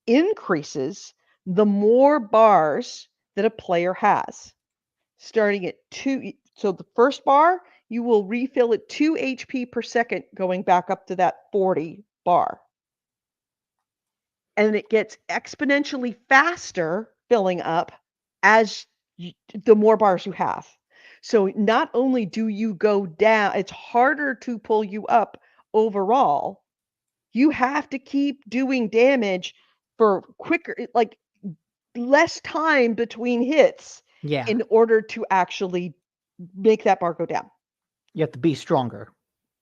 increases the more bars that a player has. Starting at 2, so the first bar, you will refill at 2 HP per second going back up to that 40 bar. And it gets exponentially faster filling up as the more bars you have. So not only do you go down, it's harder to pull you up overall. You have to keep doing damage for quicker, like less time between hits Yeah. in order to actually make that bar go down. You have to be stronger.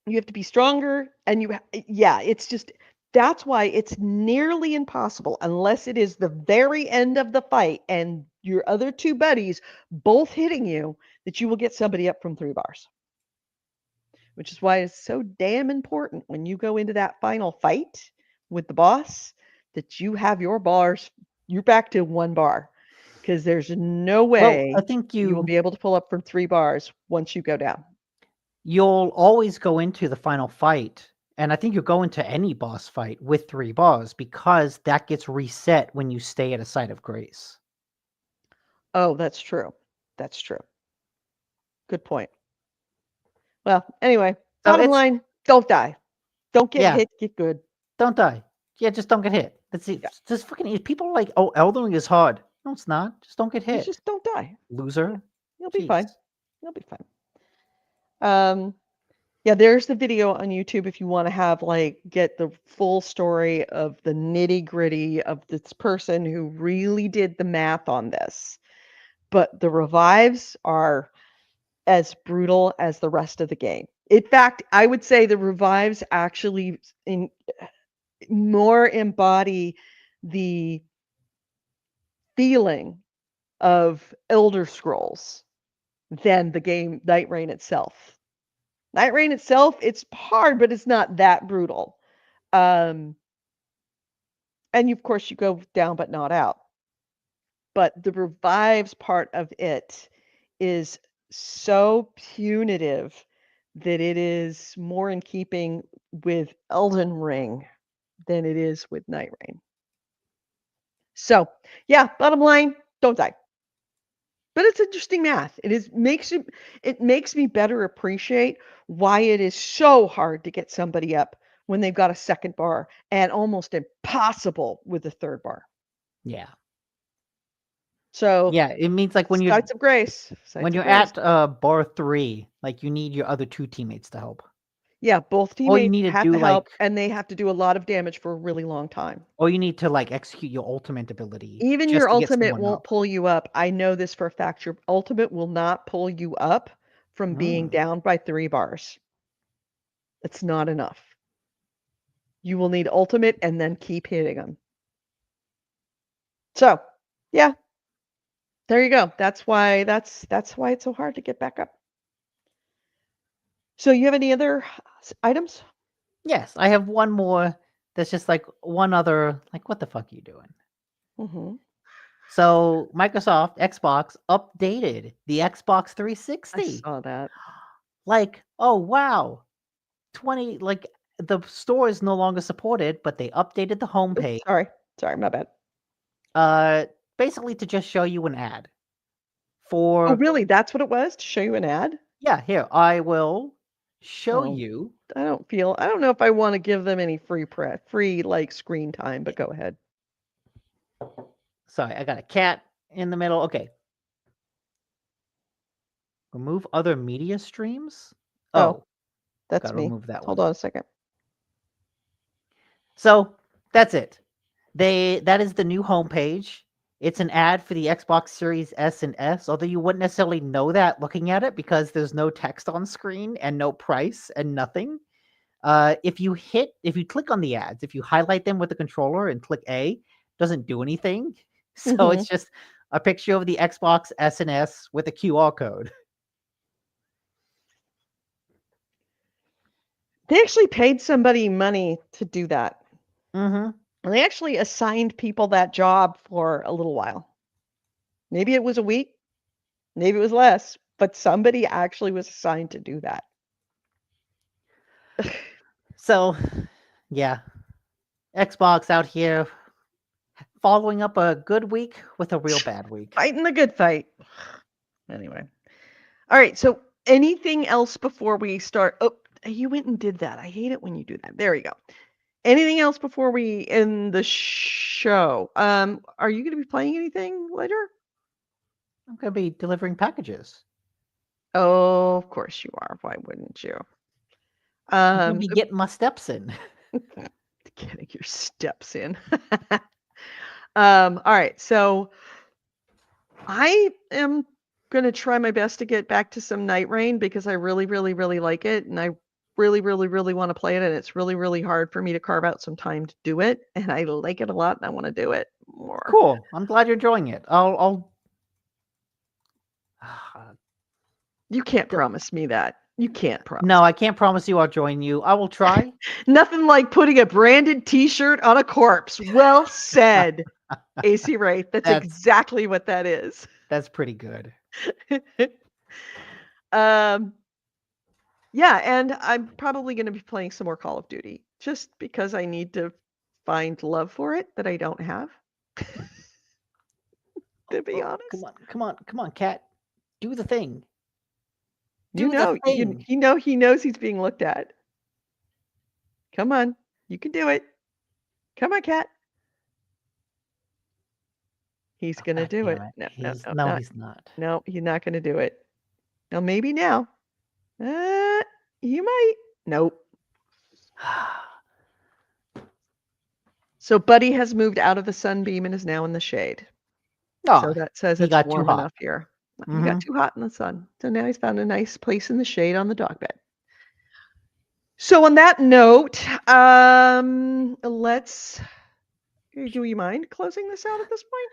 You have to be stronger, and yeah, it's just that's why it's nearly impossible unless it is the very end of the fight and your other 2 buddies both hitting you that you will get somebody up from 3 bars. Which is why it's so damn important when you go into that final fight with the boss that you have your bars, you're back to 1 bar, because there's no Well, I way think you will be able to pull up from 3 bars once you go down. you'll always go into the final fight, and I think you'll go into any boss fight with 3 bars because that gets reset when you stay at a site of grace. Oh, that's true. That's true. Good point. Well, anyway, So bottom it's line, don't die. Don't get yeah, hit, get good. don't die. Yeah, just don't get hit. That's it. Yeah. Just fucking people are like, oh, Elden Ring is hard. No, it's not. Just don't get You hit, just don't die. loser. You'll be Jeez. fine. You'll be fine. Yeah, there's the video on YouTube if you want to have get the full story of the nitty-gritty of this person who really did the math on this. But the revives are as brutal as the rest of the game. In fact, I would say the revives actually more embody the feeling of Elder Scrolls than the game Night Rain itself. Night Rain itself, it's hard, but it's not that brutal. And of course, you go down but not out. But the revives part of it is so punitive that it is more in keeping with Elden Ring than it is with Night Rain. So, yeah, bottom line, don't die. But it's interesting math. It makes me better appreciate why it is so hard to get somebody up when they've got a second bar and almost impossible with a third bar. Yeah. So, Yeah, it means like when sites of grace. when Sites you're of grace. at bar 3, like you need your other 2 teammates to help. Yeah, both All you teammates need to have do to help, like and they have to do a lot of damage for a really long time. or you need to like execute your ultimate ability Even just your to get ultimate someone won't up. pull you up. I know this for a fact. Your ultimate will not pull you up from being Mm. down by 3 bars. It's not enough. You will need ultimate and then keep hitting them. So, yeah. There you go. That's why it's so hard to get back up. So, you have any other items? Yes, I have one more that's just like one other like what the fuck are you doing? Mm-hmm. So Microsoft Xbox updated the Xbox I 360. saw that. Like, oh wow. 20 like the store is no longer supported, but they updated the Oops, homepage sorry, my bad. basically to just show you an ad Oh, for really? That's what it was? To show you an ad? yeah, here I will show Oh. you. I don't know if I want to give them any free like screen time, but go ahead. Sorry, I got a cat in the middle. Okay. Remove other media streams. Oh, Oh, that's gotta me. remove that Hold one. on a second. So that's it. That is the new homepage. It's an ad for the Xbox Series S and S, although you wouldn't necessarily know that looking at it because there's no text on screen and no price and nothing. If you click on the ads, if you highlight them with the controller and click A, it doesn't do anything. So Mhm. it's just a picture of the Xbox S and S with a QR code. They actually paid somebody money to do that. Mm-hmm. And they actually assigned people that job for a little while. Maybe it was a week, maybe it was less, but somebody actually was assigned to do that. So, yeah, Xbox out here following up a good week with a real bad week. Fighting the good fight. Anyway. All right. So anything else before we start? Oh, you went and did that. I hate it when you do that. There you go. Anything else before we end the show? Are you going to be playing anything later? I'm gonna be delivering packages. Oh, of course you are. Why wouldn't you? I'm gonna be getting my steps in. Getting your steps in. All right. So I am going to try my best to get back to some Night Rain because I really, really, really like it. And I really, really, really want to play it. And it's really, really hard for me to carve out some time to do it. And I like it a lot and I want to do it more. Cool. I'm glad you're enjoying it. I'll You can't promise me that. You can't promise. No, I can't promise you I'll join you. I will try. Nothing like putting a branded t-shirt on a corpse. Well said, AC Wraith. That's exactly what that is. That's pretty good. Yeah, and I'm probably going to be playing some more Call of Duty just because I need to find love for it that I don't have. To be honest. Come on, cat. Do the thing. He knows he's being looked at. Come on, you can do it. Come on, cat. He's gonna do it. No, he's not. No, he's not gonna do it. Now maybe now. You might. Nope. So Buddy has moved out of the sunbeam and is now in the shade. So that says it's warm enough here. He got too hot in the sun. So now he's found a nice place in the shade on the dog bed. So on that note, do you mind closing this out at this point?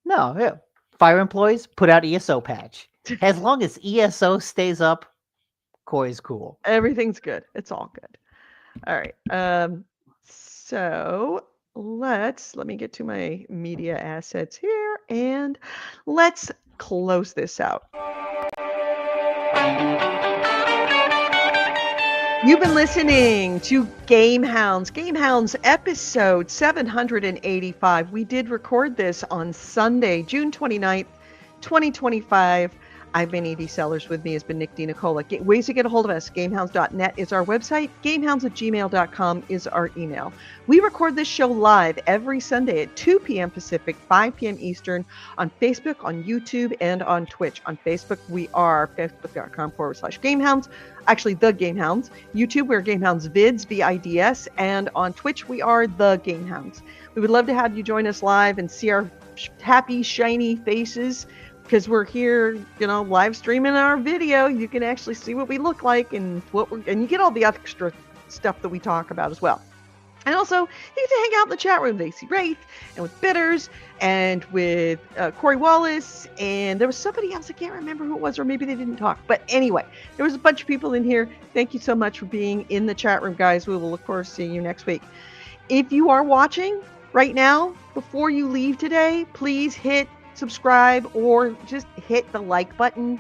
No, yeah. Fire employees, put out ESO patch. As long as ESO stays up, Corey's cool. Everything's good. It's all good. All right. So let me get to my media assets here and let's close this out. You've been listening to GameHounds. GameHounds episode 785. We did record this on Sunday, June 29th, 2025. I've been Edie Sellers. With me has been Nick DiNicola. Ways to get a hold of us. GameHounds.net is our website. GameHounds@gmail.com is our email. We record this show live every Sunday at 2 p.m. Pacific, 5 p.m. Eastern on Facebook, on YouTube, and on Twitch. On Facebook, we are facebook.com/GameHounds. Actually, the GameHounds. YouTube, we're GameHounds Vids, VIDS. And on Twitch, we are the GameHounds. We would love to have you join us live and see our happy, shiny faces. Because we're here, live streaming our video. You can actually see what we look like and and you get all the extra stuff that we talk about as well. And also, you get to hang out in the chat room with AC Wraith and with Bitters and with Corey Wallace. And there was somebody else. I can't remember who it was, or maybe they didn't talk. But anyway, there was a bunch of people in here. Thank you so much for being in the chat room, guys. We will look forward to seeing you next week. If you are watching right now, before you leave today, please hit subscribe or just hit the like button.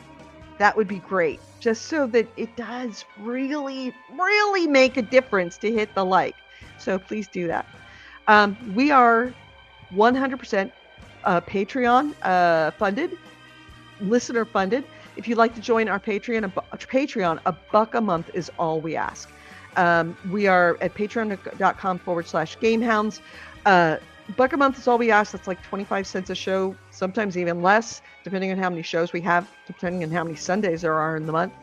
That would be great, just so that it does really, really make a difference to hit the like. So please do that. We are 100% Patreon funded, listener funded. if you'd like to join our Patreon, $1 a month is all we ask. We are at patreon.com/GameHounds. $1 a month is all we ask. That's like 25 cents a show, sometimes even less, depending on how many shows we have, depending on how many Sundays there are in the month.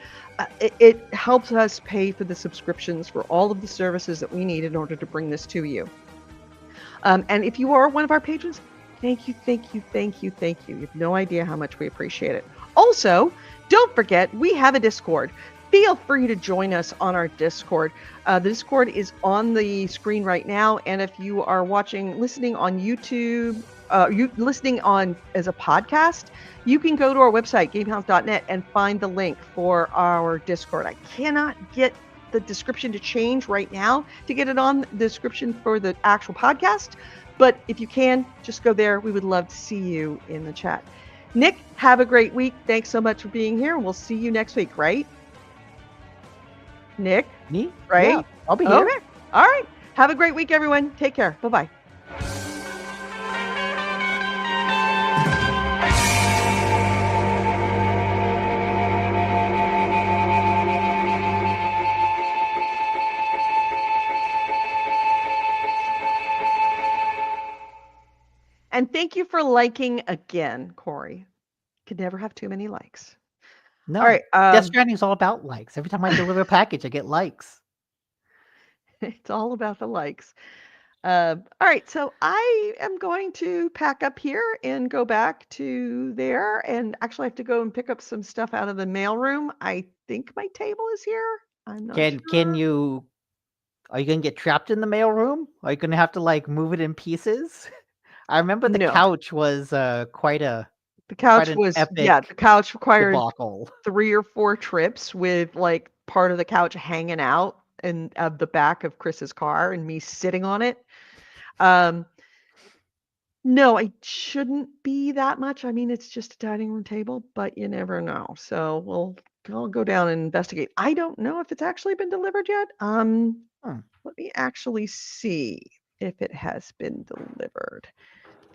It helps us pay for the subscriptions for all of the services that we need in order to bring this to you. And if you are one of our patrons, thank you. You have no idea how much we appreciate it. Also, don't forget, we have a Discord. Feel free to join us on our Discord. The Discord is on the screen right now. And if you are listening on YouTube, listening on as a podcast, you can go to our website, GameHounds.net, and find the link for our Discord. I cannot get the description to change right now to get it on the description for the actual podcast. But if you can, just go there. We would love to see you in the chat. Nick, have a great week. Thanks so much for being here. We'll see you next week, right? Nick? Me? Right? Yeah, I'll be here. Okay. All right. Have a great week, everyone. Take care. Bye-bye. And thank you for liking again, Corey. Could never have too many likes. No. All right. Death Stranding is all about likes. Every time I deliver a package, I get likes. It's all about the likes. All right. So I am going to pack up here and go back to there. And actually, I have to go and pick up some stuff out of the mailroom. I think my table is here. I'm not sure. Can you? Are you gonna get trapped in the mailroom? Are you gonna have to like move it in pieces? I remember the No. couch was quite an The couch was, epic the couch required debacle. 3 or 4 trips with like part of the couch hanging out and of the back of Chris's car and me sitting on it. No, it shouldn't be that much. I mean, it's just a dining room table, but you never know. So I'll go down and investigate. I don't know if it's actually been delivered yet. Let me actually see if it has been delivered.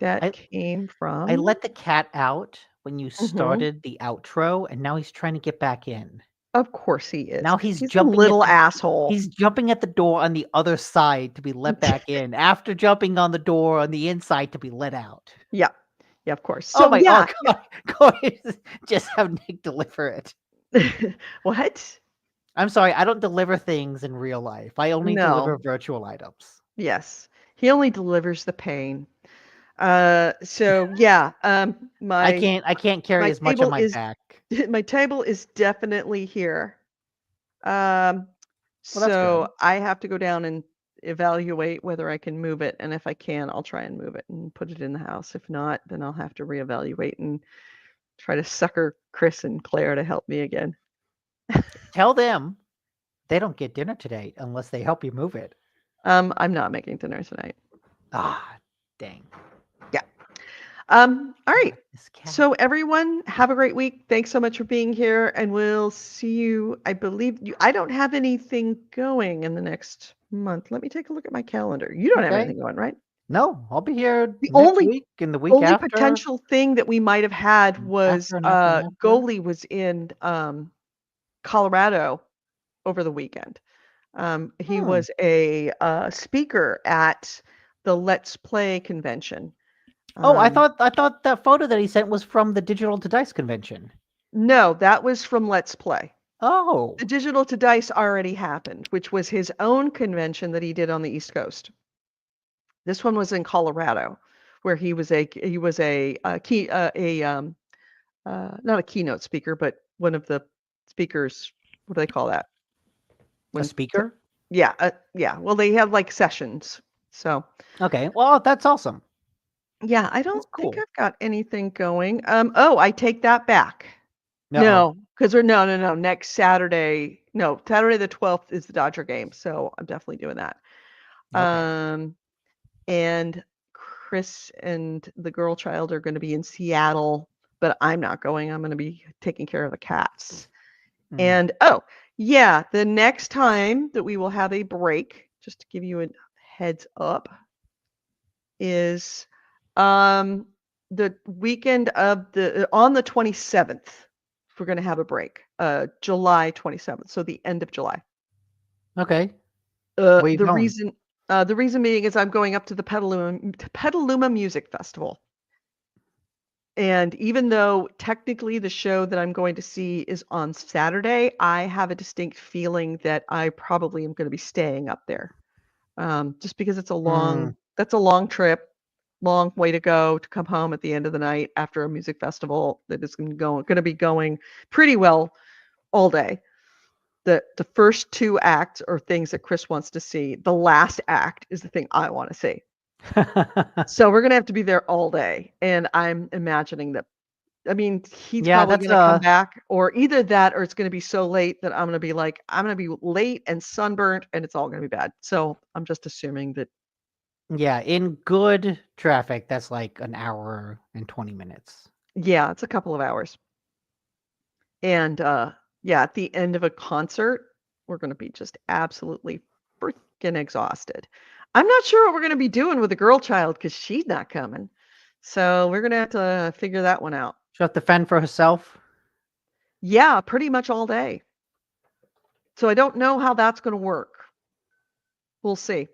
That came from. I let the cat out when you started the outro, and now he's trying to get back in. Of course he is. Now he's a jumping little at the, asshole. He's jumping at the door on the other side to be let back in after jumping on the door on the inside to be let out. Yeah. Yeah, of course. So God. Just have Nick deliver it. What? I'm sorry, I don't deliver things in real life. I only deliver virtual items. Yes. He only delivers the pain. So yeah, I can't carry as much on my back. My table is definitely here. Well, so I have to go down and evaluate whether I can move it, and if I can, I'll try and move it and put it in the house. If not, then I'll have to reevaluate and try to sucker Chris and Claire to help me again. Tell them they don't get dinner today unless they help you move it. I'm not making dinner tonight. Ah, dang. Yeah. All right. So everyone, have a great week. Thanks so much for being here, and we'll see you. I believe I don't have anything going in the next month. Let me take a look at my calendar. You don't have anything going, right? No, I'll be here the next week and the week only after. Potential thing that we might have had was Goalie was in Colorado over the weekend. He was a speaker at the Let's Play convention. I thought that photo that he sent was from the Digital to Dice convention. No, that was from Let's Play. Oh. The Digital to Dice already happened, which was his own convention that he did on the East Coast. This one was in Colorado, where he was not a keynote speaker, but one of the speakers. What do they call that? A speaker? Yeah. Well, they have like sessions. So. Okay. Well, that's awesome. Yeah, I don't think I've got anything going. I take that back. No, because no. Next Saturday, Saturday the 12th is the Dodger game, so I'm definitely doing that. Okay. And Chris and the girl child are going to be in Seattle, but I'm not going. I'm going to be taking care of the cats. And the next time that we will have a break, just to give you a heads up, is the weekend of on the 27th we're going to have a break. July 27th, so the end of July. Okay. Where you The going? reason being is I'm going up to the Petaluma Music Festival. And even though technically the show that I'm going to see is on Saturday, I have a distinct feeling that I probably am going to be staying up there. Just because it's that's a long trip, long way to go to come home at the end of the night after a music festival that is going to be going pretty well all day. The first two acts are things that Chris wants to see. The last act is the thing I want to see. So we're going to have to be there all day. And I'm imagining that, I mean, he's Yeah, probably that's going to come back, or either that or it's going to be so late that I'm going to be like, I'm going to be late and sunburnt and it's all going to be bad. So I'm just assuming that. yeah, in good traffic, that's like an hour and 20 minutes. Yeah, it's a couple of hours. And yeah, at the end of a concert, we're going to be just absolutely freaking exhausted. I'm not sure what we're going to be doing with the girl child because she's not coming. So we're going to have to figure that one out. She'll have to fend for herself. Yeah, pretty much all day. So I don't know how that's going to work. We'll see.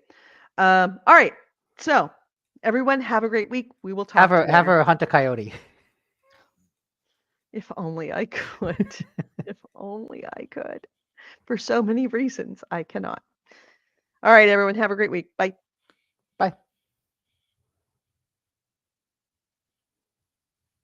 All right. So everyone have a great week. We will talk to you Have later. her hunt a coyote. If only I could. If only I could. For so many reasons, I cannot. All right, everyone. Have a great week. Bye. Bye.